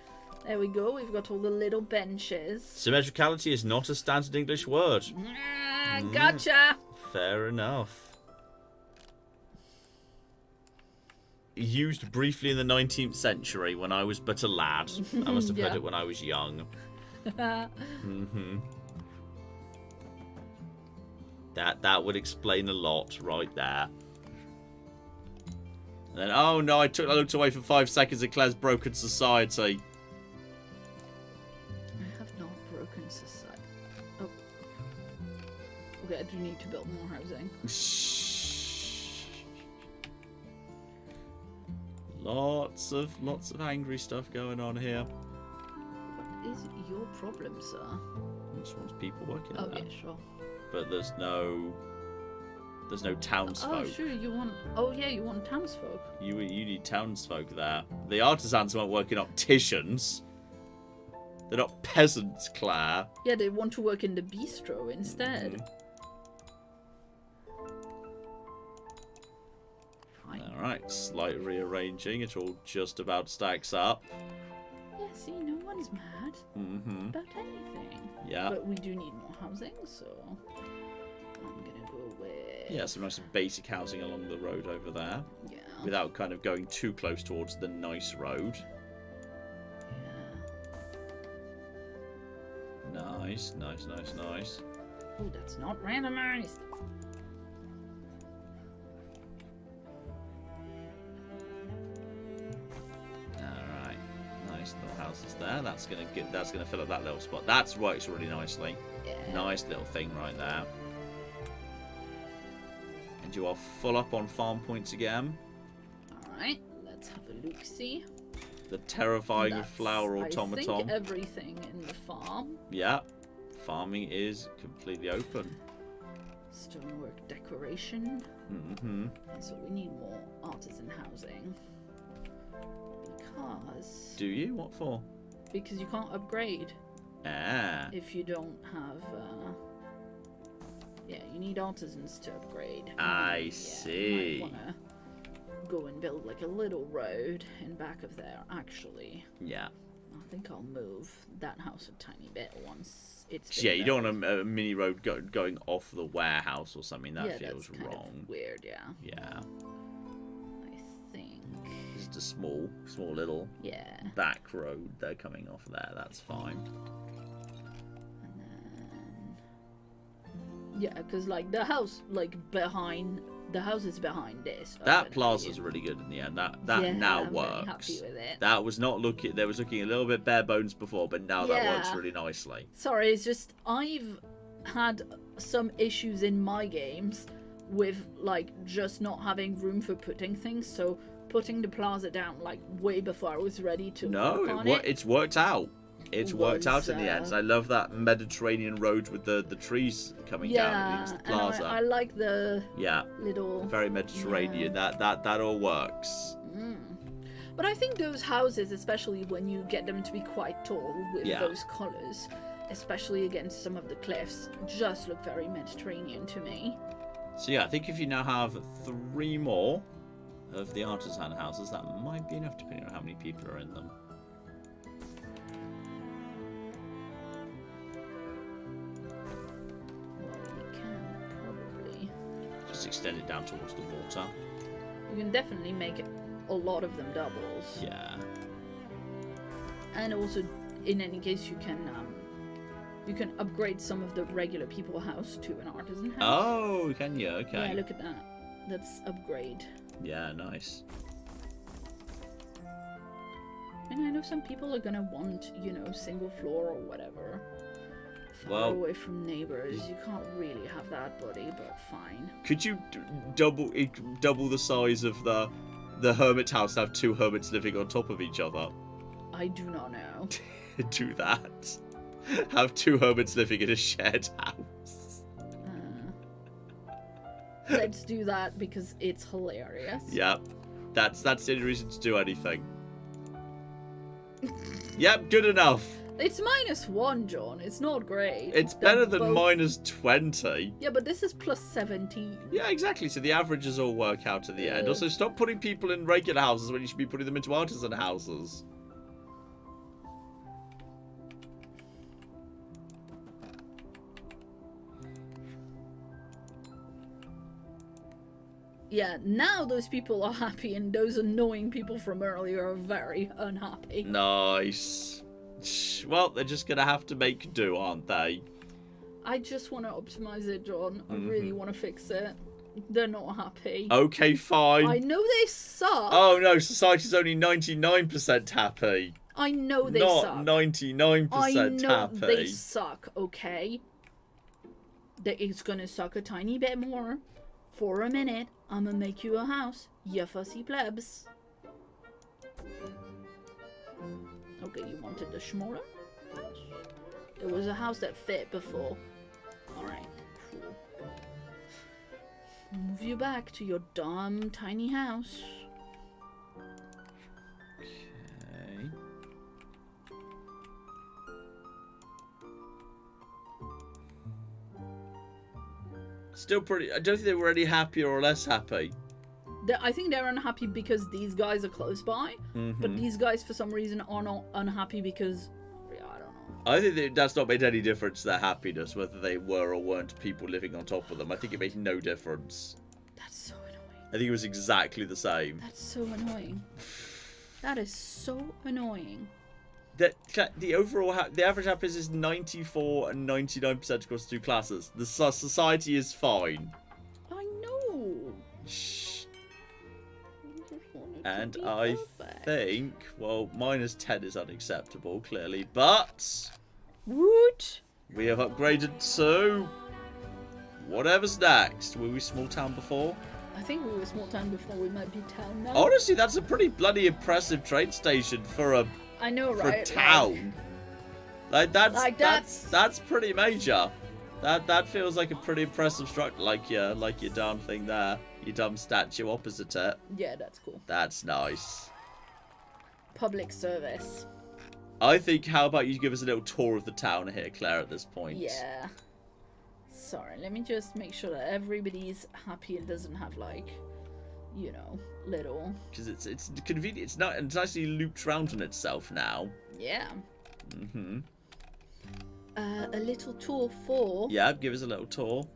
There we go, we've got all the little benches. Symmetricality is not a standard English word. Gotcha! Fair enough. Used briefly in the 19th century when I was but a lad. I must have heard it when I was young. That would explain a lot right there. And then, oh no, I looked away for 5 seconds at Claire's broken society. I have not broken society. Oh. Okay, I do need to build more housing. Lots of angry stuff going on here. What is your problem, sir? Just wants people working Oh, on that. yeah, sure. But there's no townsfolk. Oh, sure, you want... Oh, yeah, you want townsfolk. You need townsfolk there. The artisans weren't working opticians. They're not peasants, Claire. Yeah, they want to work in the bistro instead. Fine. Alright, slight rearranging. It all just about stacks up. Yeah, see, no one's mad about anything. Yeah. But we do need more housing, so I'm gonna go with... Yeah, some nice basic housing along the road over there. Yeah. Without kind of going too close towards the nice road. Yeah. Nice, nice, nice, nice. Oh, that's not randomized. Alright. Nice little houses there. That's gonna fill up that little spot. That works really nicely. Yeah. Nice little thing right there. And you are full up on farm points again. Alright, let's have a look-see. The terrifying flower automaton. I think everything in the farm. Yeah. Farming is completely open. Stonework decoration. Mm-hmm. So we need more artisan housing. Because... Do you? What for? Because you can't upgrade. Ah. If you don't have... Yeah, you need artisans to upgrade. I see. You might wanna go and build like a little road in back of there, actually. Yeah. I think I'll move that house a tiny bit once it's Yeah, you don't want a mini road going off the warehouse or something. That feels that's kind wrong. Of weird, yeah. Yeah. I think. Just a small little back road they're coming off there. That's fine. And then... Yeah, because like the house, like behind... The house is behind this. That plaza's really good in the end. That now I'm works. really happy with it. That was not looking. That was looking a little bit bare bones before, but now that works really nicely. Sorry, it's just I've had some issues in my games with like just not having room for putting things. So putting the plaza down like way before I was ready to. work on it. It's worked out. It's worked out in the end. I love that Mediterranean road with the trees coming down into the plaza. And I like the little very Mediterranean. That all works. But I think those houses, especially when you get them to be quite tall with those colours, especially against some of the cliffs, just look very Mediterranean to me. So yeah, I think if you now have 3 more of the artisan houses, that might be enough depending on how many people are in them. Extend it down towards the water. You can definitely make a lot of them doubles. Yeah. And also, in any case, you can upgrade some of the regular people house to an artisan house. Oh, can you? Okay. Yeah, look at that. That's upgrade. Yeah, nice. And I know some people are gonna want, you know, single floor or whatever. Far away from neighbors, you can't really have that, buddy, but fine. Could you double the size of the hermit house and have 2 hermits living on top of each other? I do not know. Do that. Have 2 hermits living in a shared house. Let's do that because it's hilarious. Yeah, that's the only reason to do anything. Yep, good enough. It's -1, John. It's not great. It's better than -20. Yeah, but this is +17. Yeah, exactly. So the averages all work out at the end. Also, stop putting people in regular houses when you should be putting them into artisan houses. Yeah, now those people are happy and those annoying people from earlier are very unhappy. Nice. Well, they're just going to have to make do, aren't they? I just want to optimize it, John. I really want to fix it. They're not happy. Okay, fine. I know they suck. Oh, no, society's only 99% happy. I know they suck. Not 99% happy. I know they suck, okay? It's going to suck a tiny bit more. For a minute, I'm going to make you a house. You fussy plebs. Okay, you wanted the smaller house? There was a house that fit before. Alright, cool. Move you back to your dumb tiny house. Okay. Still pretty... I don't think they were any happier or less happy. I think they're unhappy because these guys are close by, but these guys for some reason are not unhappy because, I don't know. I think that's not made any difference to their happiness, whether they were or weren't people living on top of them. I think it made no difference. That's so annoying. I think it was exactly the same. That's so annoying. That is so annoying. The overall, the average happiness is 94 and 99% across the 2 classes. The society is fine. I know. Shh. And I think, well, -10 is unacceptable, clearly, but Woot! we have upgraded to whatever's next. Were we small town before? I think we were small town before. We might be town now. Honestly, that's a pretty bloody impressive train station for a I know, for right? a town. That's pretty major. That feels like a pretty impressive structure. Like your dumb thing there, your dumb statue opposite it. Yeah, that's cool. That's nice. Public service. I think. How about you give us a little tour of the town here, Claire? At this point. Yeah. Sorry, let me just make sure that everybody's happy and doesn't have like, you know, little. Because it's convenient. It's nicely looped around on itself now. Yeah. Mhm. A little tour for. Yeah, give us a little tour.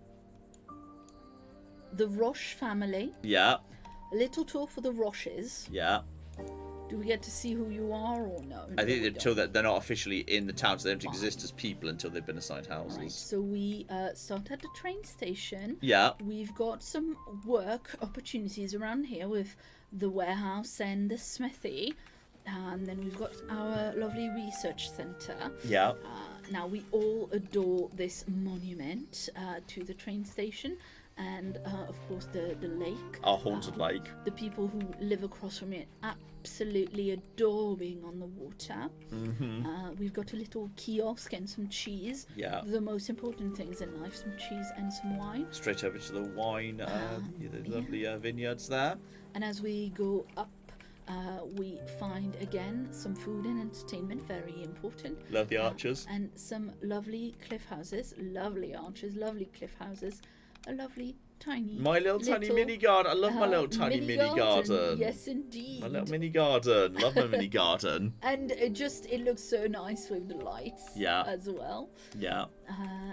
The Roche family. Yeah. A little tour for the Roches. Yeah. Do we get to see who you are or no? I think until they're not officially in the town, so they don't exist as people until they've been assigned houses. Right, so we start at the train station. Yeah. We've got some work opportunities around here with the warehouse and the smithy. And then we've got our lovely research centre. Yeah. Now, we all adore this monument to the train station. And, of course, the lake. Our haunted lake. The people who live across from it absolutely adore being on the water. Mm-hmm. We've got a little kiosk and some cheese. Yeah. The most important things in life, some cheese and some wine. Straight over to the wine, the lovely vineyards there. And as we go up, we find again some food and entertainment, very important. Love the archers. And some lovely cliff houses, lovely arches, lovely cliff houses, a lovely tiny tiny mini garden. I love my little tiny mini garden. Yes, indeed. My little mini garden. Love my mini garden. And it looks so nice with the lights. Yeah. As well. Yeah.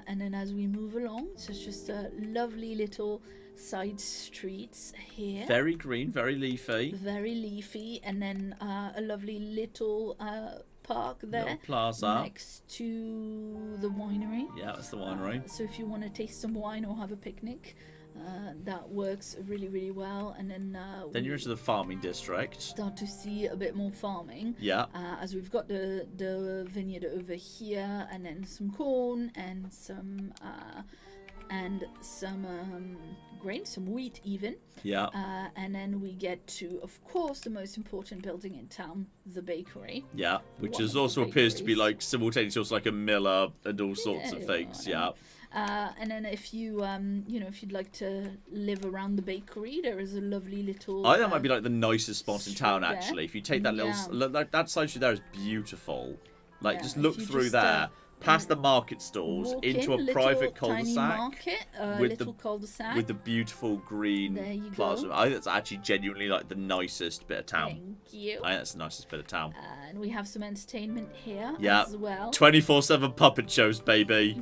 And then as we move along, so it's just a lovely little side streets here. Very green, very leafy. Very leafy, and then a lovely little park there. Little plaza. Next to the winery. Yeah, that's the winery. So if you want to taste some wine or have a picnic, that works really, really well. And then you're into the farming district. Start to see a bit more farming. Yeah. As we've got the vineyard over here, and then some corn and some grain, some wheat even. Yeah. And then we get to, of course, the most important building in town, the bakery. Yeah, which One is of the also appears to be bakeries. like simultaneously also like a miller and all sorts of things. Yeah. And then if you if you'd like to live around the bakery, there is a lovely little. I think that might be like the nicest spot in town street actually. there. If you take that that side street there is beautiful. Like Yeah, just if look you through just, there. Past the market stalls walk into in, a private little tiny cul-de-sac market, with little cul-de-sac. with the beautiful green There you plaza. go. I think that's actually genuinely like the nicest bit of town. Thank you. I think that's the nicest bit of town. And we have some entertainment here Yeah. as well. 24/7 puppet shows, baby.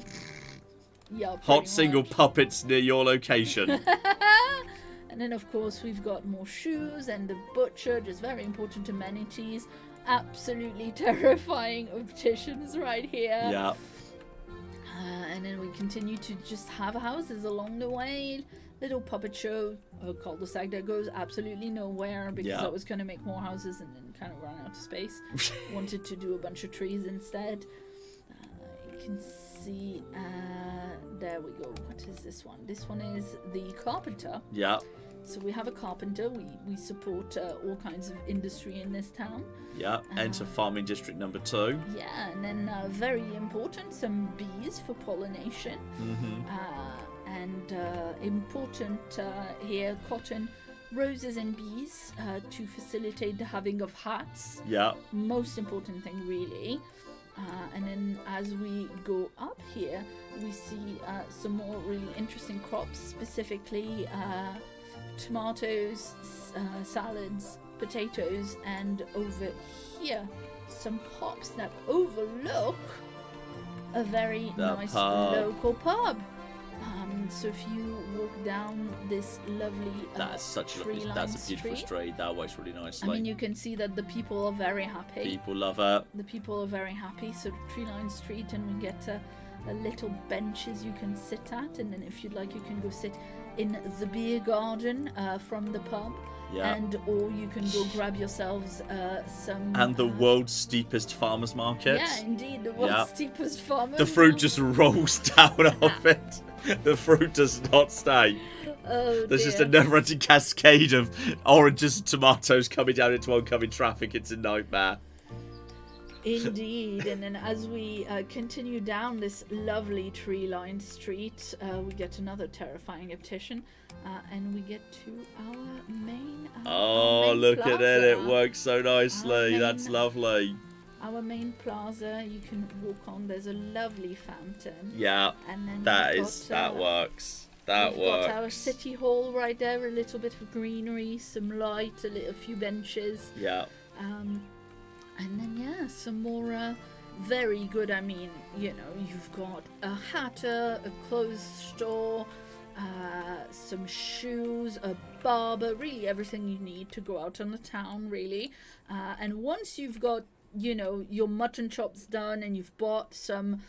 Yeah, pretty Hot single much. puppets near your location. And then of course we've got more shoes and the butcher, just very important amenities. Absolutely terrifying opticians right here. Yeah. And then we continue to just have houses along the way. Little puppet show, a cul-de-sac that goes absolutely nowhere because Yeah. I was going to make more houses and then kind of ran out of space. Wanted to do a bunch of trees instead. You can see, there we go. What is this one? This one is the carpenter. Yeah. So we have a carpenter. We support all kinds of industry in this town. Yeah. Enter farming district number 2. Yeah, and then very important, some bees for pollination. Mm-hmm. And important here, cotton, roses and bees to facilitate the having of hats. Yeah. Most important thing really. And then as we go up here, we see some more really interesting crops, specifically tomatoes, salads, potatoes, and over here some hops that overlook a very nice local pub. So if you walk down this lovely That's a beautiful street. That works really nicely. I mean, you can see that the people are very happy. People love it. The people are very happy. So tree-lined street, and we get a little benches you can sit at, and then if you'd like, you can go sit in the beer garden from the pub. Yeah. And or you can go grab yourselves some. And the world's steepest farmers market. Yeah, indeed, the world's steepest farmers. The fruit just rolls down off it. The fruit does not stay. Oh, There's just a dear. never-ending cascade of oranges and tomatoes coming down into oncoming traffic. It's a nightmare. Indeed, and then as we continue down this lovely tree-lined street, we get another terrifying petition, and we get to our main. Oh, our main look at it! It plaza. works so nicely. main- That's lovely. Our main plaza. You can walk on. There's a lovely fountain. Yeah, And then that you've is got, that works. That we've works. got our city hall right there. A little bit of greenery, some light, a few benches. Yeah. And then, yeah, some more very good, I mean, you know, you've got a hatter, a clothes store, some shoes, a barber, really everything you need to go out on the town, really. And once you've got, you know, your mutton chops done and you've bought some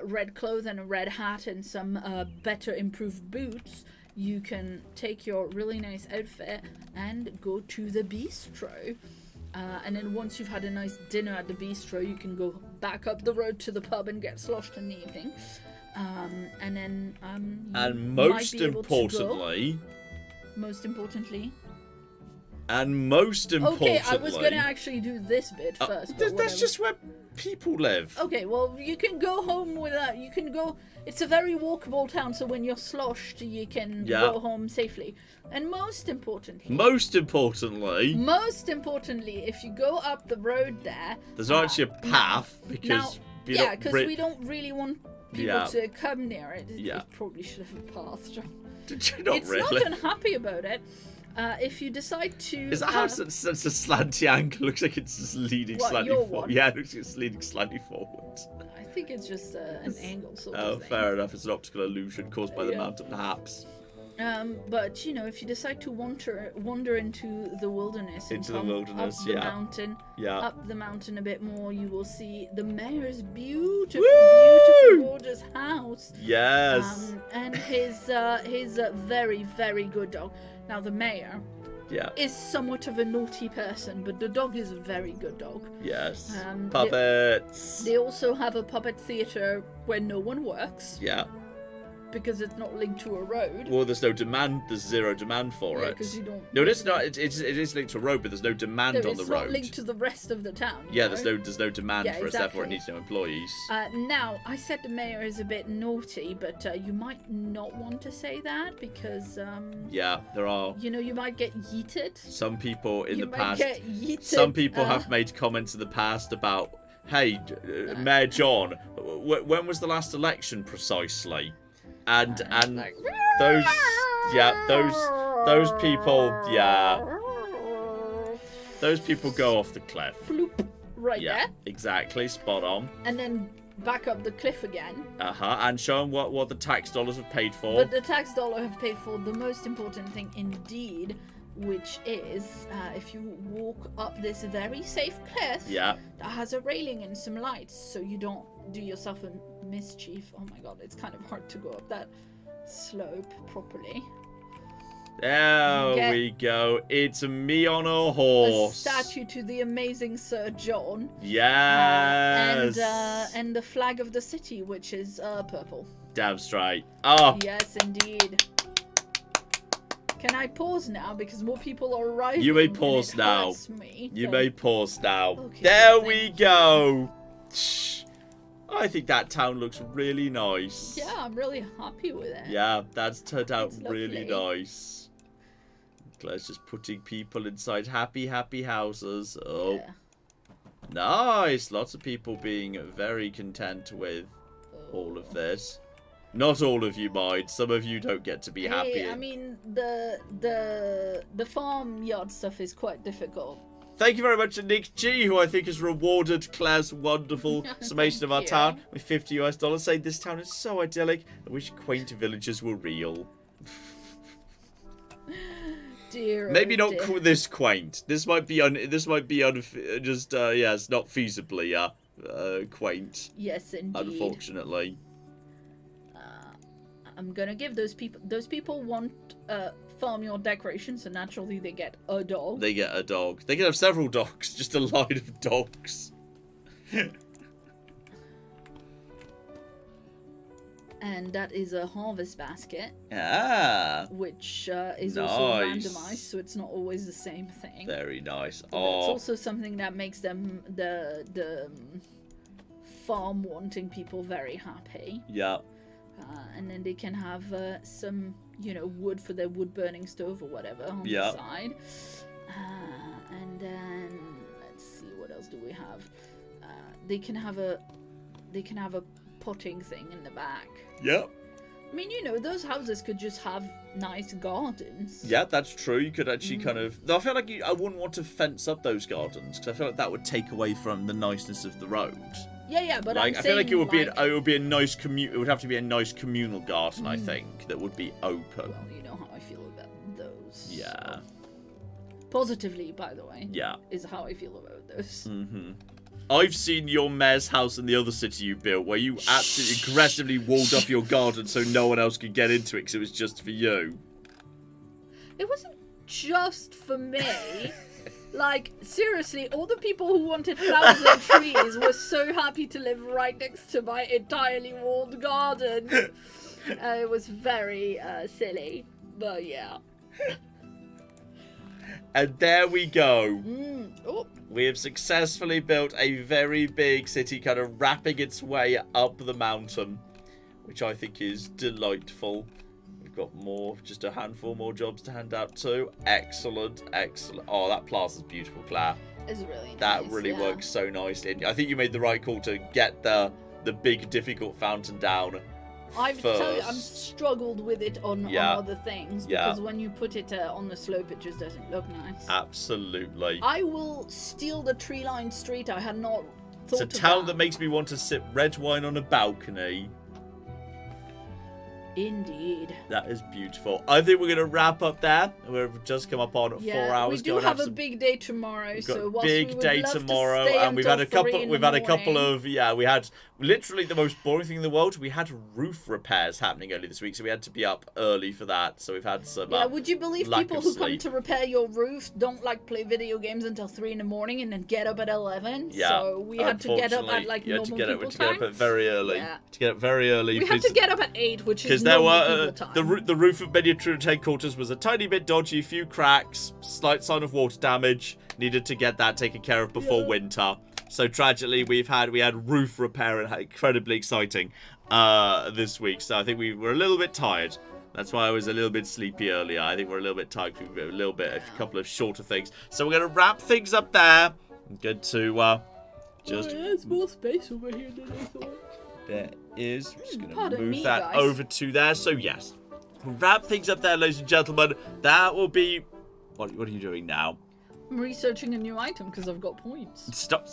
red clothes and a red hat and some better improved boots, you can take your really nice outfit and go to the bistro. And then once you've had a nice dinner at the bistro, you can go back up the road to the pub and get sloshed in the evening. And then And might most be able to go. importantly, Okay, I was gonna actually do this bit first. But that's just where people live. Okay, well, you can go home without. You can go. It's a very walkable town, so when you're sloshed, you can go home safely. And most importantly, if you go up the road there, there's actually a path because we don't really want people to come near it. Yeah. It probably should have a path. Did you not It's really? not unhappy about it. If you decide to... Is that how it's a slanty angle? Looks like it's just leaning slightly your forward. one? Yeah, it looks like it's leaning slightly forward. I think it's just an angle sort Oh, of thing. fair enough. It's an optical illusion caused by the Yeah. mountain, perhaps. But, you know, if you decide to wander into the wilderness and Into the come wilderness, up the yeah. mountain, Yeah. up the mountain a bit more, you will see the mayor's beautiful, Woo! beautiful, gorgeous house. Yes. And his very, very good dog. Now, the mayor Yeah. is somewhat of a naughty person, but the dog is a very good dog. Yes. Um, Puppets. They also have a puppet theatre where no one works Yeah. because it's not linked to a road. Well, there's no demand. There's zero demand for Yeah, it. because you don't. No, it is not. It is linked to a road, but there's no demand on the It's not road. linked to the rest of the town. Yeah, know? there's no demand Yeah, for it. Therefore, it exactly. needs no employees. Now, I said the mayor is a bit naughty, but you might not want to say that because, Yeah, there are you know, you might get yeeted. some people in You the might past. get yeeted. Some people have made comments in the past about, hey, Mayor John, when was the last election precisely? And like, those people, those people go off the cliff. Floop, right Yeah, there. exactly, spot on. And then back up the cliff again. And show them what the tax dollars have paid for. But the tax dollar have paid for the most important thing indeed, which is if you walk up this very safe cliff Yeah. that has a railing and some lights so you don't do yourself a mischief. Oh my god, it's kind of hard to go up that slope properly. There Get we go. It's me on a A horse. statue to the amazing Sir John. Yes. And the flag of the city, which is purple. Damn straight. Oh, Yes, indeed. Can I pause now because more people are arriving? You may and pause it now. hurts me. you So- may pause now. Okay, There thank we you. go. Shh. I think that town looks really nice. Yeah, I'm really happy with it. Yeah, that's turned out It's really lovely. nice. Claire's just putting people inside happy houses. Oh, Yeah. nice. Lots of people being very content with all of this. Not all of you mind. Some of you don't get to be happy. Hey, I mean, the farmyard stuff is quite difficult. Thank you very much to Nick G, who I think has rewarded Claire's wonderful summation of our you. town with $50 saying this town is so idyllic. I wish quaint villagers were real. Dear, Maybe oh not dear. this quaint. This might be yes, not feasibly quaint. Yes, indeed. Unfortunately. I'm gonna give those people want farmyard decorations, so naturally they get a dog. They get a dog. They can have several dogs. Just a line of dogs. and that is a harvest basket. Ah. Which is also randomized, so it's not always the same thing. Very nice. But that's also something that makes them the farm wanting people very happy. Yeah. And then they can have some, wood for their wood burning stove or whatever on the side. And then let's see, what else do we have? They can have a potting thing in the back. Yep. I mean, those houses could just have nice gardens. Yeah, that's true. You could actually kind of... I feel like I wouldn't want to fence up those gardens, because I feel like that would take away from the niceness of the road. Yeah, but I feel like it would be a nice it would have to be a nice communal garden, I think, that would be open. Well, you know how I feel about those. Yeah. So. Positively, by the way. Yeah. Is how I feel about those. Mm-hmm. I've seen your mayor's house in the other city you built, where you absolutely aggressively walled off your garden so no one else could get into it because it was just for you. It wasn't just for me. Like, seriously, all the people who wanted flowers and trees were so happy to live right next to my entirely walled garden. It was very silly, but yeah. And there we go. Oh. We have successfully built a very big city, kind of wrapping its way up the mountain, which I think is delightful. We've got just a handful more jobs to hand out too. Excellent, excellent. Oh, that plaster's beautiful, Claire. It's really nice. That really works so nicely. I think you made the right call to get the big, difficult fountain down. I've struggled with it on other things, because when you put it on the slope, it just doesn't look nice. Absolutely. I will steal the tree-lined street. I had not thought of It's a town that makes me want to sip red wine on a balcony. Indeed. That is beautiful. I think we're going to wrap up there. We've just come up on 4 hours. We do have a big day tomorrow. We've got a big day tomorrow, and we've had a couple of we had literally the most boring thing in the world. We had roof repairs happening early this week, so we had to be up early for that. So we've had some would you believe people who come to repair your roof don't play video games until 3 in the morning and then get up at 11? Yeah. So we had to get up at normal people time. We had to get up at very early. Yeah. To get up very early. We had to get up at 8, which is there normal were people time. the roof of Miniature headquarters was a tiny bit dodgy, few cracks, slight sign of water damage. Needed to get that taken care of before winter. So tragically, we had roof repair, and incredibly exciting this week. So I think we were a little bit tired. That's why I was a little bit sleepy earlier. I think we're a little bit tired. We've got a couple of shorter things. So we're going to wrap things up there. Good to just... there's more space over here than I thought. There is. I'm just going to move that over to there. So yes, we'll wrap things up there, ladies and gentlemen. That will be... What are you doing now? I'm researching a new item because I've got points. Stop!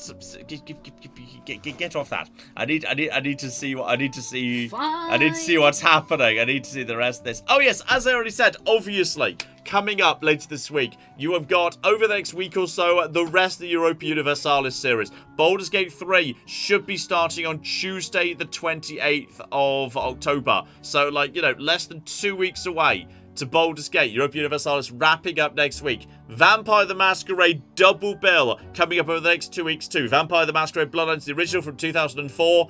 Get off that! I need to see what I need to see. Fine. I need to see what's happening. I need to see the rest of this. Oh yes, as I already said, obviously coming up later this week, you have got over the next week or so the rest of the Europa Universalis series. Baldur's Gate 3 should be starting on Tuesday, the 28th of October. So less than 2 weeks away to Baldur's Gate. Europa Universalis wrapping up next week. Vampire the Masquerade double bill coming up over the next 2 weeks too. Vampire the Masquerade Bloodlines, the original from 2004,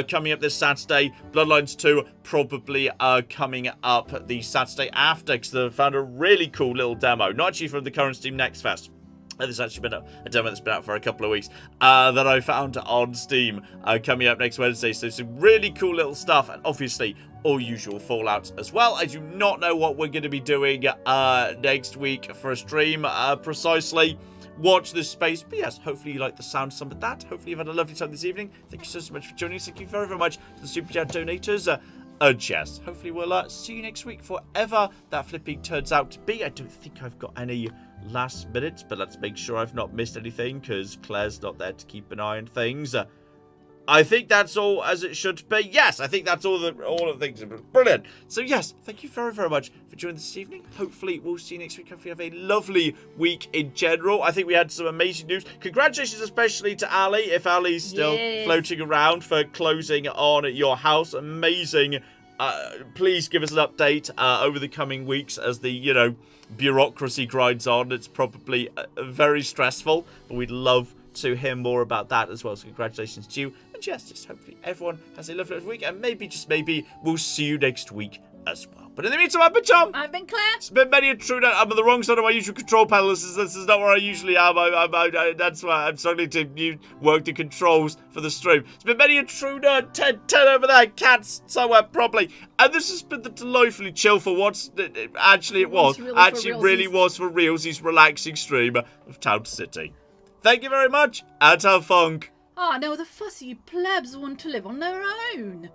coming up this Saturday. Bloodlines 2 probably coming up the Saturday after, because they found a really cool little demo. Not actually from the current Steam Next Fest. This has actually been a demo that's been out for a couple of weeks that I found on Steam coming up next Wednesday. So some really cool little stuff, and obviously all usual Fallout as well. I do not know what we're going to be doing next week for a stream precisely. Watch this space. But yes, hopefully you like the sound of some of that. Hopefully you've had a lovely time this evening. Thank you so much for joining us. Thank you very, very much to the Super Chat donators. Jess, hopefully we'll see you next week for whatever that flipping turns out to be. I don't think I've got any last minutes, but let's make sure I've not missed anything, because Claire's not there to keep an eye on things. I think that's all as it should be. Yes, I think that's all the things. Brilliant. So yes, thank you very, very much for joining this evening. Hopefully we'll see you next week. Hopefully you have a lovely week in general. I think we had some amazing news. Congratulations especially to Ali, if Ali's still floating around, for closing on your house. Amazing. Please give us an update over the coming weeks as the, bureaucracy grinds on. It's probably very stressful, but we'd love to hear more about that as well. So congratulations to you. And yes, just hopefully everyone has a lovely week. And maybe, just maybe, we'll see you next week as well. But in the meantime, I've been Tom. I've been Claire. It's been many a true night. I'm on the wrong side of my usual control panel. This is not where I usually am. That's why I'm struggling to work the controls for the stream. It's been many a true nerd. 10 over there. Cats somewhere properly. And this has been the delightfully chill for once. Actually, it was. Really was for realsies relaxing stream of Town City. Thank you very much, and have fun. Ah, no, the fussy plebs want to live on their own.